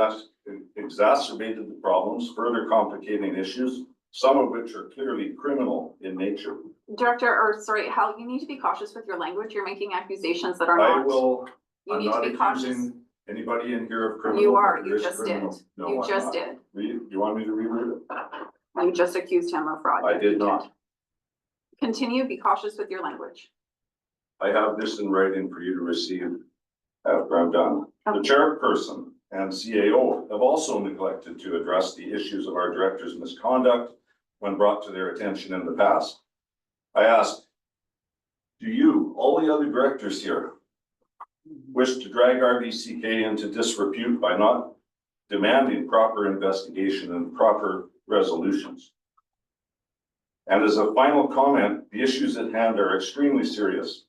exacerbated the problems, further complicating issues, some of which are clearly criminal in nature. Hal, you need to be cautious with your language. You're making accusations that are not. I'm not accusing anybody in here of criminal. You are, but you there is just did. criminal. No, You I'm just not. did. You want me to reread it? You just accused him of fraud. I did not. Continue, be cautious with your language. I have this in writing for you to receive after I'm done. The chairperson and CAO have also neglected to address the issues of our director's misconduct when brought to their attention in the past. I ask, do you, all the other directors here, wish to drag RDCK into disrepute by not demanding proper investigation and proper resolutions? And as a final comment, the issues at hand are extremely serious.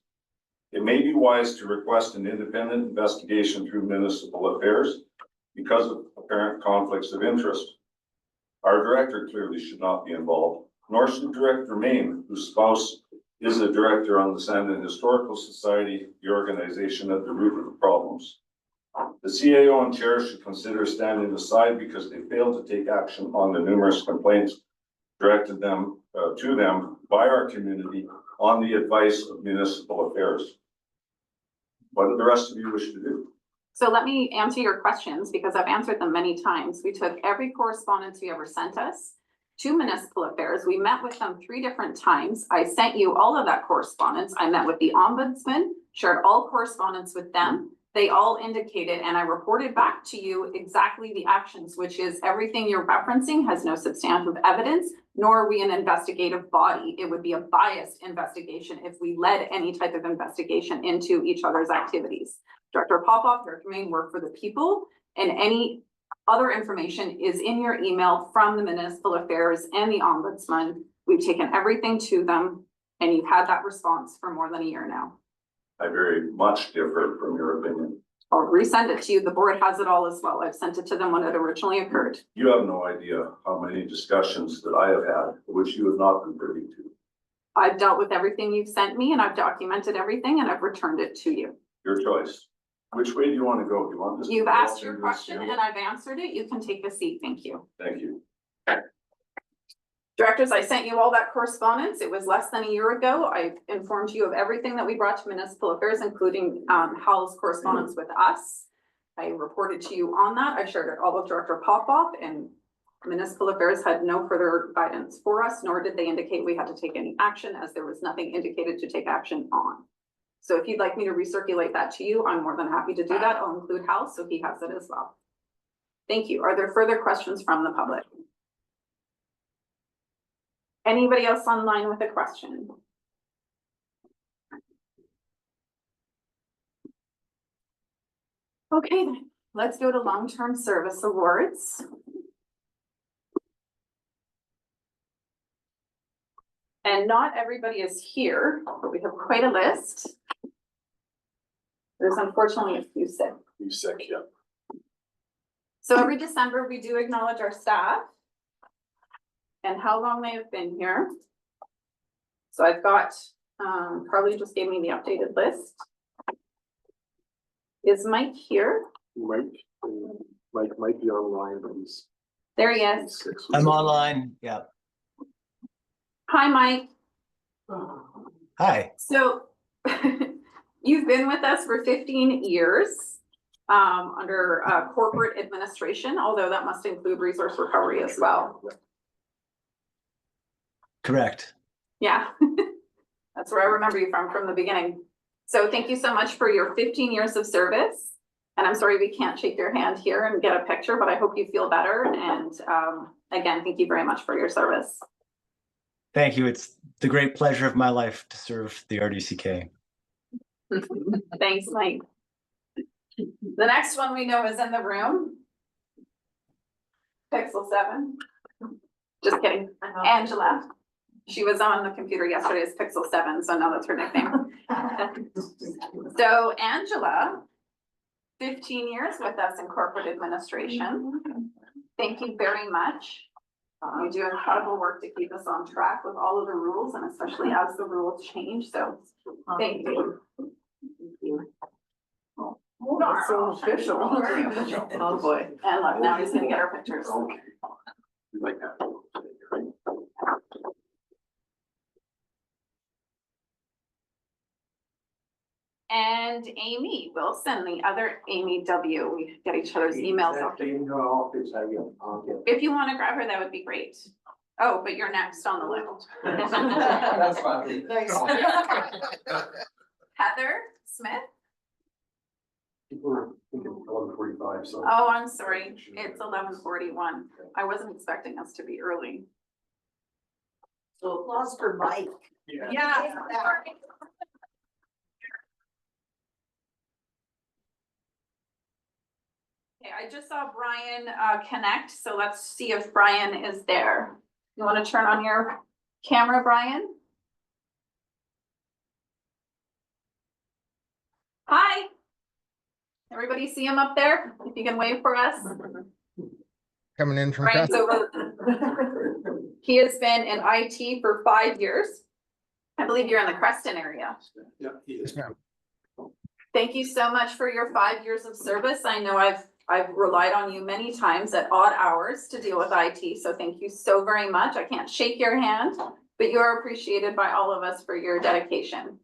It may be wise to request an independent investigation through municipal affairs because of apparent conflicts of interest. Our director clearly should not be involved, nor should Director Main, whose spouse is a director on the Sandon Historical Society, the organization at the root of the problems. The CAO and chair should consider standing aside because they failed to take action on the numerous complaints directed to them by our community on the advice of municipal affairs. What do the rest of you wish to do? So let me answer your questions because I've answered them many times. We took every correspondence you ever sent us to municipal affairs. We met with them 3 different times. I sent you all of that correspondence. I met with the ombudsman, shared all correspondence with them. They all indicated, and I reported back to you exactly the actions, which is everything you're referencing has no substantive evidence, nor are we an investigative body. It would be a biased investigation if we led any type of investigation into each other's activities. Director Popoff, Director Main work for the people, and any other information is in your email from the municipal affairs and the ombudsman. We've taken everything to them, and you've had that response for more than a year now. I very much differ from your opinion. I'll resend it to you. The board has it all as well. I've sent it to them when it originally occurred. You have no idea how many discussions that I have had, which you have not been privy to. I've dealt with everything you've sent me and I've documented everything and I've returned it to you. Your choice. Which way do you want to go? Do you want this? You've asked your question and I've answered it. You can take a seat. Thank you. Thank you. Directors, I sent you all that correspondence. It was less than a year ago. I informed you of everything that we brought to municipal affairs, including Hal's correspondence with us. I reported to you on that. I shared it all with Director Popoff, and municipal affairs had no further guidance for us, nor did they indicate we had to take any action, as there was nothing indicated to take action on. So if you'd like me to recirculate that to you, I'm more than happy to do that. I'll include Hal, so he has it as well. Thank you. Are there further questions from the public? Anybody else online with a question? Okay, then let's go to long-term service awards. And not everybody is here, but we have quite a list. There's unfortunately a few sick. You sick, yeah. So every December, we do acknowledge our staff and how long they have been here. So I've got, Carly just gave me the updated list. Is Mike here? Mike might be online, but he's. There he is. I'm online, yeah. Hi, Mike. Hi. So you've been with us for 15 years under corporate administration, although that must include resource recovery as well. Correct. Yeah, that's where I remember you from the beginning. So thank you so much for your 15 years of service. And I'm sorry we can't shake your hand here and get a picture, but I hope you feel better. And again, thank you very much for your service. Thank you. It's the great pleasure of my life to serve the RDCK. Thanks, Mike. The next one we know is in the room. Pixel 7. Just kidding. Angela. She was on the computer yesterday as Pixel 7, so now that's her nickname. So Angela, 15 years with us in corporate administration. Thank you very much. You do incredible work to keep us on track with all of the rules, and especially as the rules change, so thank you. Not so official. Oh boy, and look, now he's gonna get our pictures. Like that. And Amy Wilson, the other Amy W. We get each other's emails. If you want to grab her, that would be great. Oh, but you're next on the list. That's fine. Nice. Heather Smith. People are thinking 11:45, so. Oh, I'm sorry. It's 11:41. I wasn't expecting us to be early. So applause for Mike. Yeah. Okay, I just saw Brian connect, so let's see if Brian is there. You want to turn on your camera, Brian? Hi. Everybody see him up there? If you can wave for us. Coming in from Brian's over. He has been in IT for 5 years. I believe you're in the Creston area. Yeah, he is. Thank you so much for your 5 years of service. I know I've relied on you many times at odd hours to deal with IT, so thank you so very much. I can't shake your hand, but you are appreciated by all of us for your dedication.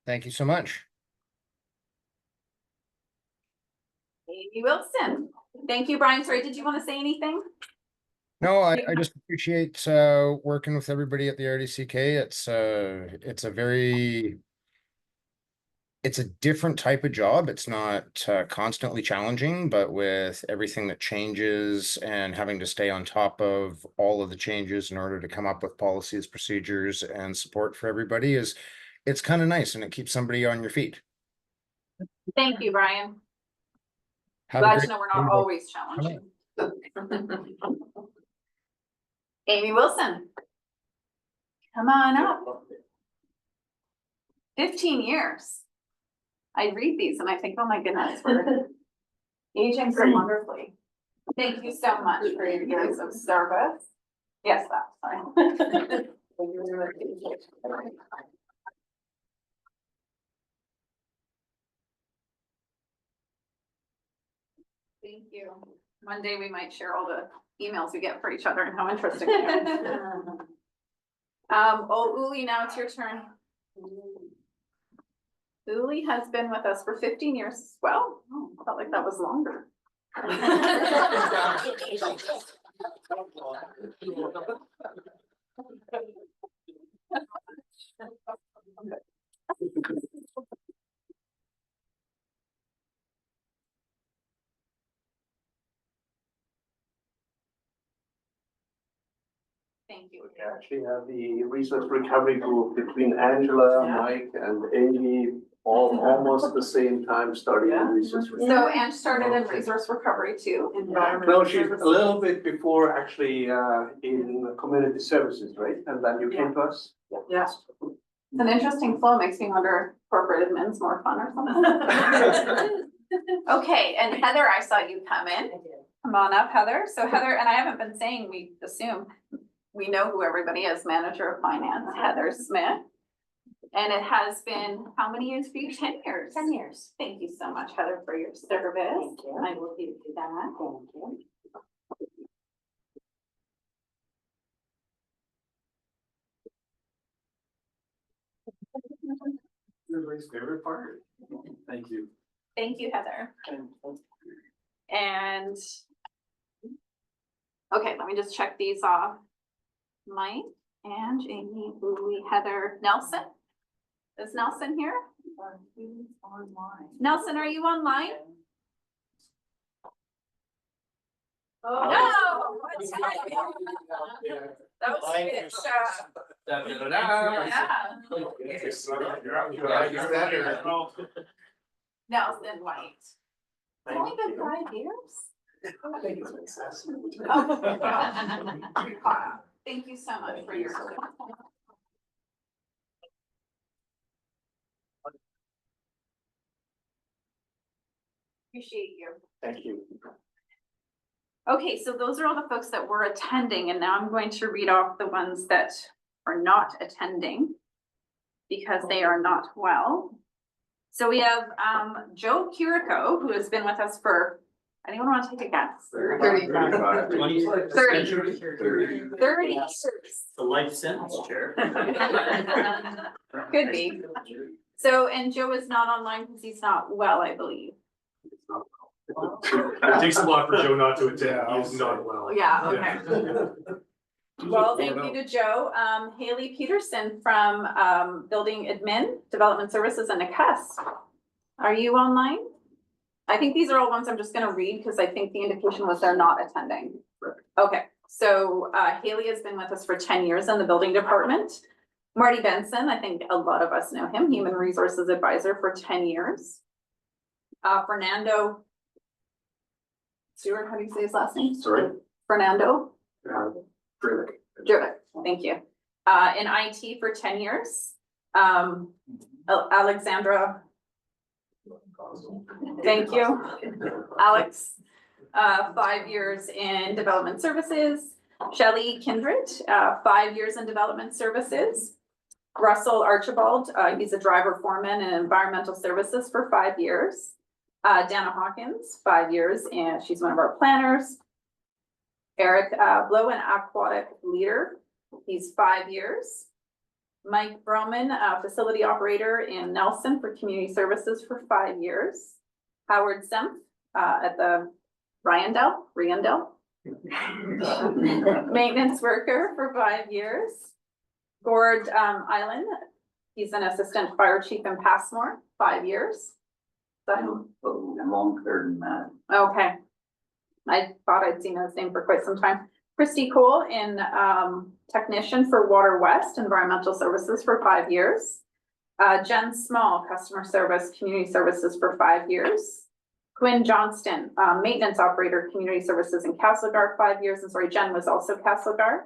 Thank you so much. Amy Wilson. Thank you, Brian. Sorry, did you want to say anything? No, I just appreciate working with everybody at the RDCK. It's a different type of job. It's not constantly challenging, but with everything that changes and having to stay on top of all of the changes in order to come up with policies, procedures, and support for everybody it's kind of nice, and it keeps somebody on your feet. Thank you, Brian. Have a Glad great to know we're not day. always challenging. Amy Wilson. Come on up. 15 years. I read these and I think, oh my goodness, we're aging so wonderfully. Thank you so much for your years of service. Yes, that's fine. Thank you. One day we might share all the emails we get for each other and how interesting they are. Uli, now it's your turn. Uli has been with us for 15 years as well. Oh, felt like that was longer. Thank you. We actually have the resource recovery group between Angela, Mike, and Amy, all almost the same time starting the resource recovery. So Ange started in resource recovery too. No, she's a little bit before actually in community services, right? And then you came to us? Yes. It's an interesting flow, makes me wonder if corporate admin's more fun or something. Okay, and Heather, I saw you come in. Come on up, Heather. So Heather, and I haven't been saying, we assume, we know who everybody is, Manager of Finance, Heather Smith. And it has been, how many years for you? 10 years. 10 years. Thank you so much, Heather, for your service. Thank you. I will give you that. Thank you. Everybody's favorite part. Thank you. Thank you, Heather. And okay, let me just check these off. Mike and Amy, Uli, Heather, Nelson. Is Nelson here? Nelson, are you online? Oh, no. What's happening? That was a good Nelson White. It's only been 5 years? I think it's excessive. Thank you so much for your service. Appreciate you. Thank you. Okay, so those are all the folks that were attending, and now I'm going to read off the ones that are not attending because they are not well. So we have Joe Kiriko, who has been with us for, anyone want to take a guess? 35. 20. 30 years. The life sentence, Chair. Could be. So, and Joe is not online because he's not well, I believe. It takes a lot for Joe not to attend. He is not well. Yeah, okay. Well, thank you to Joe. Haley Peterson from Building Admin, Development Services and NACUS. Are you online? I think these are all ones I'm just gonna read because I think the indication was they're not attending. Okay, so Haley has been with us for 10 years in the building department. Marty Benson, I think a lot of us know him, Human Resources Advisor for 10 years. Fernando Stewart, how do you say his last name? Sorry? Fernando? Drivik. Thank you. In IT for 10 years. Alexandra. Thank you. Alex, 5 years in development services. Shelley Kindred, 5 years in development services. Russell Archibald, he's a driver foreman in environmental services for 5 years. Dana Hawkins, 5 years, and she's one of our planners. Eric Blow, an aquatic leader, he's 5 years. Mike Broman, facility operator in Nelson for community services for 5 years. Howard Semp at the Ryandell, maintenance worker for 5 years. Gord Island, he's an assistant fire chief in Passmore, 5 years. Longer than that. Okay. I thought I'd seen his name for quite some time. Christy Cole in technician for Water West Environmental Services for 5 years. Jen Small, customer service, community services for 5 years. Quinn Johnston, maintenance operator, community services in Castlegar, 5 years. And sorry, Jen was also Castlegar.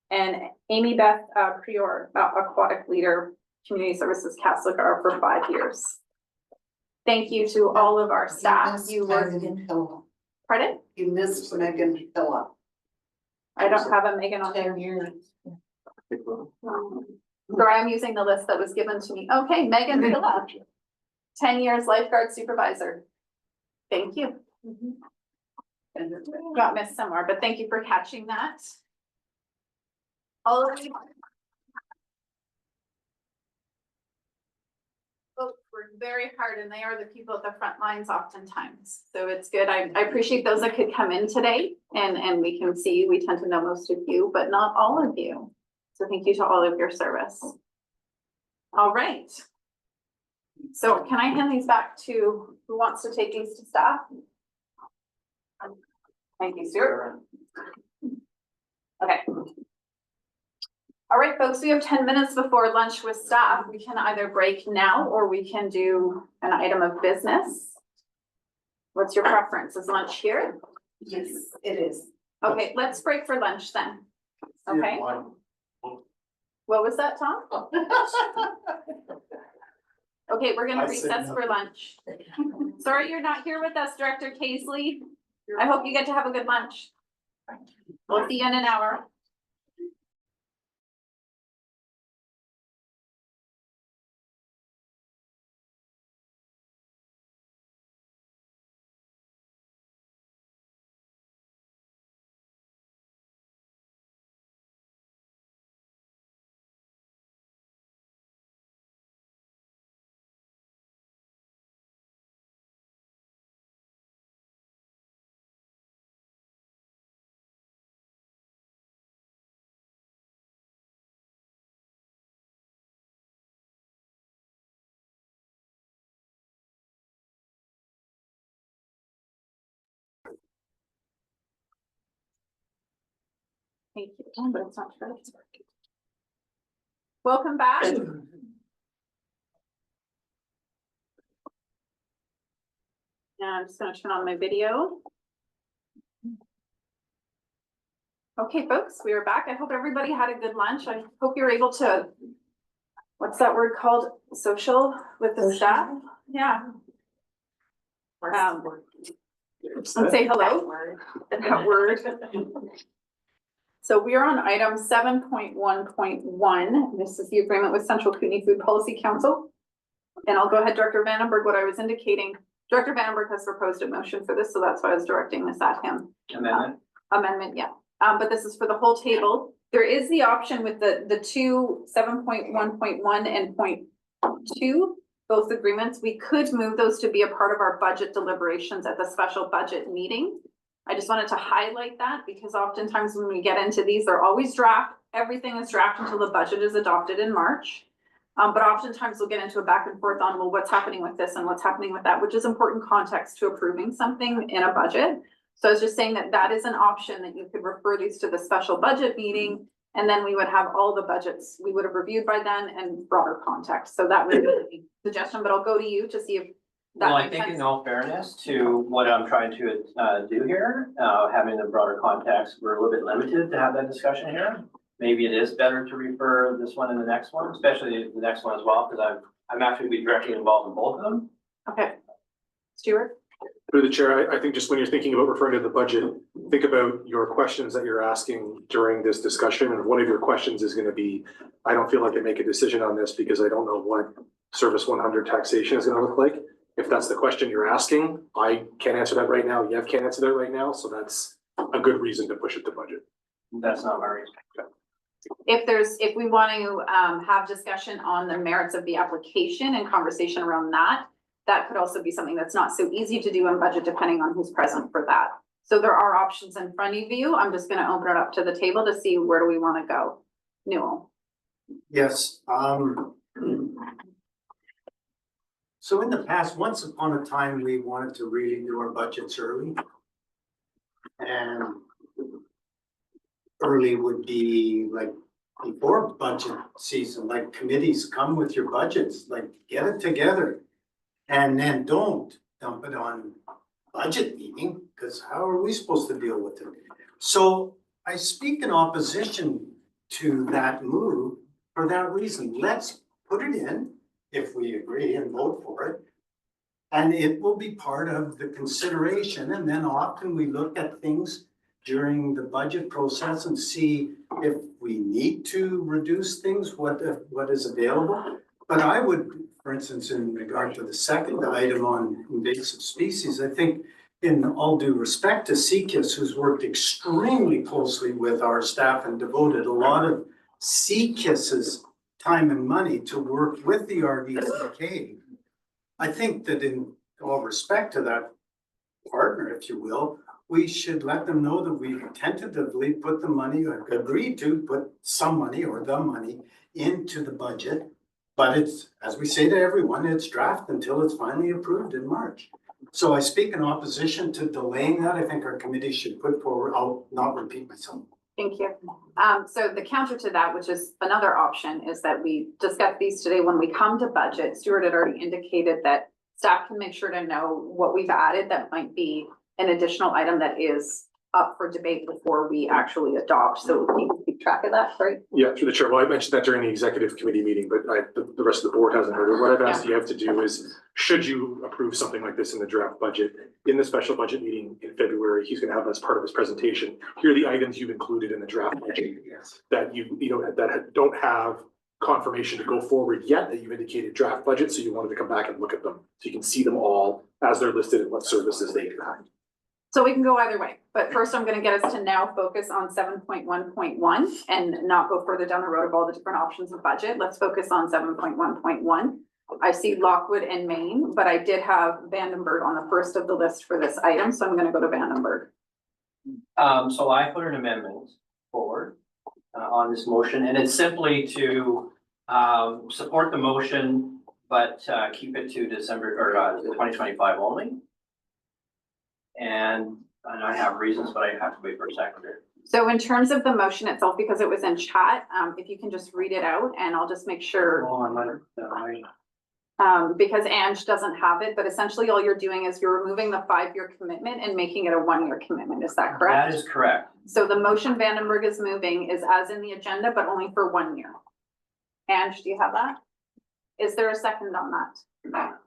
And Amy Beth Prior, aquatic leader, community services, Castlegar for 5 years. Thank you to all of our staff. You were, pardon? You missed Megan Phillip. I don't have a Megan on there. 10 years. Sorry, I'm using the list that was given to me. Okay, Megan Phillip, 10 years lifeguard supervisor. Thank you. got missed somewhere, but thank you for catching that. All of you. Folks work very hard and they are the people at the front lines oftentimes. So it's good. I appreciate those that could come in today and we can see, we tend to know most of you, but not all of you. So thank you to all of your service. All right. So can I hand these back to who wants to take these to staff? Thank you, Stuart. Okay. All right, folks, we have 10 minutes before lunch with staff. We can either break now or we can do an item of business. What's your preference? Is lunch here? Yes, it is. Okay, let's break for lunch then. Okay. What was that, Tom? Okay, we're gonna recess for lunch. Sorry you're not here with us, Director Casely. I hope you get to have a good lunch. We'll see you in an hour. Thank you, but it's not sure it's working. Welcome back. Now I'm just gonna turn on my video. Okay, folks, we are back. I hope everybody had a good lunch. I hope you're able to, what's that word called? Social with the staff? Yeah. And say hello. That word. So we are on item 7.1.1. This is the agreement with Central Kootenay Food Policy Council. And I'll go ahead, Director Vandenberg, what I was indicating. Director Vandenberg has proposed a motion for this, so that's why I was directing this at him. Amendment? Amendment, yeah. But this is for the whole table. There is the option with the two 7.1.1 and 0.2, both agreements. We could move those to be a part of our budget deliberations at the special budget meeting. I just wanted to highlight that because oftentimes when we get into these, they're always draft. Everything is draft until the budget is adopted in March. But oftentimes we'll get into a back and forth on, well, what's happening with this and what's happening with that, which is important context to approving something in a budget. So I was just saying that that is an option that you could refer these to the special budget meeting. And then we would have all the budgets we would have reviewed by then and broader context. So that would be a suggestion, but I'll go to you to see if that Well, I makes think sense. in all fairness to what I'm trying to do here, having the broader context, we're a little bit limited to have that discussion here. Maybe it is better to refer this one and the next one, especially the next one as well, because I'm actually be directly involved in both of them. Okay. Stuart? Through the chair, I think just when you're thinking about referring to the budget, think about your questions that you're asking during this discussion. And one of your questions is going to be, I don't feel like I make a decision on this because I don't know what Service 100 taxation is going to look like. If that's the question you're asking, I can't answer that right now. Yev can't answer that right now. So that's a good reason to push it to budget. That's not my reason. If we want to have discussion on the merits of the application and conversation around that, that could also be something that's not so easy to do in budget depending on who's present for that. So there are options in front of you. I'm just going to open it up to the table to see where do we want to go. Newell. Yes, so in the past, once upon a time, we wanted to really do our budgets early. And early would be like before budget season, like committees come with your budgets, like get it together. And then don't dump it on budget meeting, because how are we supposed to deal with it? So I speak in opposition to that move for that reason. Let's put it in if we agree and vote for it. And it will be part of the consideration. And then often we look at things during the budget process and see if we need to reduce things, what is available. But I would, for instance, in regard to the second item on invasive species, I think in all due respect to CCIS, who's worked extremely closely with our staff and devoted a lot of CCIS's time and money to work with the RDCK. I think that in all respect to that partner, if you will, we should let them know that we've tentatively put the money, or agreed to put some money or the money into the budget. But it's, as we say to everyone, it's draft until it's finally approved in March. So I speak in opposition to delaying that. I think our committee should put forward, I'll not repeat myself. Thank you. So the counter to that, which is another option, is that we discussed these today. When we come to budget, Stuart had already indicated that staff can make sure to know what we've added that might be an additional item that is up for debate before we actually adopt. So we can keep track of that, right? Yeah, through the chair. Well, I mentioned that during the executive committee meeting, but the rest of the board hasn't heard it. What I've asked you have to do is, should you approve something like this in the draft budget, in the special budget meeting in February, he's gonna have as part of his presentation, here are the items you've included in the draft budget that you know, that don't have confirmation to go forward yet, that you've indicated draft budget, so you wanted to come back and look at them. So you can see them all as they're listed and what services they have. So we can go either way, but first I'm gonna get us to now focus on 7.1.1 and not go further down the road of all the different options of budget. Let's focus on 7.1.1. I see Lockwood and Maine, but I did have Vandenberg on the first of the list for this item, so I'm gonna go to Vandenberg. So I put an amendment forward on this motion, and it's simply to support the motion, but keep it to December or 2025 only. And I have reasons, but I have to wait for a seconder. So in terms of the motion itself, because it was in chat, if you can just read it out and I'll just make sure. Because Ange doesn't have it, but essentially all you're doing is you're removing the 5-year commitment and making it a 1-year commitment. Is that correct? That is correct. So the motion Vandenberg is moving is as in the agenda, but only for 1 year. Ange, do you have that? Is there a second on that?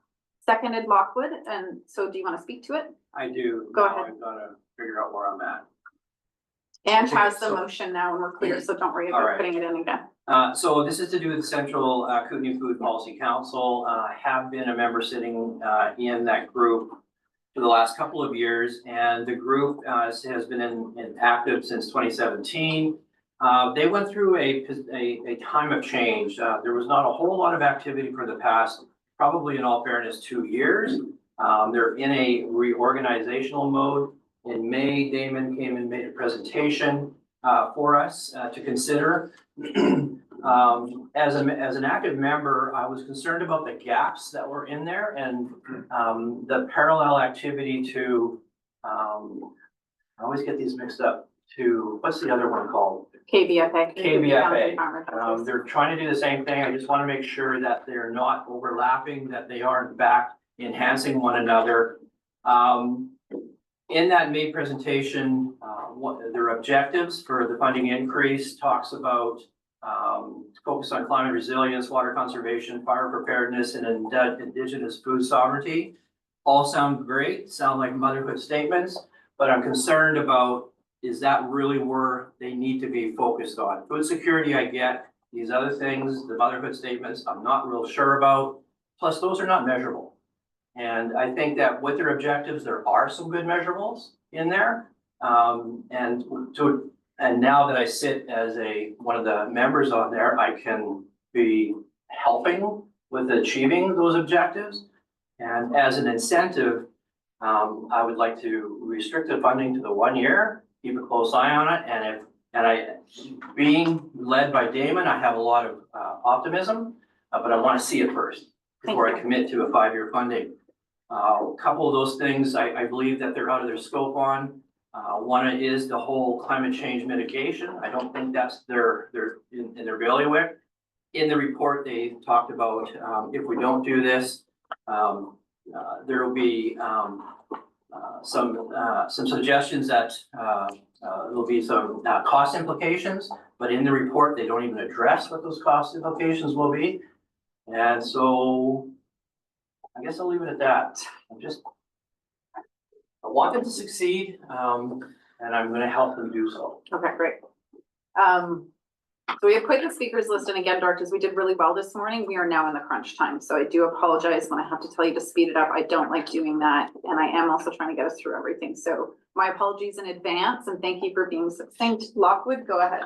Seconded Lockwood, and so do you want to speak to it? I do. Go Now ahead. I've got to figure out where I'm at. Ange has the motion now and we're clear, so don't worry All about right. putting it in again. So this is to do with the Central Kootenay Food Policy Council. Have been a member sitting in that group for the last couple of years, and the group has been in active since 2017. They went through a time of change. There was not a whole lot of activity for the past, probably in all fairness, 2 years. They're in a reorganizational mode. In May, Damon came and made a presentation for us to consider. As an active member, I was concerned about the gaps that were in there and the parallel activity to, I always get these mixed up, to, what's the other one called? KVFA. KVFA. They're trying to do the same thing. I just want to make sure that they're not overlapping, that they are in fact enhancing one another. In that May presentation, what their objectives for the funding increase talks about focus on climate resilience, water conservation, fire preparedness, and indigenous food sovereignty. All sound great, sound like motherhood statements, but I'm concerned about, is that really where they need to be focused on? Food security, I get. These other things, the motherhood statements, I'm not real sure about. Plus, those are not measurable. And I think that with their objectives, there are some good measurables in there. And now that I sit as one of the members on there, I can be helping with achieving those objectives. And as an incentive, I would like to restrict the funding to the 1 year, keep a close eye on it. Being led by Damon, I have a lot of optimism, but I want to see it first before I commit to a 5-year funding. A couple of those things I believe that they're out of their scope on. One is the whole climate change mitigation. I don't think that's in their bailiwick. In the report, they talked about if we don't do this, there will be some suggestions that there'll be some cost implications, but in the report, they don't even address what those cost implications will be. And so I guess I'll leave it at that. I want them to succeed, and I'm going to help them do so. Okay, great. So we have quite the speakers list, and again, directors, we did really well this morning. We are now in the crunch time, so I do apologize when I have to tell you to speed it up. I don't like doing that, and I am also trying to get us through everything. So my apologies in advance, and thank you for being succinct. Lockwood, go ahead.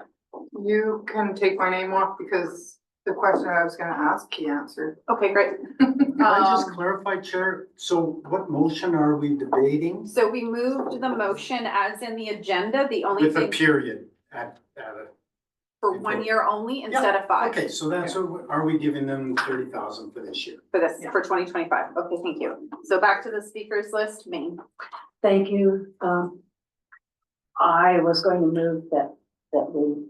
You can take my name off because the question I was gonna ask, he answered. Okay, great. Can I just clarify, Chair? So what motion are we debating? So we moved the motion as in the agenda, the only With a thing period at it. for 1 year only instead of 5. Okay, so that's, what are we giving them 30,000 for this year? For this, for 2025. Okay, thank you. So back to the speakers list, Maine. Thank you. I was going to move that we,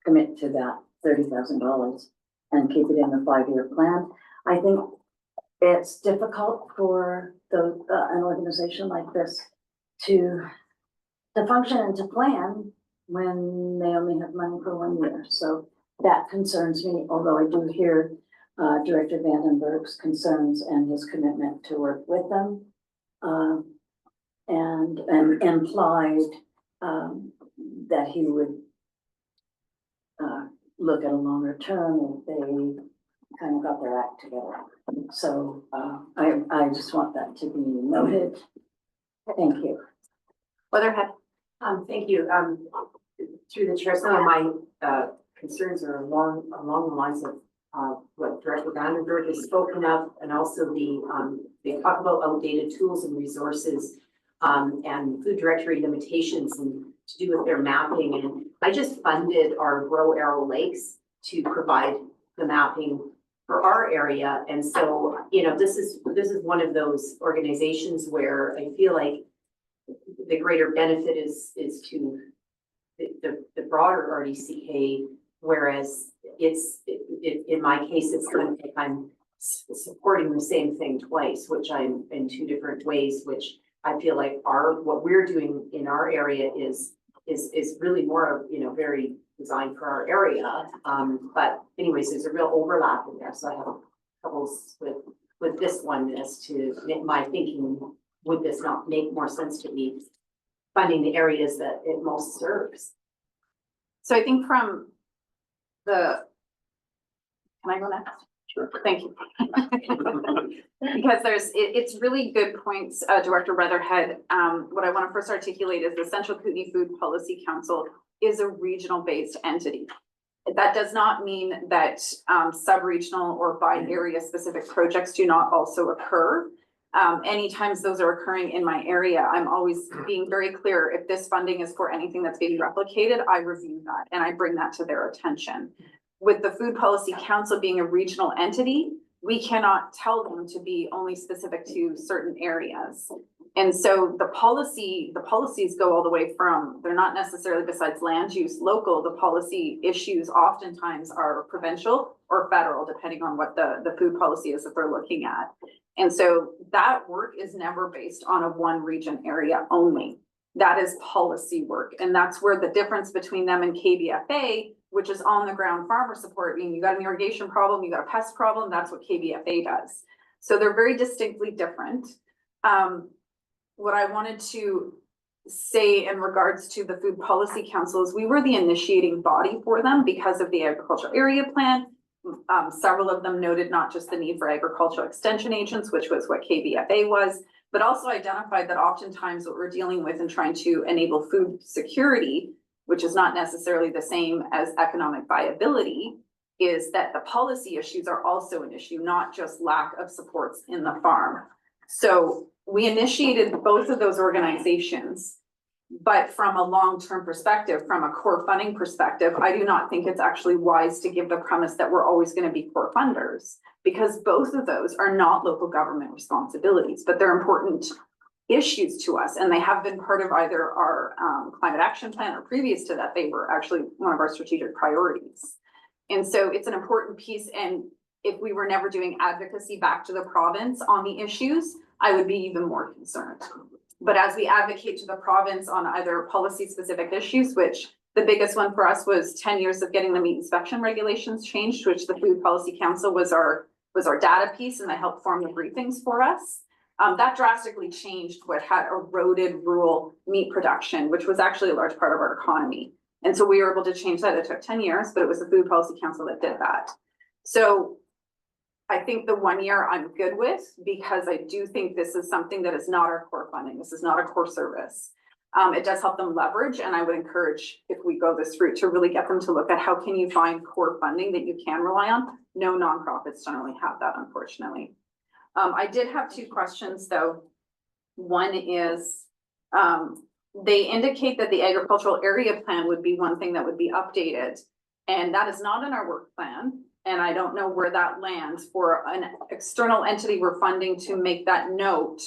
commit to that $30,000 and keep it in the 5-year plan. I think it's difficult for an organization like this to function and to plan when they only have money for 1 year. So that concerns me, although I do hear Director Vandenberg's concerns and his commitment to work with them. And implied that he would look at a longer term if they kind of got their act together. So I just want that to be noted. Thank you. Weatherhead. Thank you. Through the chair, some of my concerns are along the lines of what Director Vandenberg has spoken of, and also they talk about outdated tools and resources and food directory limitations and to do with their mapping. And I just funded our Grow Arrow Lakes to provide the mapping for our area. And so, this is one of those organizations where I feel like the greater benefit is to the broader RDCK, whereas in my case, it's kind of like I'm supporting the same thing twice, which I'm in 2 different ways, which I feel like what we're doing in our area is really more, very designed for our area. But anyways, there's a real overlap in there. So I have troubles with this one as to my thinking, would this not make more sense to be funding the areas that it most serves? So I think from can I go next? Sure. Thank you. Because it's really good points, Director Weatherhead. What I want to first articulate is the Central Kootenay Food Policy Council is a regional based entity. That does not mean that sub-regional or by area specific projects do not also occur. Anytime those are occurring in my area, I'm always being very clear, if this funding is for anything that's being replicated, I review that and I bring that to their attention. With the Food Policy Council being a regional entity, we cannot tell them to be only specific to certain areas. And so the policies go all the way from, they're not necessarily besides land use local, the policy issues oftentimes are provincial or federal, depending on what the food policy is that they're looking at. And so that work is never based on a one region area only. That is policy work. And that's where the difference between them and KBFA, which is on the ground farmer support, meaning you got an irrigation problem, you got a pest problem, that's what KBFA does. So they're very distinctly different. What I wanted to say in regards to the Food Policy Council is we were the initiating body for them because of the agricultural area plan. Several of them noted not just the need for agricultural extension agents, which was what KBFA was, but also identified that oftentimes what we're dealing with and trying to enable food security, which is not necessarily the same as economic viability, is that the policy issues are also an issue, not just lack of supports in the farm. So we initiated both of those organizations, but from a long-term perspective, from a core funding perspective, I do not think it's actually wise to give the premise that we're always going to be core funders, because both of those are not local government responsibilities, but they're important issues to us. And they have been part of either our climate action plan or previous to that, they were actually one of our strategic priorities. And so it's an important piece. And if we were never doing advocacy back to the province on the issues, I would be even more concerned. But as we advocate to the province on either policy specific issues, which the biggest one for us was 10 years of getting the meat inspection regulations changed, which the Food Policy Council was our data piece, and they helped form the briefings for us. That drastically changed what had eroded rural meat production, which was actually a large part of our economy. And so we were able to change that. It took 10 years, but it was the Food Policy Council that did that. So I think the 1 year I'm good with, because I do think this is something that is not our core funding. This is not a core service. It does help them leverage, and I would encourage, if we go this route, to really get them to look at how can you find core funding that you can rely on. No nonprofits generally have that, unfortunately. I did have two questions though. One is, they indicate that the agricultural area plan would be one thing that would be updated, and that is not in our work plan. And I don't know where that lands for an external entity we're funding to make that note.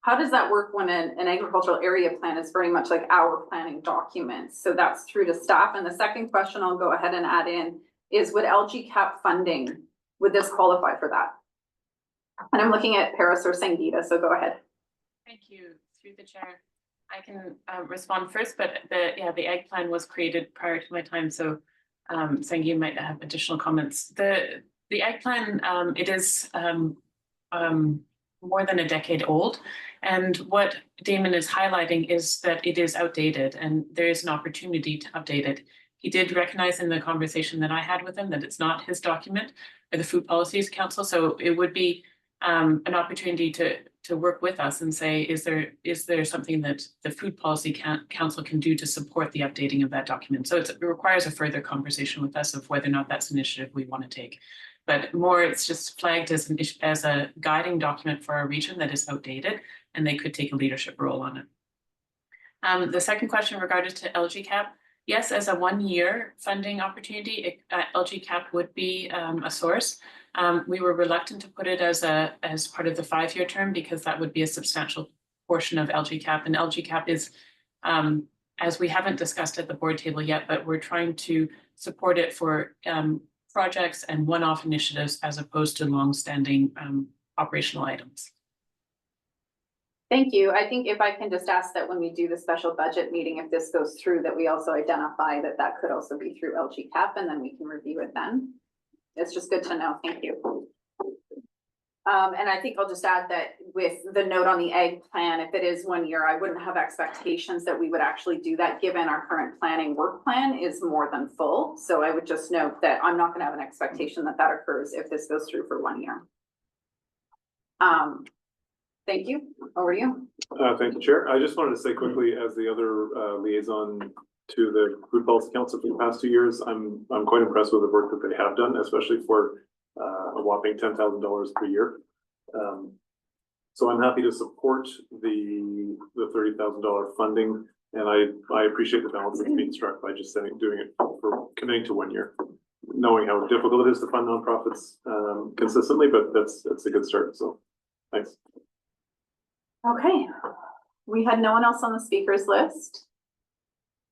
How does that work when an agricultural area plan is very much like our planning documents? So that's through to staff. And the second question I'll go ahead and add in is, would LGCAP funding, would this qualify for that? And I'm looking at Paris or Sangeeta, so go ahead. Thank you, through the chair. I can respond first, but the egg plan was created prior to my time, so Sangeeta might have additional comments. The egg plan, it is more than a decade old, and what Damon is highlighting is that it is outdated, and there is an opportunity to update it. He did recognize in the conversation that I had with him that it's not his document or the Food Policies Council, so it would be an opportunity to work with us and say, is there something that the Food Policy Council can do to support the updating of that document? So it requires a further conversation with us of whether or not that's an initiative we want to take. But more, it's just flagged as a guiding document for our region that is outdated, and they could take a leadership role on it. The second question regarded to LGCAP, yes, as a 1 year funding opportunity, LGCAP would be a source. We were reluctant to put it as part of the 5-year term because that would be a substantial portion of LGCAP, and LGCAP is, as we haven't discussed at the board table yet, but we're trying to support it for projects and one-off initiatives as opposed to long-standing operational items. Thank you. I think if I can just ask that when we do the special budget meeting, if this goes through, that we also identify that that could also be through LGCAP, and then we can review it then. It's just good to know. Thank you. And I think I'll just add that with the note on the egg plan, if it is 1 year, I wouldn't have expectations that we would actually do that, given our current planning work plan is more than full. So I would just note that I'm not going to have an expectation that that occurs if this goes through for 1 year. Thank you. Over to you. Thank you, Chair. I just wanted to say quickly, as the other liaison to the Food Policy Council for the past 2 years, I'm quite impressed with the work that they have done, especially for a whopping $10,000 per year. So I'm happy to support the $30,000 funding, and I appreciate the balance that's being struck by just doing it for committing to 1 year, knowing how difficult it is to fund nonprofits consistently, but that's a good start. So thanks. Okay, we had no one else on the speakers list,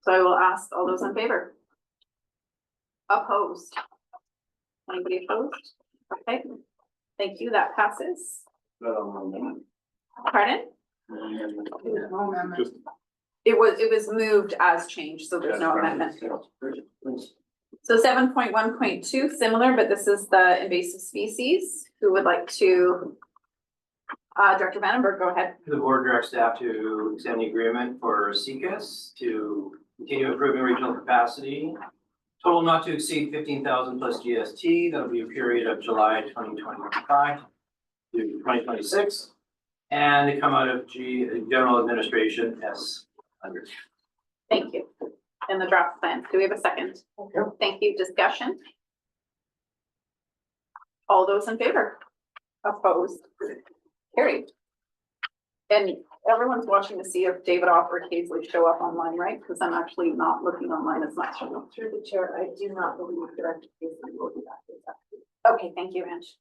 so I will ask all those in favor. Opposed? Anybody opposed? Okay, thank you. That passes. Pardon? It was moved as changed, so there's no amendment. So 7.1.2, similar, but this is the invasive species. Who would like to? Director Vandenberg, go ahead. The board directs staff to extend the agreement for CCAS to continue improving regional capacity. Total not to exceed 15,000 plus GST. That'll be a period of July 2025 to 2026. And they come out of General Administration S100. Thank you. In the draft plan. Do we have a second? Thank you. Discussion? All those in favor? Opposed? Carried. And everyone's watching to see if David Off or Hazley show up online, right? Because I'm actually not looking online as much. Through the chair, I do not believe Director Hazley will be back. Okay, thank you, Ange.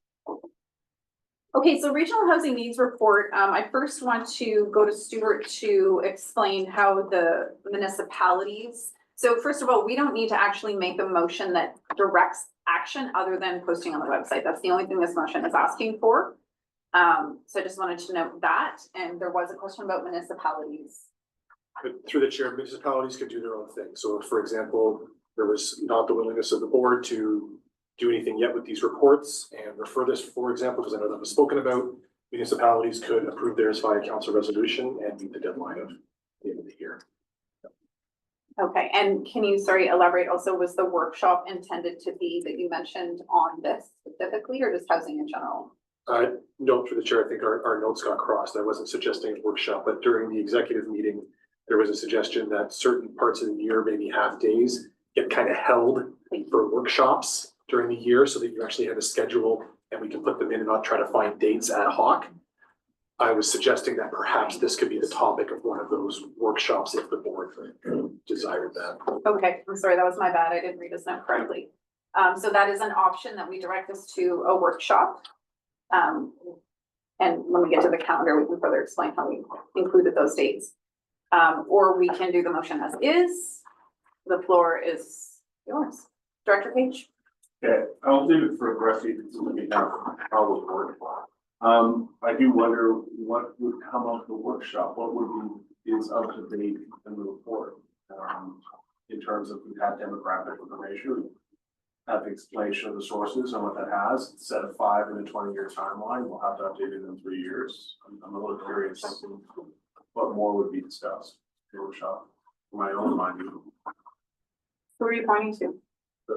Okay, so Regional Housing Needs Report. I first want to go to Stuart to explain how the municipalities. So first of all, we don't need to actually make a motion that directs action other than posting on the website. That's the only thing this motion is asking for. So I just wanted to note that, and there was a question about municipalities. But through the chair, municipalities could do their own thing. So for example, there was not the willingness of the board to do anything yet with these reports and refer this, for example, because I know that was spoken about, municipalities could approve theirs via council resolution and meet the deadline of the end of the year. Okay, and can you, sorry, elaborate also, was the workshop intended to be that you mentioned on this specifically, or just housing in general? Note for the chair, I think our notes got crossed. I wasn't suggesting a workshop, but during the executive meeting, there was a suggestion that certain parts of the year, maybe half days, get kind of held for workshops during the year so that you actually have a schedule and we can put them in and not try to find dates ad hoc. I was suggesting that perhaps this could be the topic of one of those workshops if the board desired that. Okay, I'm sorry, that was my bad. I didn't read this note correctly. So that is an option that we direct this to a workshop. And when we get to the calendar, we can further explain how we included those dates. Or we can do the motion as is. The floor is yours. Director Page? Okay, I'll leave it for Rusty to maybe have how it work. I do wonder what would come out of the workshop, what would be is up to date in the report. In terms of we've had demographic information, have the explanation of the sources and what that has, set a 5 and a 20-year timeline. We'll have to update it in 3 years. I'm a little curious what more would be discussed in the workshop for my own mind. Who are you pointing to?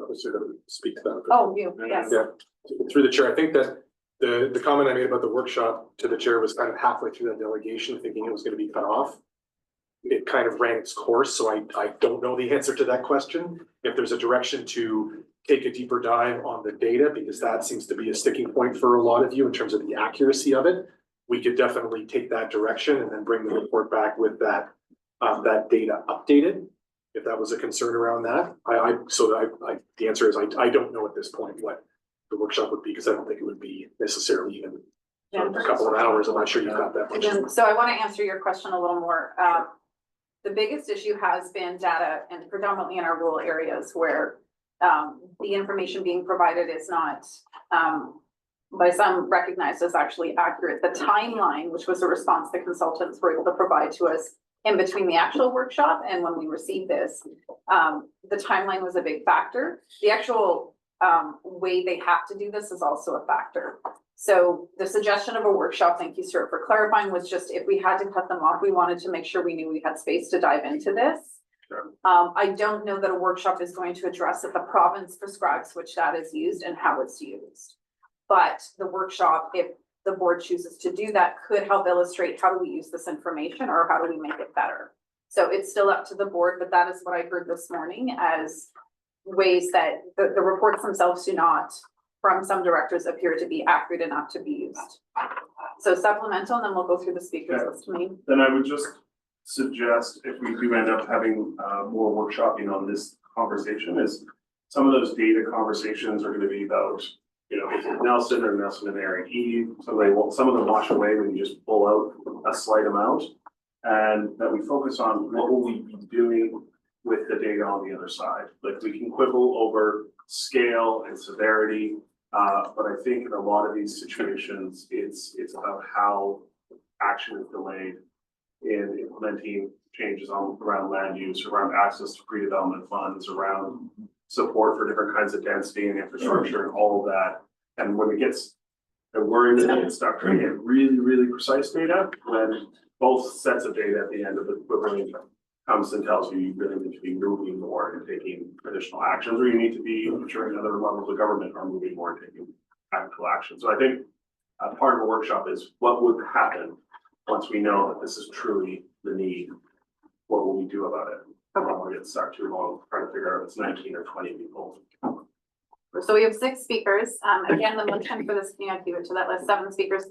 Obviously, that would speak to that. Oh, you, yes. Yeah, through the chair, I think that the comment I made about the workshop to the chair was kind of halfway through that delegation, thinking it was going to be cut off. It kind of ran its course, so I don't know the answer to that question. If there's a direction to take a deeper dive on the data, because that seems to be a sticking point for a lot of you in terms of the accuracy of it, we could definitely take that direction and then bring the report back with that data updated. If that was a concern around that, the answer is I don't know at this point what the workshop would be, because I don't think it would be necessarily even a couple of hours. I'm not sure you've got that much. So I want to answer your question a little more. The biggest issue has been data, and predominantly in our rural areas where the information being provided is not by some recognized as actually accurate. The timeline, which was a response the consultants were able to provide to us in between the actual workshop and when we received this, the timeline was a big factor. The actual way they have to do this is also a factor. So the suggestion of a workshop, thank you, Stuart, for clarifying, was just if we had to cut them off, we wanted to make sure we knew we had space to dive into this. Sure. I don't know that a workshop is going to address that the province prescribes which data is used and how it's used. But the workshop, if the board chooses to do that, could help illustrate how do we use this information or how do we make it better. So it's still up to the board, but that is what I heard this morning as ways that the reports themselves do not, from some directors, appear to be accurate enough to be used. So supplemental, and then we'll go through the speakers list to me. Then I would just suggest, if we do end up having more workshopping on this conversation, is some of those data conversations are going to be about, you know, is it Nelson or Nelson and Area E? Some of them wash away when you just pull out a slight amount, and that we focus on what will we be doing with the data on the other side. Like, we can quibble over scale and severity, but I think in a lot of these situations, it's about how action is delayed in implementing changes around land use, around access to pre-development funds, around support for different kinds of density and infrastructure and all of that. And when it gets, and we're in it, start trying to get really, really precise data, when both sets of data at the end of the equivalent comes and tells you really need to be moving more and taking additional actions, or you need to be ensuring other levels of government are moving more and taking actual action. So I think part of a workshop is what would happen once we know that this is truly the need. What will we do about it? I don't want to get stuck too long trying to figure out if it's 19 or 20 people. So we have 6 speakers. Again, the motion for this, you know, give it to that list, 7 speakers,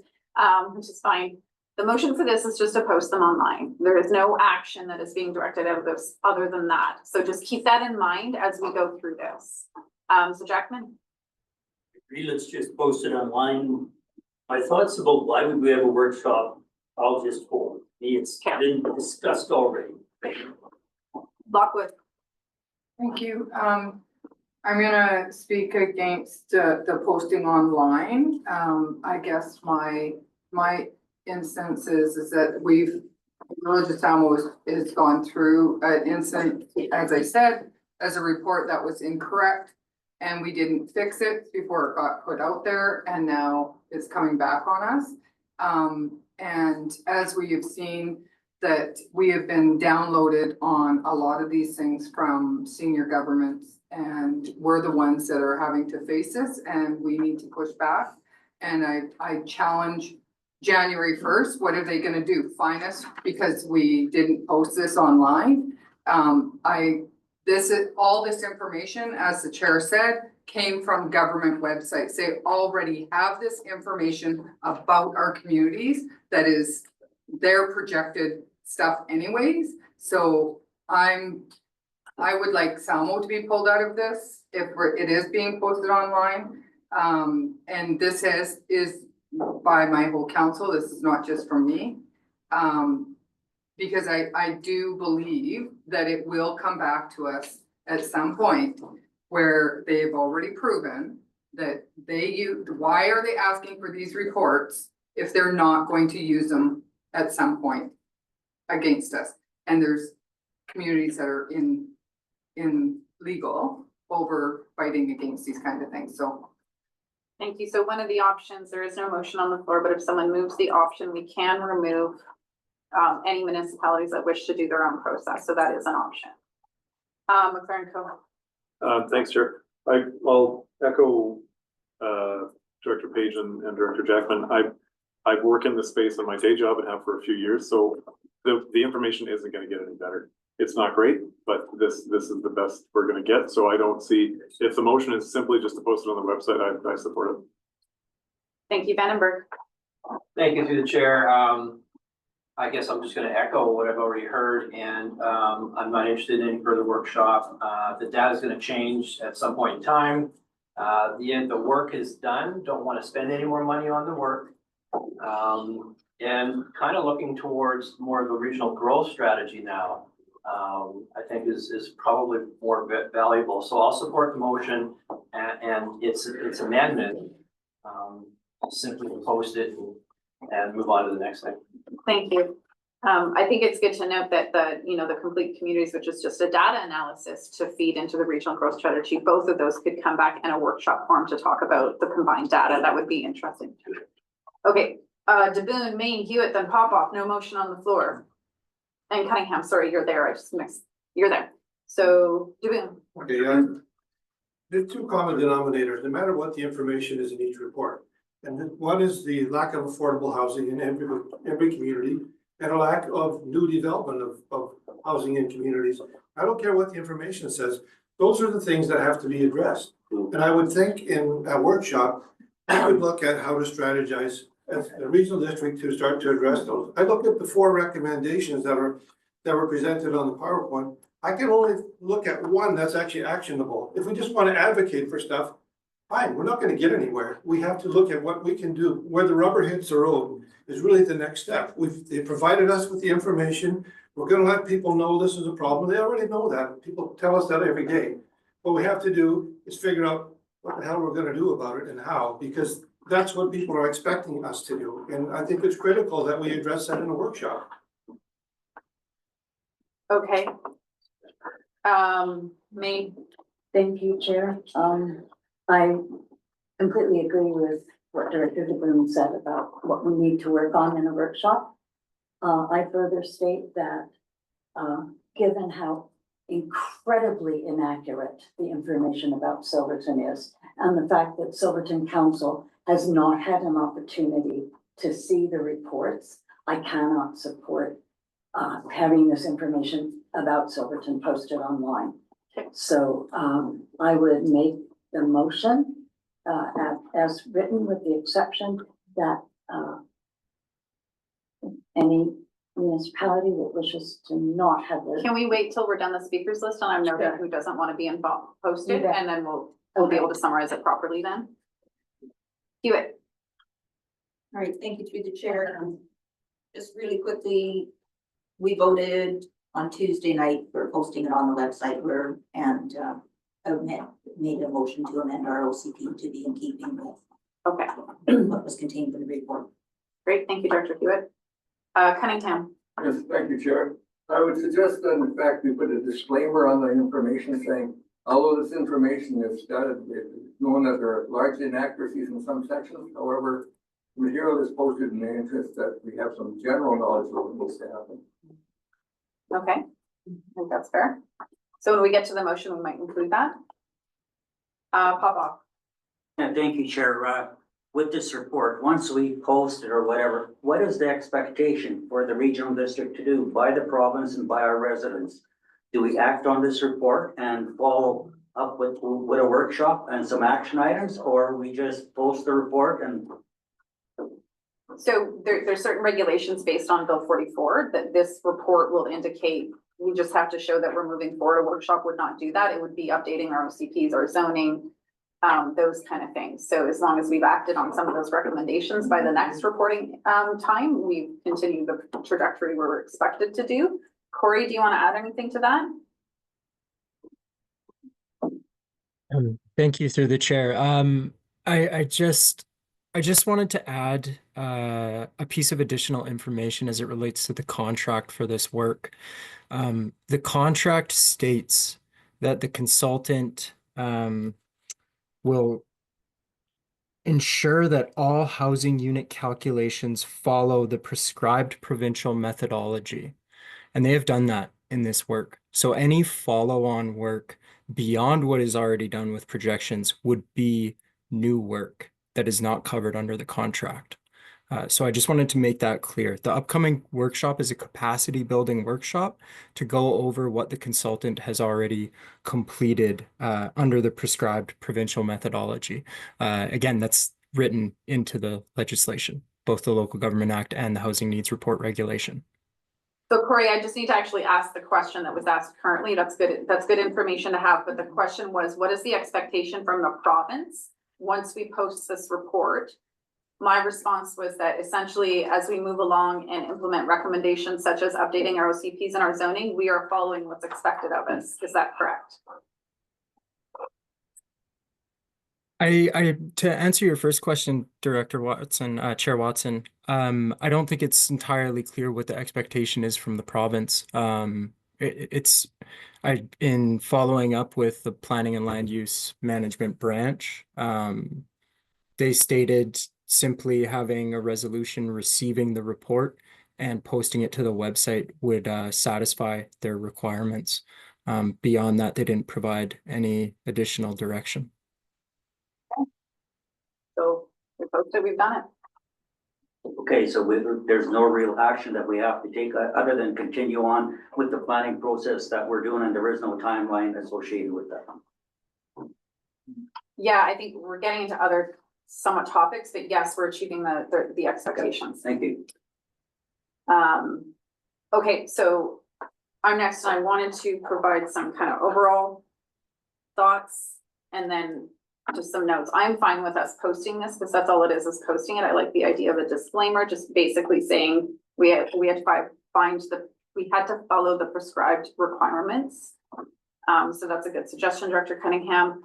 which is fine. The motion for this is just to post them online. There is no action that is being directed out of this other than that. So just keep that in mind as we go through this. So Jackman? Let's just post it online. My thoughts about why would we have a workshop, I'll just hold. It's been discussed already. Lockwood. Thank you. I'm gonna speak against the posting online. I guess my instance is that Village of Town has gone through an instance, as I said, as a report that was incorrect, and we didn't fix it before it got put out there, and now it's coming back on us. And as we have seen, that we have been downloaded on a lot of these things from senior governments. And we're the ones that are having to face this and we need to push back. And I challenge January 1st, what are they gonna do? Fine us because we didn't post this online? All this information, as the chair said, came from government websites. They already have this information about our communities that is their projected stuff anyways. So I would like Salmo to be pulled out of this if it is being posted online. And this is by my whole council. This is not just from me. Because I do believe that it will come back to us at some point where they've already proven that why are they asking for these reports if they're not going to use them at some point against us? And there's communities that are in legal over fighting against these kind of things, so. Thank you. So one of the options, there is no motion on the floor, but if someone moves the option, we can remove any municipalities that wish to do their own process. So that is an option. McLaren Co. Thanks, Chair. I'll echo Director Page and Director Jackman. I've worked in this space in my day job and have for a few years, so the information isn't going to get any better. It's not great, but this is the best we're going to get. So I don't see, if the motion is simply just to post it on the website, I support it. Thank you, Vandenberg. Thank you through the chair. I guess I'm just gonna echo what I've already heard, and I'm not interested in any further workshop. The data is gonna change at some point in time. The work is done, don't wanna spend any more money on the work. And kind of looking towards more of a regional growth strategy now, I think is probably more valuable. So I'll support the motion and its amendment, simply post it and move on to the next thing. Thank you. I think it's good to note that the complete communities, which is just a data analysis to feed into the regional growth strategy, both of those could come back in a workshop form to talk about the combined data. That would be interesting. Okay, DeBoon, Maine, Hewitt, then Popoff, no motion on the floor. And Cunningham, sorry, you're there. I just mixed. You're there. So DeBoon. Okay, there's two common denominators, no matter what the information is in each report. And one is the lack of affordable housing in every community and a lack of new development of housing in communities. I don't care what the information says. Those are the things that have to be addressed. And I would think in a workshop, I would look at how to strategize as a regional district to start to address those. I looked at the 4 recommendations that were presented on the PowerPoint. I can only look at one that's actually actionable. If we just want to advocate for stuff, fine, we're not going to get anywhere. We have to look at what we can do. Where the rubber hits the road is really the next step. They provided us with the information. We're going to let people know this is a problem. They already know that. People tell us that every day. What we have to do is figure out what the hell we're going to do about it and how, because that's what people are expecting us to do. And I think it's critical that we address that in a workshop. Okay. Maine. Thank you, Chair. I completely agree with what Director DeBoon said about what we need to work on in a workshop. I further state that, given how incredibly inaccurate the information about Silverton is, and the fact that Silverton Council has not had an opportunity to see the reports, I cannot support having this information about Silverton posted online. So I would make the motion as written, with the exception that any municipality that wishes to not have their. Can we wait till we're done the speakers list and I'm noting who doesn't want to be involved, posted, and then we'll be able to summarize it properly then? Hewitt. All right, thank you through the chair. Just really quickly, we voted on Tuesday night for posting it on the website made a motion to amend our OCP to be in keeping with what was contained in the report. Great, thank you, Director Hewitt. Cunningham. Yes, thank you, Chair. I would suggest that in fact we put a disclaimer on the information saying, although this information is stated, it's known that there are large inaccuracies in some sections. However, material is posted in the interest that we have some general knowledge of what needs to happen. Okay, I think that's fair. So when we get to the motion, we might include that. Papa. And thank you, Chair. With this report, once we post it or whatever, what is the expectation for the regional district to do by the province and by our residents? Do we act on this report and follow up with a workshop and some action items, or we just post the report and? So there's certain regulations based on Bill 44 that this report will indicate. We just have to show that we're moving forward. A workshop would not do that. It would be updating our OCPs, our zoning, those kind of things. So as long as we've acted on some of those recommendations by the next reporting time, we continue the trajectory we're expected to do. Corey, do you want to add anything to that? Thank you through the chair. I just wanted to add a piece of additional information as it relates to the contract for this work. The contract states that the consultant will ensure that all housing unit calculations follow the prescribed provincial methodology. And they have done that in this work. So any follow-on work beyond what is already done with projections would be new work that is not covered under the contract. So I just wanted to make that clear. The upcoming workshop is a capacity building workshop to go over what the consultant has already completed under the prescribed provincial methodology. Again, that's written into the legislation, both the Local Government Act and the Housing Needs Report Regulation. So Corey, I just need to actually ask the question that was asked currently. That's good information to have. But the question was, what is the expectation from the province once we post this report? My response was that essentially, as we move along and implement recommendations such as updating our OCPs and our zoning, we are following what's expected of us. Is that correct? To answer your first question, Director Watson, Chair Watson, I don't think it's entirely clear what the expectation is from the province. In following up with the Planning and Land Use Management branch, they stated simply having a resolution receiving the report and posting it to the website would satisfy their requirements. Beyond that, they didn't provide any additional direction. So we posted, we've done it. Okay, so there's no real action that we have to take other than continue on with the planning process that we're doing, and there is no timeline associated with that. Yeah, I think we're getting into other somewhat topics, but yes, we're achieving the expectations. Thank you. Okay, so I'm next, and I wanted to provide some kind of overall thoughts and then just some notes. I'm fine with us posting this because that's all it is posting it. I like the idea of a disclaimer, just basically saying we had to follow the prescribed requirements. So that's a good suggestion, Director Cunningham.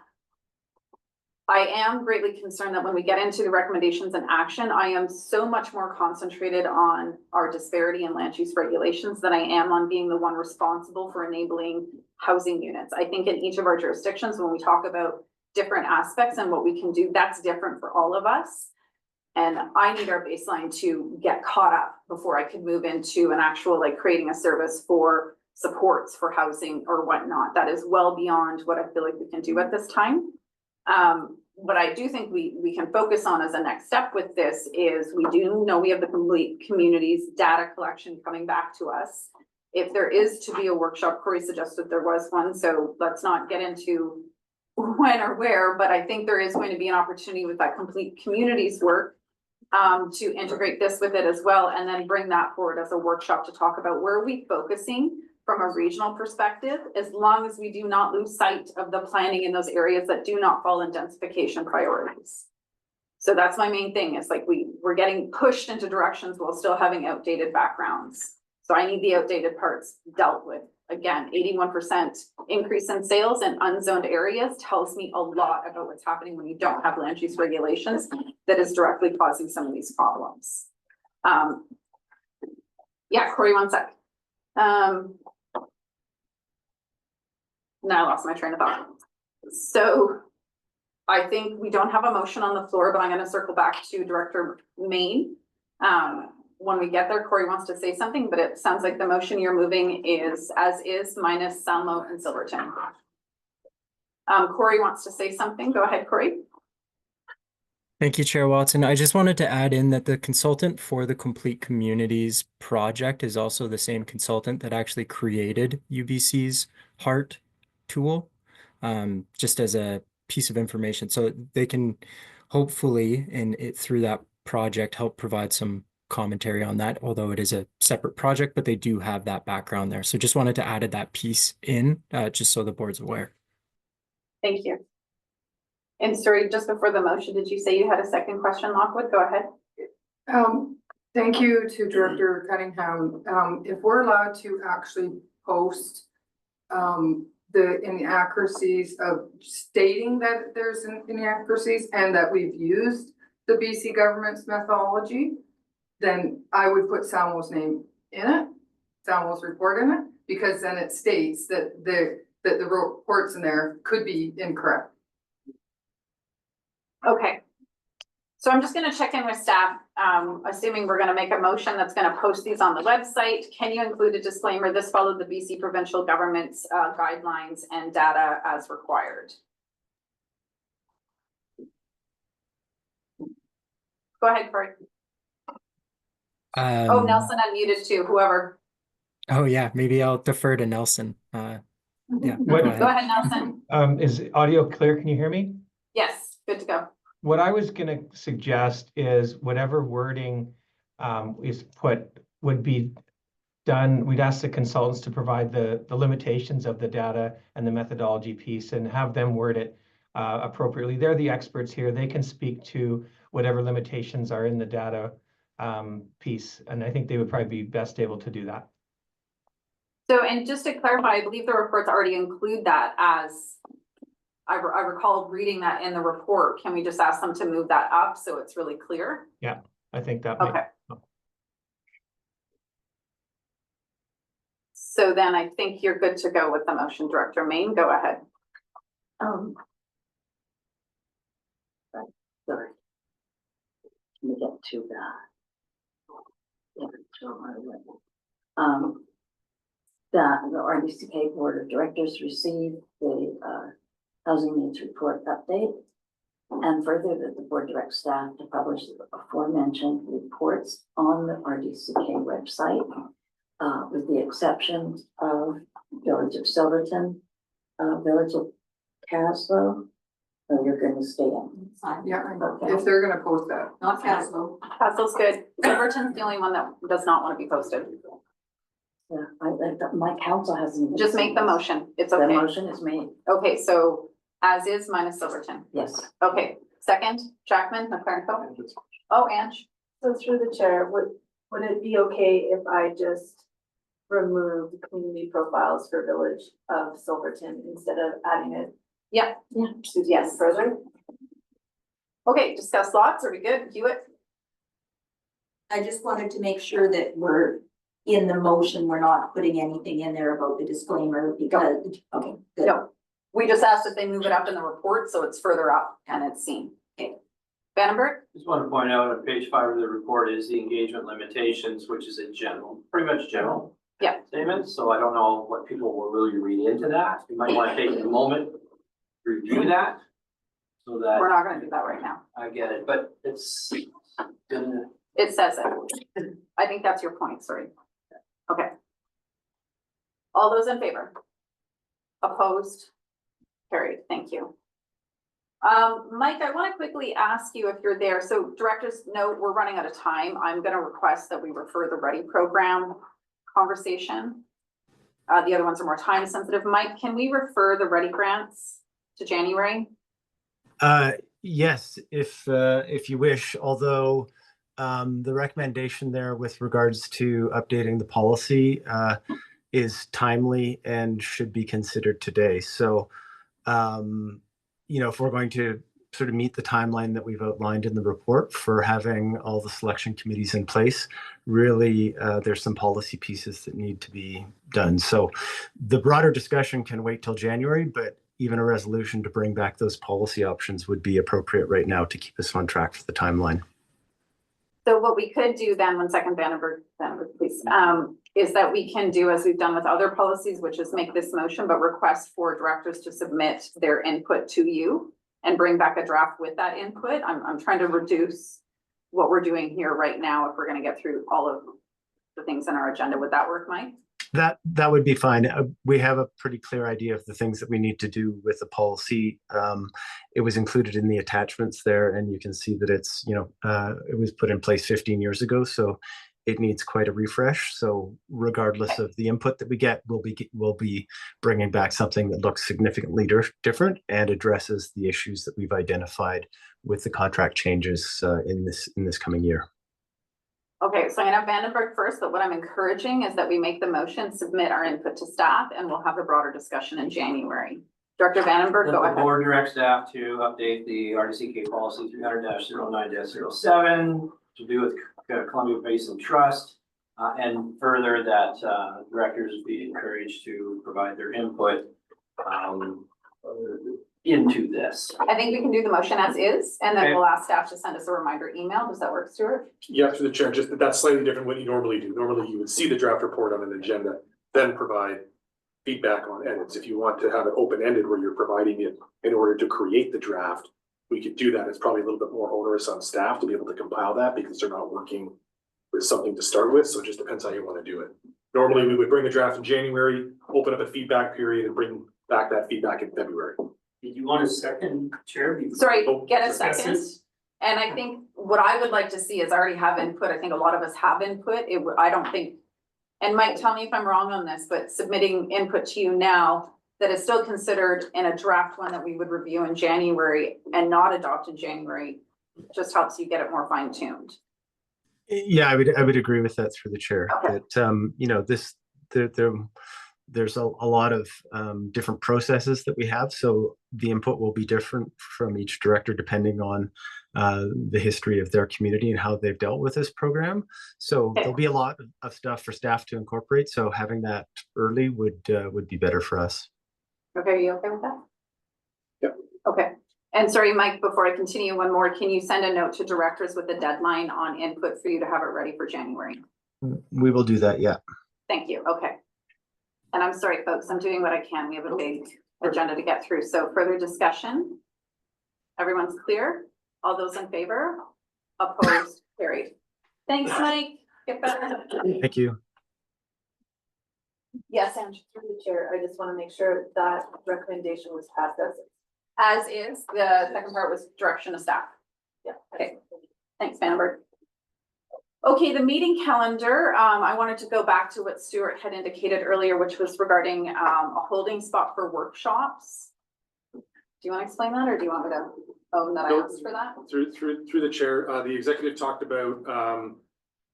I am greatly concerned that when we get into the recommendations and action, I am so much more concentrated on our disparity in land use regulations than I am on being the one responsible for enabling housing units. I think in each of our jurisdictions, when we talk about different aspects and what we can do, that's different for all of us. And I need our baseline to get caught up before I can move into an actual, like, creating a service for supports for housing or whatnot. That is well beyond what I feel like we can do at this time. What I do think we can focus on as a next step with this is we do know we have the complete communities data collection coming back to us. If there is to be a workshop, Corey suggested there was one, so let's not get into when or where, but I think there is going to be an opportunity with that complete communities work to integrate this with it as well, and then bring that forward as a workshop to talk about where are we focusing from a regional perspective, as long as we do not lose sight of the planning in those areas that do not fall in densification priorities. So that's my main thing, is like we're getting pushed into directions while still having outdated backgrounds. So I need the outdated parts dealt with. Again, 81% increase in sales in unzoned areas tells me a lot about what's happening when you don't have land use regulations that is directly causing some of these problems. Yeah, Corey, one sec. Now I lost my train of thought. So I think we don't have a motion on the floor, but I'm going to circle back to Director Main. when we get there, Corey wants to say something, but it sounds like the motion you're moving is as is minus Salmo and Silverton. Corey wants to say something. Go ahead, Corey. Thank you, Chair Watson. I just wanted to add in that the consultant for the Complete Communities project is also the same consultant that actually created UBC's HEART tool, just as a piece of information. So they can hopefully, through that project, help provide some commentary on that, although it is a separate project, but they do have that background there. So just wanted to add that piece in, just so the board's aware. Thank you. And sorry, just before the motion, did you say you had a second question, Lockwood? Go ahead. Thank you to Director Cunningham. If we're allowed to actually post the inaccuracies of stating that there's inaccuracies and that we've used the BC government's methodology, then I would put Salmo's name in it, Salmo's report in it, because then it states that the reports in there could be incorrect. Okay. So I'm just gonna check in with staff, assuming we're gonna make a motion that's gonna post these on the website. Can you include a disclaimer? This followed the BC provincial government's guidelines and data as required. Go ahead, Corey. Oh, Nelson unmuted too, whoever. Oh yeah, maybe I'll defer to Nelson. Yeah, Go ahead, Nelson. Is audio clear? Can you hear me? Yes, good to go. What I was going to suggest is whatever wording is put would be done. We'd ask the consultants to provide the limitations of the data and the methodology piece and have them word it appropriately. They're the experts here. They can speak to whatever limitations are in the data piece. And I think they would probably be best able to do that. So, and just to clarify, I believe the reports already include that as, I recall reading that in the report. Can we just ask them to move that up so it's really clear? Yeah, I think that Okay. So then I think you're good to go with the motion, Director Main. Go ahead. Sorry. Let me get to that the RDCK Board of Directors received the Housing Needs Report update, and further that the board directs staff to publish the aforementioned reports on the RDCK website, with the exception of Village of Silverton, Village of Caslow. So you're going to stay in. Yeah, Okay. if they're gonna post that. Not Castle. Castle's good. Silverton's the only one that does not want to be posted. Yeah, my council hasn't. Just make the motion. It's The okay. motion is made. Okay, so as is minus Silverton. Yes. Okay, second, Jackman, McLaren Co. Oh, Ange. So through the chair, would it be okay if I just remove the community profiles for Village of Silverton instead of adding it? Yeah. Yeah. Yes. Further? Okay, discuss lots. Are we good? Hewitt? I just wanted to make sure that we're in the motion, we're not putting anything in there about the disclaimer because, okay, good. No, we just asked if they move it up in the report, so it's further up and it's seen. Okay. Vandenberg? Just want to point out on page 5 of the report is the engagement limitations, which is a general, pretty much general. Yeah. Statement, so I don't know what people will really read into that. You might want to take a moment, review that. So that. We're not gonna do that right now. I get it, but it's gonna. It says it. I think that's your point, sorry. Okay. All those in favor? Opposed? Carried, thank you. Mike, I want to quickly ask you if you're there. So directors note we're running out of time. I'm going to request that we refer the READY program conversation. The other ones are more time sensitive. Mike, can we refer the READY grants to January? Yes, if you wish, although the recommendation there with regards to updating the policy is timely and should be considered today. So, if we're going to sort of meet the timeline that we've outlined in the report for having all the selection committees in place, really, there's some policy pieces that need to be done. So the broader discussion can wait till January, but even a resolution to bring back those policy options would be appropriate right now to keep us on track for the timeline. So what we could do then, 1 second, Vandenberg, please, is that we can do as we've done with other policies, which is make this motion, but request for directors to submit their input to you and bring back a draft with that input. I'm trying to reduce what we're doing here right now if we're gonna get through all of the things on our agenda. Would that work, Mike? That would be fine. We have a pretty clear idea of the things that we need to do with the policy. It was included in the attachments there, and you can see that it's, it was put in place 15 years ago, so it needs quite a refresh. So regardless of the input that we get, we'll be bringing back something that looks significantly different and addresses the issues that we've identified with the contract changes in this coming year. Okay, so I'm gonna have Vandenberg first, but what I'm encouraging is that we make the motion, submit our input to staff, and we'll have a broader discussion in January. Director Vandenberg, go ahead. The board directs staff to update the RDCK policy 300-09-07 to do with Columbia Basin Trust. And further that directors be encouraged to provide their input into this. I think we can do the motion as is, and then we'll ask staff to send us a reminder email. Does that work, Stuart? Yeah, through the chair, just that's slightly different what you normally do. Normally you would see the draft report on an agenda, then provide feedback on edits. If you want to have it open-ended where you're providing it in order to create the draft, we could do that. It's probably a little bit more onerous on staff to be able to compile that because they're not working with something to start with. So it just depends how you want to do it. Normally we would bring the draft in January, open up a feedback period and bring back that feedback in February. Did you want a second, Chair? Sorry, get a second. And I think what I would like to see is already have input. I think a lot of us have input. I don't think, and Mike, tell me if I'm wrong on this, but submitting input to you now that is still considered in a draft one that we would review in January and not adopt in January just helps you get it more fine tuned. Yeah, I would agree with that through the chair. Okay. That there's a lot of different processes that we have, so the input will be different from each director depending on the history of their community and how they've dealt with this program. So there'll be a lot of stuff for staff to incorporate. So having that early would be better for us. Okay, are you okay with that? Yep. Okay. And sorry, Mike, before I continue, one more, can you send a note to directors with a deadline on input for you to have it ready for January? We will do that, yeah. Thank you. Okay. And I'm sorry, folks, I'm doing what I can. We have a big agenda to get through. So further discussion? Everyone's clear? All those in favor? Opposed? Carried. Thanks, Mike. Get better. Thank you. Yes, Ange. Through the chair, I just want to make sure that recommendation was passed As is. The second part was direction of staff. Yeah. Okay. Thanks, Vandenberg. Okay, the meeting calendar, I wanted to go back to what Stuart had indicated earlier, which was regarding a holding spot for workshops. Do you want to explain that, or do you want me to own that I asked for that? Through the chair, the executive talked about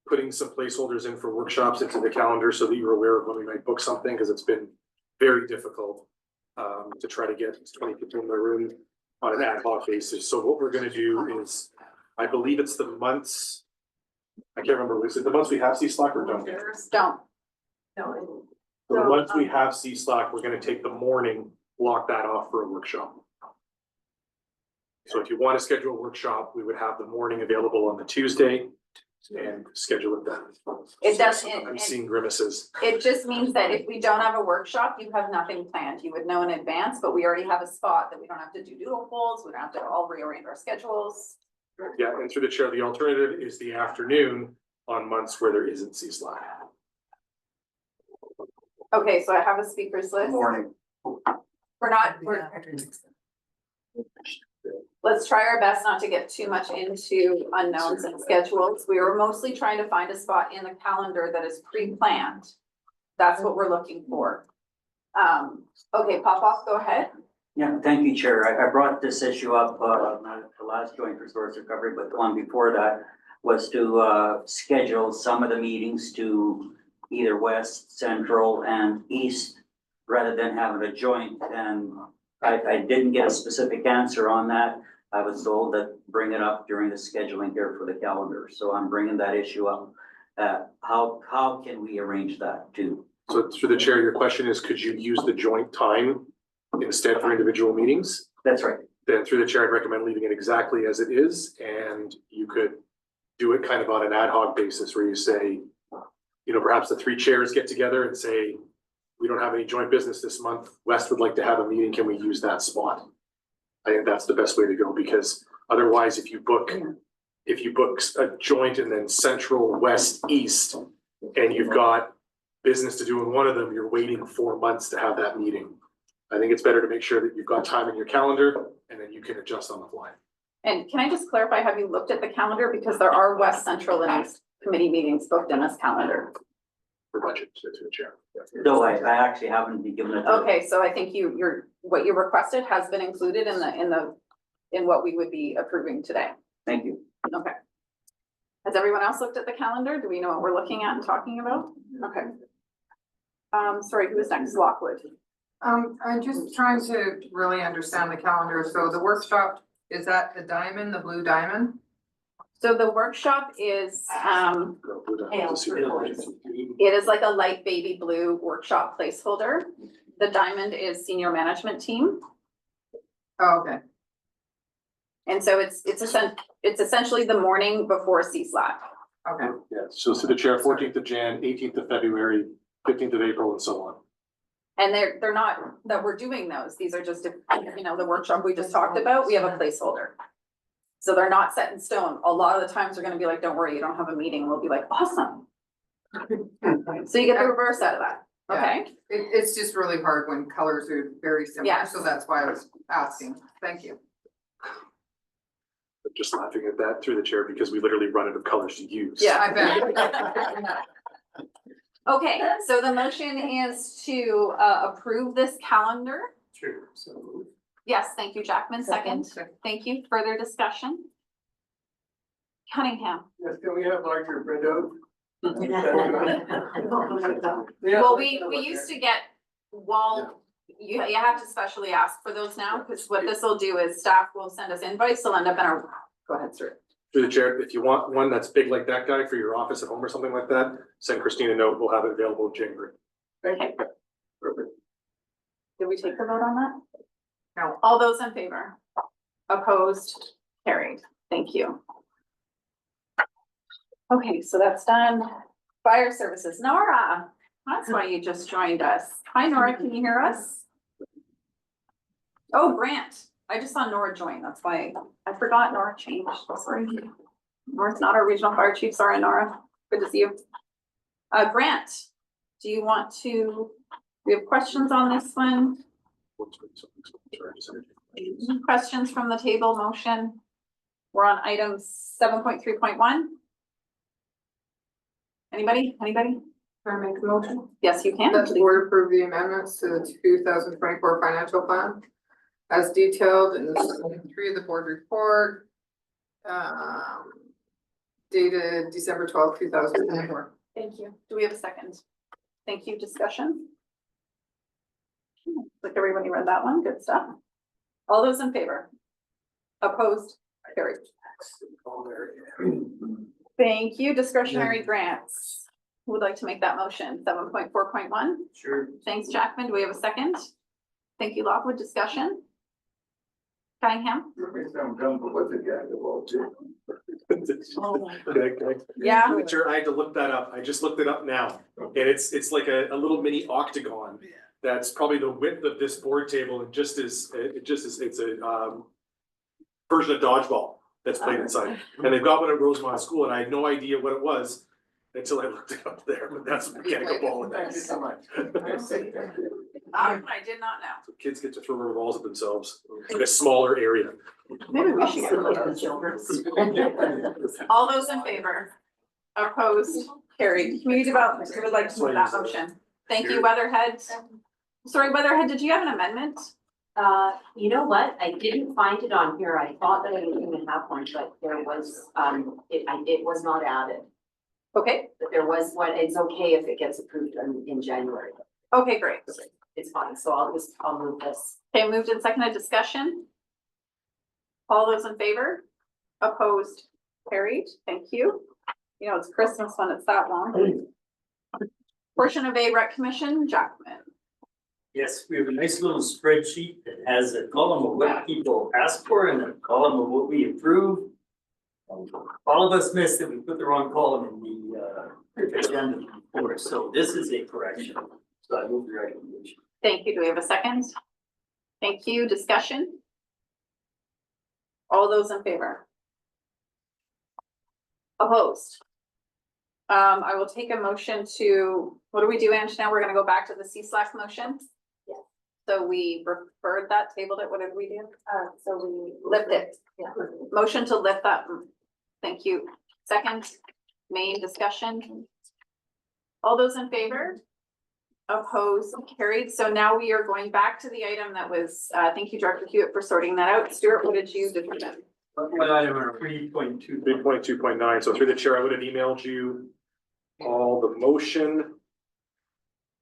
putting some placeholders in for workshops into the calendar so that you're aware of when we might book something, because it's been very difficult to try to get 20 people in the room on an ad hoc basis. So what we're going to do is, I believe it's the months. I can't remember, is it the months we have C-Slack or don't? Don't. No. So the months we have C-Slack, we're gonna take the morning, block that off for a workshop. So if you want to schedule a workshop, we would have the morning available on the Tuesday and schedule it then. It doesn't. I'm seeing grimaces. It just means that if we don't have a workshop, you have nothing planned. You would know in advance, but we already have a spot that we don't have to do doodle polls. We don't have to all rearrange our schedules. Yeah, and through the chair, the alternative is the afternoon on months where there isn't C-Slack. Okay, so I have a speakers list. Morning. Let's try our best not to get too much into unknowns and schedules. We were mostly trying to find a spot in the calendar that is pre-planned. That's what we're looking for. Okay, Popoff, go ahead. Yeah, thank you, Chair. I brought this issue up, not the last joint resource recovery, but the one before that was to schedule some of the meetings to either west, central, and east, rather than having a joint. And I didn't get a specific answer on that. I was told that bring it up during the scheduling here for the calendar. So I'm bringing that issue up. How can we arrange that too? So through the chair, your question is, could you use the joint time instead for individual meetings? That's right. Then through the chair, I'd recommend leaving it exactly as it is, and you could do it kind of on an ad hoc basis where you say, you know, perhaps the three chairs get together and say, we don't have any joint business this month. West would like to have a meeting. Can we use that spot? I think that's the best way to go, because otherwise, if you book a joint and then central, west, east, and you've got business to do in one of them, you're waiting 4 months to have that meeting. I think it's better to make sure that you've got time in your calendar and then you can adjust on the fly. And can I just clarify, have you looked at the calendar? Because there are West Central and East committee meetings booked in this calendar. For budget to the chair. No, I actually haven't been given it. Okay, so I think what you requested has been included in what we would be approving today. Thank you. Okay. Has everyone else looked at the calendar? Do we know what we're looking at and talking about? Okay. Sorry, who is next? Lockwood. I'm just trying to really understand the calendar. So the workshop, is that the diamond, the blue diamond? So the workshop is, it is like a light baby blue workshop placeholder. The diamond is senior management team. Oh, okay. And so it's essentially the morning before CSLAC. Okay. Yeah, so through the chair, 14th of Jan, 18th of February, 15th of April, and so on. And they're not that we're doing those. These are just, you know, the workshop we just talked about, we have a placeholder. So they're not set in stone. A lot of the times they're gonna be like, don't worry, you don't have a meeting. We'll be like, awesome. So you get the reverse out of that, okay? It's just really hard when colors are very similar, Yes. so that's why I was asking. Thank you. I'm just laughing at that through the chair because we literally run out of colors to use. Yeah, I bet. Okay, so the motion is to approve this calendar. Sure, so. Yes, thank you, Jackman. Second. Thank you. Further discussion? Cunningham. Yes, can we have larger printout? Well, we used to get wall, you have to specially ask for those now, because what this will do is staff will send us invites, they'll end up in our, go ahead, sir. Through the chair, if you want one that's big like that guy for your office at home or something like that, send Christine a note. We'll have it available in January. Okay. Perfect. Did we take the vote on that? No. All those in favor? Opposed? Carried. Thank you. Okay, so that's done. Fire services. Nora, that's why you just joined us. Hi, Nora, can you hear us? Oh, Grant. I just saw Nora join. That's why I forgot Nora changed. Sorry. Nora's not our regional fire chief. Sorry, Nora. Good to see you. Grant, do you want to, we have questions on this one? Questions from the table motion? We're on item 7.3.1. Anybody? Can I make a motion? Yes, you can. That the board approve the amendments to the 2024 financial plan as detailed in the 3 of the board report. Dated December 12th, 2024. Thank you. Do we have a second? Thank you. Discussion? Like everybody read that one. Good stuff. All those in favor? Opposed? Carried. Thank you. Discretionary grants. Who would like to make that motion? 7.4.1. Sure. Thanks, Jackman. Do we have a second? Thank you, Lockwood. Discussion? Cunningham? I'm done, but what's it got to go to? Yeah. Sure, I had to look that up. I just looked it up now. And it's like a little mini octagon. That's probably the width of this board table and it's a version of dodgeball that's played inside. And they've got one at Rosemont School and I had no idea what it was until I looked it up there, but that's mechanical ball. Thank you so much. I did not know. So kids get to throw rubber balls at themselves in a smaller area. Maybe we should get the children. All those in favor? Opposed? Carried. Community development, who would like to move that motion? Thank you, Weatherhead. Sorry, Weatherhead, did you have an amendment? You know what? I didn't find it on here. I thought that I was gonna have one, but there was, it was not added. Okay. But there was one. It's okay if it gets approved in January. Okay, great. It's fine. So I'll move this. Okay, moved and seconded. Discussion? All those in favor? Opposed? Carried. Thank you. You know, it's Christmas when it's that long. Portion of A rec commission, Jackman. Yes, we have a nice little spreadsheet that has a column of what people ask for and a column of what we approve. All of us missed it, we put the wrong column in the agenda before, so this is a correction. So I move the recommendation. Thank you. Do we have a second? Thank you. Discussion? All those in favor? Opposed? I will take a motion to, what do we do, Ange? Now we're gonna go back to the C/slash motion? Yeah. So we referred that, tabled it, what did we do? So we. Lift it. Yeah. Motion to lift that. Thank you. Second, main discussion. All those in favor? Opposed, carried. So now we are going back to the item that was, thank you, Director Hewitt, for sorting that out. Stuart, what did you determine? What item are 3.2? 3.2.9, so through the chair, I would have emailed you all the motion.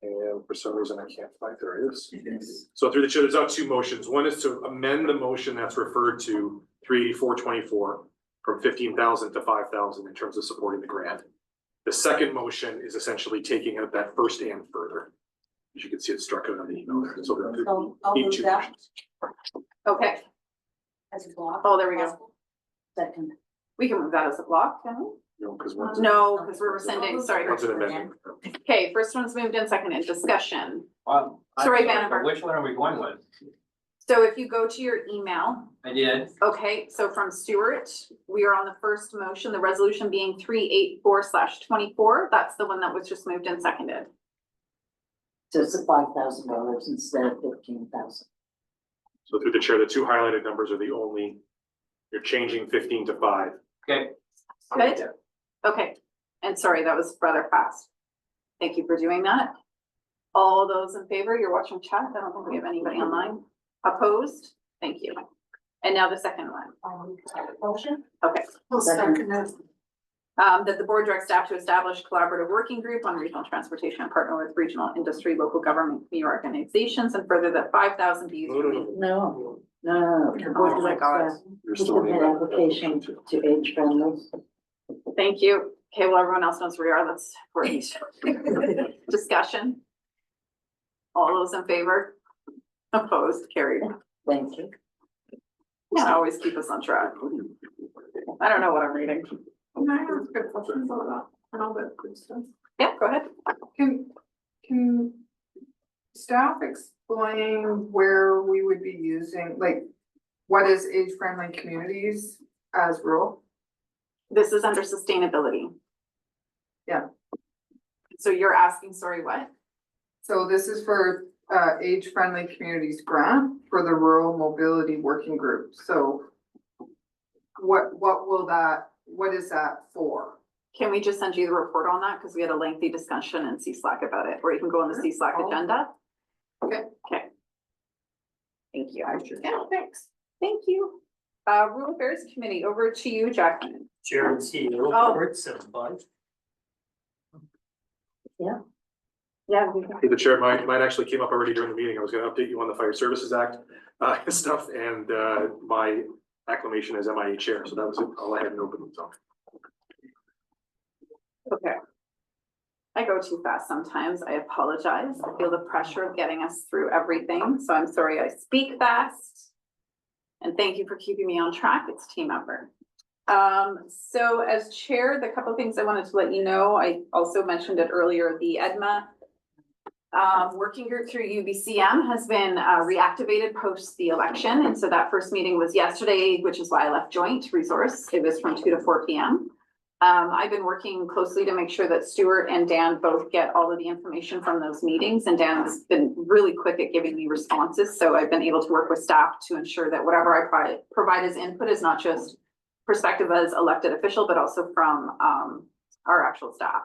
And for some reason, I can't find, there it is. Yes. So through the chair, there's now two motions. One is to amend the motion that's referred to 384.24 from 15,000 to 5,000 in terms of supporting the grant. The second motion is essentially taking out that first and further. As you can see, it's struck out on the email there. So there So I'll need move two that motions. Okay. as a block. Oh, there we go. Second. We can move that as a block, can we? No, because one's. No, because we're rescinding, sorry. One's an amendment. Okay, first one's moved in, second in discussion. I'm Sorry, but Vannevar. which one are we going with? So if you go to your email, I did. okay, so from Stuart, we are on the first motion, the resolution being 384/24. That's the one that was just moved and seconded. So it's $5,000 instead of 15,000. So through the chair, the two highlighted numbers are the only, you're changing 15 to 5. Okay. Good. Okay, and sorry, that was rather fast. Thank you for doing that. All those in favor, you're watching chat. I don't think we have anybody online. Opposed? Thank you. And now the second one. Motion? Okay. Second. That the board directs staff to establish collaborative working group on regional transportation and partner with regional industry, local government, community organizations, and further that 5,000 be used. for No. Oh my God. You're still in Submit that application to age friendly. Thank you. Okay, well, everyone else knows where we are. Let's discussion. All those in favor? Opposed? Carried. Thank you. Yeah, always keep us on track. I don't know what I'm reading. Can I ask good questions about that and all that good stuff? Yeah, go ahead. Can staff explain where we would be using, like, what is age-friendly communities as rural? This is under sustainability. Yeah. So you're asking, sorry, what? So this is for age-friendly communities grant for the rural mobility working group. So what is that for? Can we just send you the report on that? Because we had a lengthy discussion in C/Slack about it, or you can go on the C/Slack agenda. Okay. Okay. Thank you. Yeah, thanks. Thank you. Rural Affairs Committee, over to you, Jacqueline. Chair and CEO Oh. report 7.5. Yeah. Hey, the chair, mine actually came up already during the meeting. I was gonna update you on the Fire Services Act stuff and my acclamation as MIA chair. So that was it. All I had in open. So. Okay. I go too fast sometimes. I apologize. I feel the pressure of getting us through everything. So I'm sorry I speak fast. And thank you for keeping me on track. It's team effort. So as chair, the couple of things I wanted to let you know, I also mentioned it earlier, the EDMA working group through UBCM has been reactivated post the election. And so that first meeting was yesterday, which is why I left joint resource. It was from 2 to 4 p.m. I've been working closely to make sure that Stuart and Dan both get all of the information from those meetings, and Dan's been really quick at giving me responses. So I've been able to work with staff to ensure that whatever I provide as input is not just perspective as elected official, but also from our actual staff.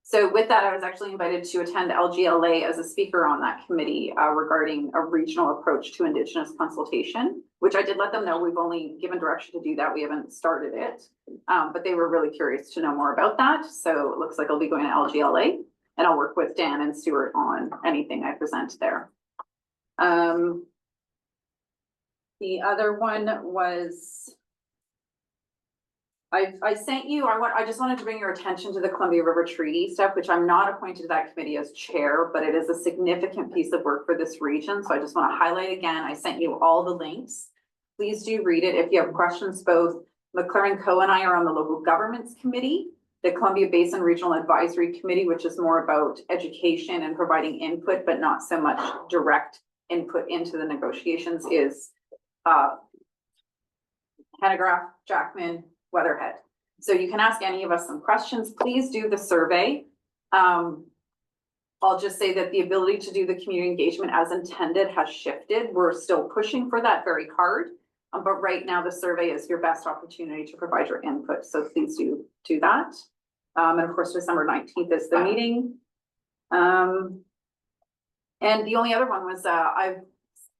So with that, I was actually invited to attend LGLA as a speaker on that committee regarding a regional approach to Indigenous consultation, which I did let them know we've only given direction to do that. We haven't started it, but they were really curious to know more about that. So it looks like I'll be going to LGLA, and I'll work with Dan and Stuart on anything I present there. The other one was I sent you, I just wanted to bring your attention to the Columbia River Treaty stuff, which I'm not appointed to that committee as chair, but it is a significant piece of work for this region. So I just want to highlight again, I sent you all the links. Please do read it. If you have questions, both McLaren Co and I are on the Local Governments Committee. The Columbia Basin Regional Advisory Committee, which is more about education and providing input, but not so much direct input into the negotiations, is Hanegraaff, Jackman, Weatherhead. So you can ask any of us some questions. Please do the survey. I'll just say that the ability to do the community engagement as intended has shifted. We're still pushing for that very hard. But right now the survey is your best opportunity to provide your input. So please do that. And of course, December 19th is the meeting. And the only other one was I've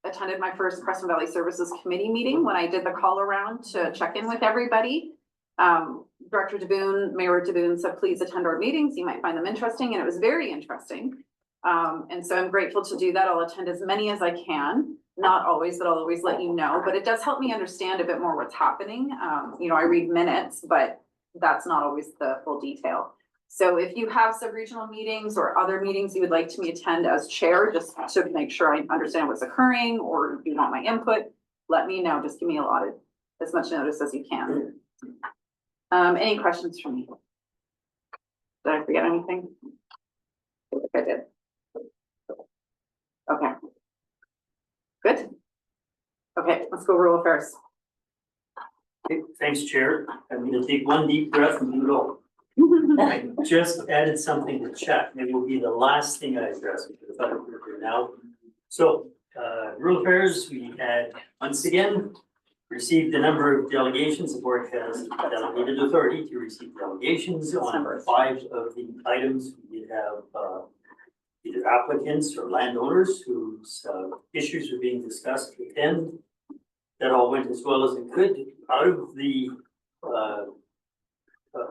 attended my first Crescent Valley Services Committee meeting when I did the call around to check in with everybody. Director DeBoon, Mayor DeBoon said, please attend our meetings. You might find them interesting. And it was very interesting. And so I'm grateful to do that. I'll attend as many as I can. Not always, but I'll always let you know. But it does help me understand a bit more what's happening. You know, I read minutes, but that's not always the full detail. So if you have sub-regional meetings or other meetings you would like me to attend as chair, just to make sure I understand what's occurring, or if you want my input, let me know. Just give me allotted as much notice as you can. Any questions from me? Did I forget anything? I think I did. Okay. Good. Okay, let's go rural affairs. Okay, thanks, Chair. I'm gonna take one deep breath and do it all. I just added something to chat. Maybe will be the last thing I address because I thought we were here now. So, rural affairs, we had once again received a number of delegations. The board has delegated authority to receive delegations on 5 of the items. We did have either applicants or landowners whose issues are being discussed with them. That all went as well as it could. Out of the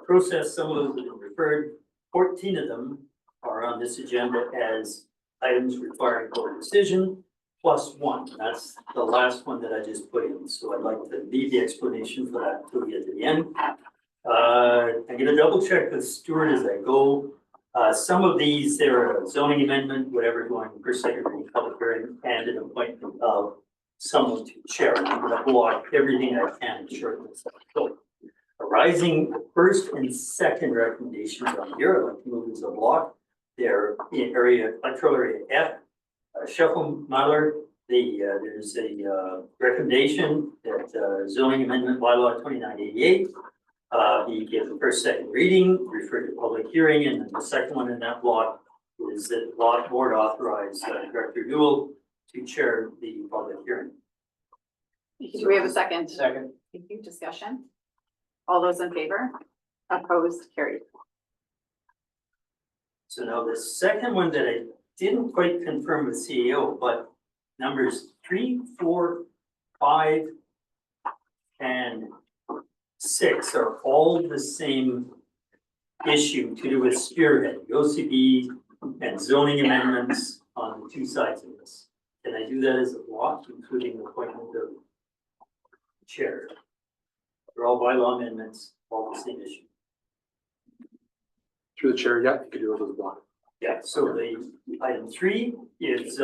process, some of those have been referred. 14 of them are on this agenda as items requiring court decision, plus 1. That's the last one that I just put in. So I'd like to leave the explanation for that until we get to the end. I'm gonna double check with Stuart as I go. Some of these, they're a zoning amendment, whatever, going for second reading, public hearing, and an appointment of someone to chair. I'm gonna block everything I can and shorten this up. So, arising first and second recommendations on here, I'd like to move as a block. They're in electoral area F, Shuffle Myler. There's a recommendation that zoning amendment bylaw 2988. He gave the first, second reading, referred to public hearing, and then the second one in that block is that the board authorized Director Newell to chair the public hearing. Do we have a second? Second. Thank you. Discussion? All those in favor? Opposed? Carried. So now the second one that I didn't quite confirm with CEO, but numbers 3, 4, 5, and 6 are all the same issue to do with spearhead, the OCB and zoning amendments on the 2 sides of this. Can I do that as a block, including the appointment of chair? They're all bylaw amendments, all the same issue. Through the chair, yeah, you could do it as a block. Yeah, so the item 3 is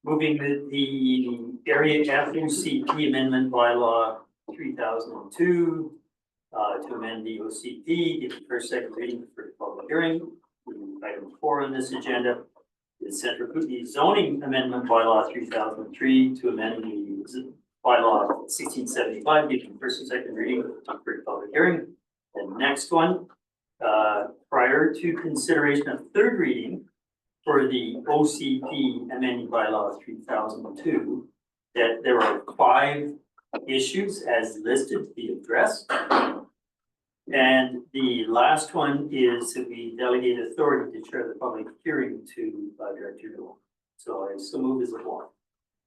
moving the area FOCP amendment bylaw 3002 to amend the OCP, give the first, second reading for public hearing. Item 4 on this agenda is Central Kootenay zoning amendment bylaw 3003 to amend the bylaw 1675, give the first and second reading for public hearing. The next one, prior to consideration of third reading for the OCP amending bylaw 3002, that there are 5 issues as listed to be addressed. And the last one is that we delegate authority to chair the public hearing to Director Newell. So I still move as a block.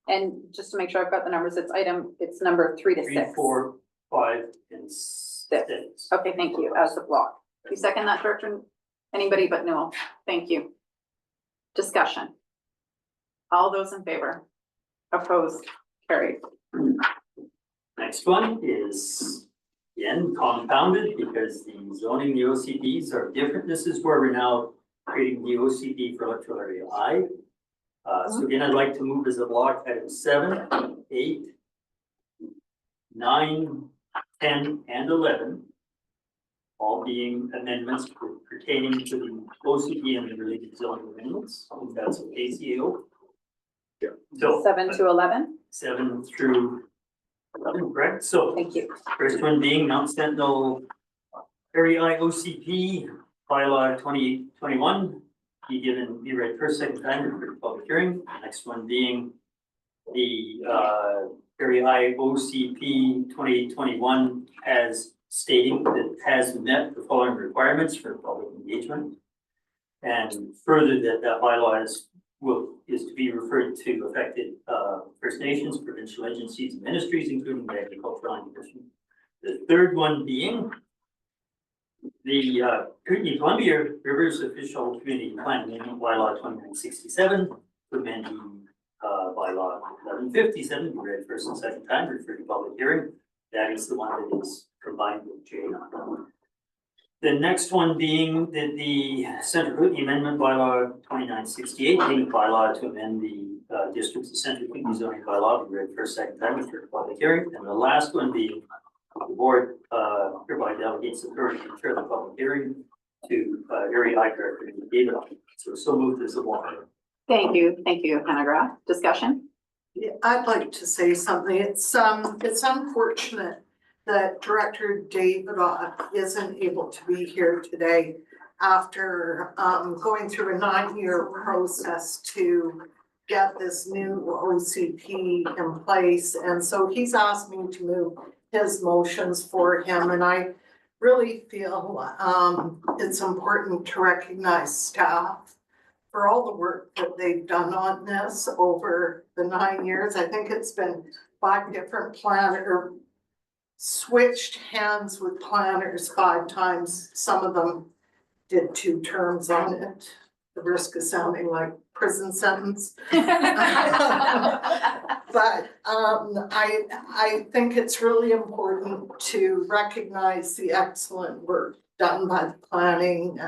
And just to make sure I've got the numbers, it's number 3 to 6. 3, 4, 5, and 6. Okay, thank you. As a block. You second that, Director? Anybody but Newell? Thank you. Discussion. All those in favor? Opposed? Carried. Next one is again compounded because the zoning, the OCPs are different. This is where we're now creating the OCP for electoral area I. So again, I'd like to move as a block item 7, 8, 9, 10, and 11. All being amendments pertaining to the OCP and the related zoning amendments. If that's okay, CEO. Yeah. So 7 to 11. 7 through 11, correct? So Thank you. first one being Mount Sentinel Area OCP bylaw 2021. Be read first, second time for public hearing. Next one being the Area OCP 2021 as stating that it has met the following requirements for public engagement. And further that bylaw is to be referred to affected First Nations, provincial agencies, and ministries, including the Agricultural Land Division. The third one being the Kootenay Columbia Rivers Official Community Plan Amendment Bylaw 2967, to amend the bylaw 1157, be read first and second time, refer to public hearing. That is the one that is combined with J. The next one being the Central Kootenay Amendment Bylaw 2968, being a bylaw to amend the districts of Central Kootenay zoning bylaw, be read first, second time, refer to public hearing. And the last one being the board hereby delegates authority to chair the public hearing to Area Director David. So moved as a block. Thank you, Hannah Graf. Discussion? Yeah, I'd like to say something. It's unfortunate that Director David isn't able to be here today after going through a 9-year process to get this new OCP in place. And so he's asked me to move his motions for him, and I really feel it's important to recognize staff for all the work that they've done on this over the 9 years. I think it's been 5 different planners, switched hands with planners 5 times. Some of them did 2 terms on it. The risk of sounding like prison sentence. But I think it's really important to recognize the excellent work done by the planning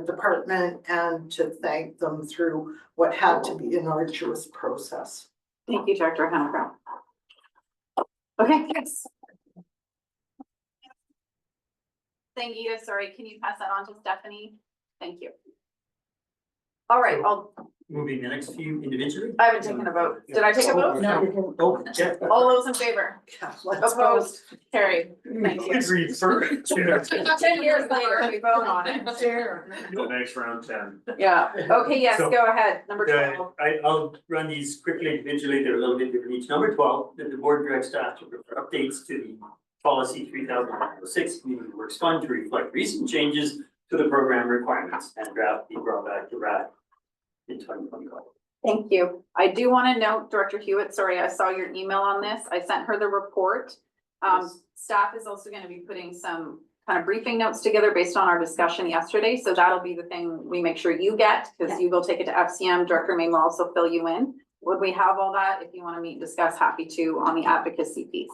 department and to thank them through what had to be an arduous process. Thank you, Director Hannah Graf. Okay, yes. Sangeeta, sorry, can you pass that on to Stephanie? Thank you. All right, Moving the next few individually. I haven't taken a vote. Did I take a vote? No. Oh, yeah. All those in favor? Let's Opposed? Carried. Thank you. Agreed first. 10 years later, we vote on it. The next round 10. Yeah, okay, yes, So, go ahead, number 12. I'll run these quickly individually. They're a little bit different each. Number 12, that the board directs staff to prepare updates to the policy 3006 community works fund to reflect recent changes to the program requirements and draft be brought back to RAC in 2025. Thank you. I do want to note, Director Hewitt, sorry, I saw your email on this. I sent her the report. Staff is also going to be putting some kind of briefing notes together based on our discussion yesterday. So that'll be the thing we make sure you get, because you will take it to FCM. Director May will also fill you in. Would we have all that? If you want to meet and discuss, happy to on the advocacy piece.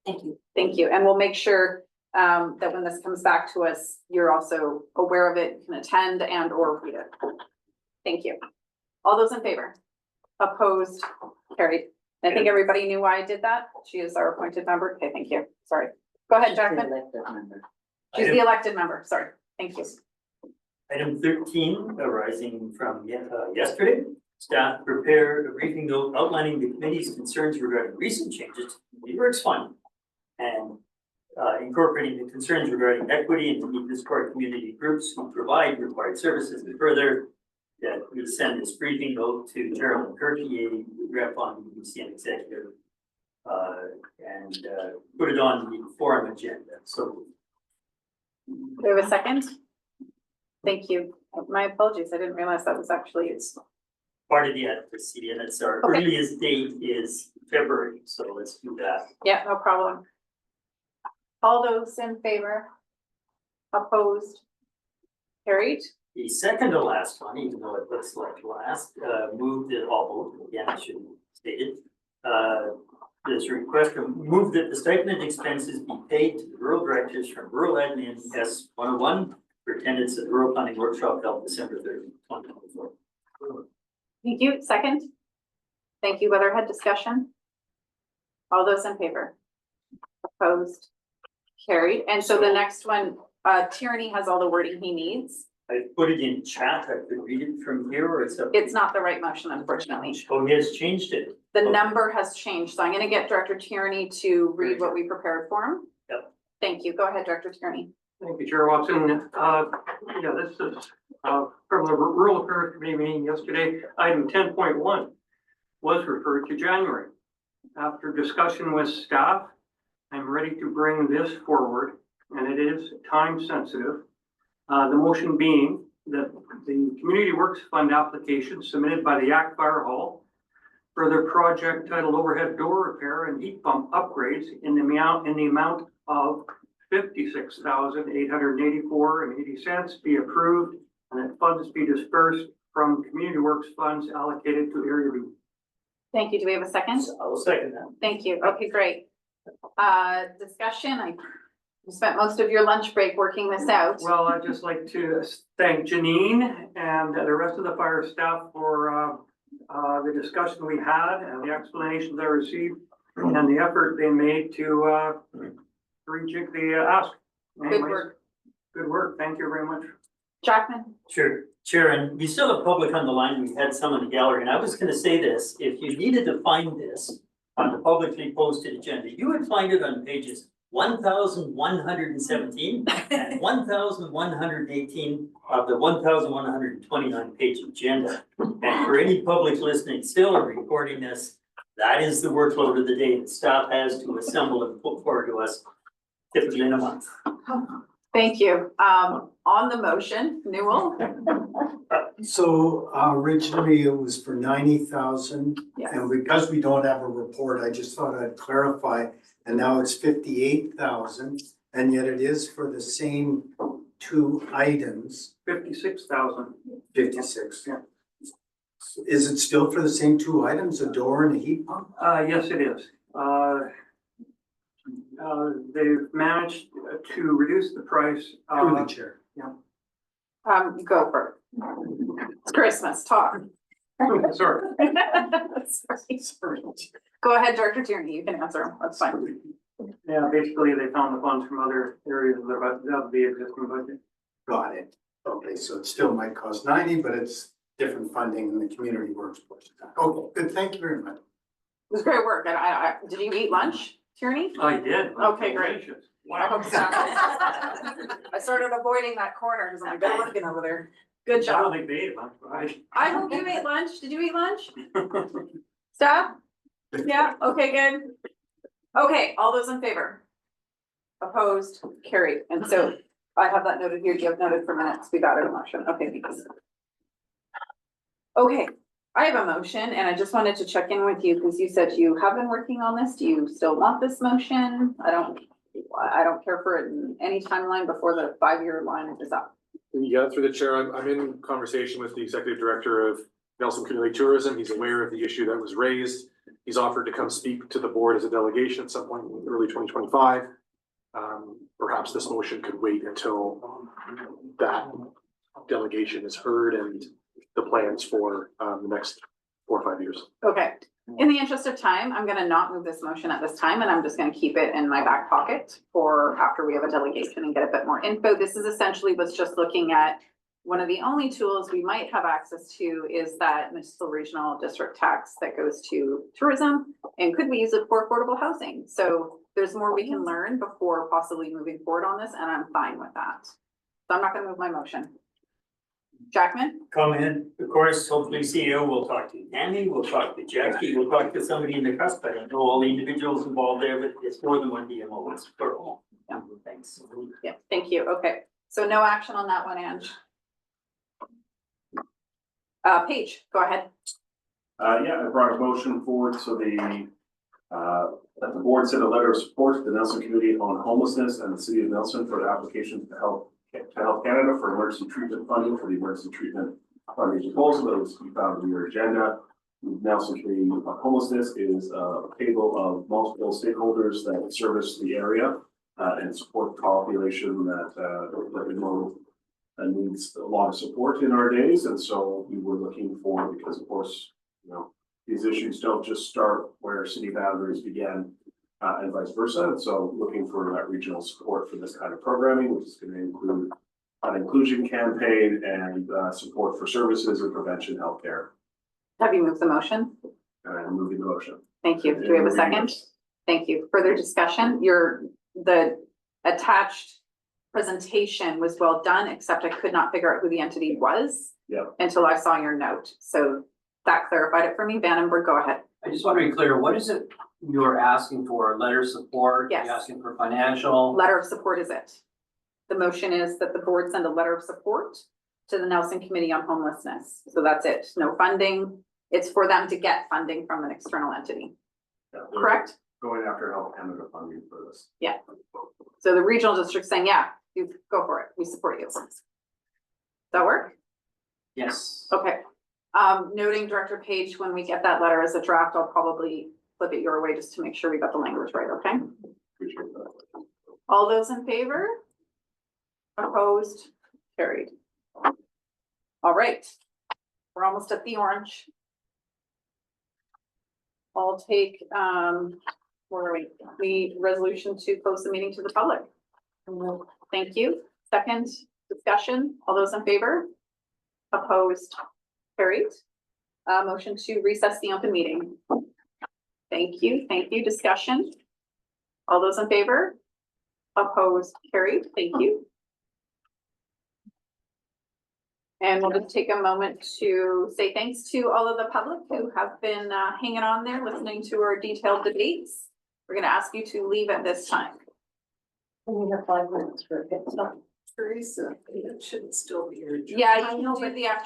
Thank you. Thank you. And we'll make sure that when this comes back to us, you're also aware of it, can attend and or read it. Thank you. All those in favor? Opposed? Carried. I think everybody knew why I did that. She is our appointed member. Okay, thank you. Sorry. Go ahead, Jacqueline. She's the elected member. Sorry. Thank you. Item 13, arising from yesterday, staff prepared a briefing note outlining the committee's concerns regarding recent changes to the Works Fund and incorporating the concerns regarding equity and to meet this core community groups who provide required services. And further, that we send this briefing note to Gerald Kirky, rep on the UCM executive, and put it on the forum agenda. So, Do we have a second? Thank you. My apologies. I didn't realize that was actually it's part of the advocacy, and it's our earliest date is February. So let's do that. Yeah, no problem. All those in favor? Opposed? Carried. The second to last one, even though it looks like last, moved it all, again, I should state it. This request to move that the stipend expenses be paid to the rural directors from rural admin S101 for attendance at the rural planning workshop held December 3rd, 2024. Thank you. Second. Thank you. Weatherhead discussion. All those in favor? Opposed? Carried. And so the next one, Tierney has all the wording he needs. I put it in chat, I could read it from here, or it's up. It's not the right motion, unfortunately. Oh, he has changed it. The number has changed, so I'm gonna get Director Tierney to read what we prepared for him. Yep. Thank you. Go ahead, Director Tierney. Thank you, Chair Watson. Yeah, this is from the Rural Affairs Committee meeting yesterday. Item 10.1 was referred to January. After discussion with staff, I'm ready to bring this forward, and it is time sensitive. The motion being that the Community Works Fund application submitted by the Yak Fire Hall for their project titled Overhead Door Repair and Heat Pump Upgrades in the amount of $56,884.80 be approved, and that funds be dispersed from Community Works funds allocated to Area B. Thank you. Do we have a second? I'll second that. Thank you. Okay, great. Discussion. I spent most of your lunch break working this out. Well, I'd just like to thank Janine and the rest of the fire staff for the discussion we had and the explanations I received and the effort they made to rejig the ask. Good work. Good work. Thank you very much. Jackman? Sure, Chair, and we still have public on the line. We had some in the gallery, and I was gonna say this, if you needed to find this on the publicly posted agenda, you would find it on pages 1,117 and 1,118 of the 1,129 page agenda. And for any public listening still or recording this, that is the workload of the day that staff has to assemble and put forward to us typically in a month. Thank you. On the motion, Newell? So originally it was for 90,000. Yes. And because we don't have a report, I just thought I'd clarify. And now it's 58,000, and yet it is for the same two items. 56,000. 56. Yeah. Is it still for the same two items, a door and a heat pump? Yes, it is. They've managed to reduce the price. Through the chair. Yeah. Go for it. It's Christmas, talk. Sorry. Sorry. Go ahead, Director Tierney, you can answer them, that's fine. Yeah, basically they found the funds from other areas of the existing budget. Got it. Okay, so it still might cost 90, but it's different funding in the community works portion. Okay, good, thank you very much. It was great work, and did you eat lunch, Tierney? I did. Okay, great. Delicious. Wow. I started avoiding that corner because I'm good looking over there. Good I don't job. think they ate much, right? I hope you ate lunch. Did you eat lunch? Staff? Yeah, okay, good. Okay, all those in favor? Opposed, carried. And so I have that noted here. Do you have noted for minutes? We got it a motion. Okay, thanks. Okay, I have a motion and I just wanted to check in with you because you said you have been working on this. Do you still want this motion? I don't care for it in any timeline before the 5-year line is up. Yeah, through the chair, I'm in conversation with the executive director of Nelson Kootenay Tourism. He's aware of the issue that was raised. He's offered to come speak to the board as a delegation at some point in early 2025. Perhaps this motion could wait until that delegation is heard and the plans for the next 4 or 5 years. Okay, in the interest of time, I'm gonna not move this motion at this time, and I'm just gonna keep it in my back pocket for after we have a delegation and get a bit more info. This is essentially was just looking at one of the only tools we might have access to is that municipal regional district tax that goes to tourism, and could we use it for affordable housing? So there's more we can learn before possibly moving forward on this, and I'm fine with that. So I'm not gonna move my motion. Jackman? Comment, of course, hopefully CEO will talk to Annie, we'll talk to Jackie, we'll talk to somebody in the cusp. I don't know all the individuals involved there, but it's more than one DMO, it's plural. Yeah. Thanks. Yeah, thank you. Okay, so no action on that one, Ange. Paige, go ahead. Yeah, I brought a motion forward, so that the board sent a letter of support to the Nelson Committee on Homelessness and the City of Nelson for the application to Health Canada for emergency treatment funding for the emergency treatment funding proposal that was found in your agenda. Nelson Committee on Homelessness is a table of multiple stakeholders that service the area and support the population that we know needs a lot of support in our days. And so we were looking for, because of course, you know, these issues don't just start where city boundaries began. and vice versa. So looking for that regional support for this kind of programming, which is going to include an inclusion campaign and support for services and prevention healthcare. Have you moved the motion? And I'm moving the motion. Thank you. Do we have a second? Thank you. Further discussion? The attached presentation was well done, except I could not figure out who the entity was. Yeah. Until I saw your note. So that clarified it for me. Vandenberg, go ahead. I just want to be clear, what is it you're asking for? A letter of support? Yes. You're asking for financial? Letter of support is it. The motion is that the board send a letter of support to the Nelson Committee on Homelessness. So that's it. No funding. It's for them to get funding from an external entity. Yeah, Correct? Going after Health Canada funding for this. Yeah. So the regional district saying, yeah, you go for it. We support you. Does that work? Yes. Okay. Noting Director Page, when we get that letter as a draft, I'll probably flip it your way just to make sure we got the language right, okay? Appreciate that. All those in favor? Opposed? Carried. All right. We're almost at the orange. I'll take, where are we? The resolution to close the meeting to the public. Thank you. Second discussion. All those in favor? Opposed? Carried. Motion to recess the open meeting. Thank you. Thank you. Discussion. All those in favor? Opposed? Carried. Thank you. And we'll just take a moment to say thanks to all of the public who have been hanging on there, listening to our detailed debates. We're going to ask you to leave at this time. We have 5 minutes for a pit stop. Teresa, it should still be your. Yeah, you can do the actual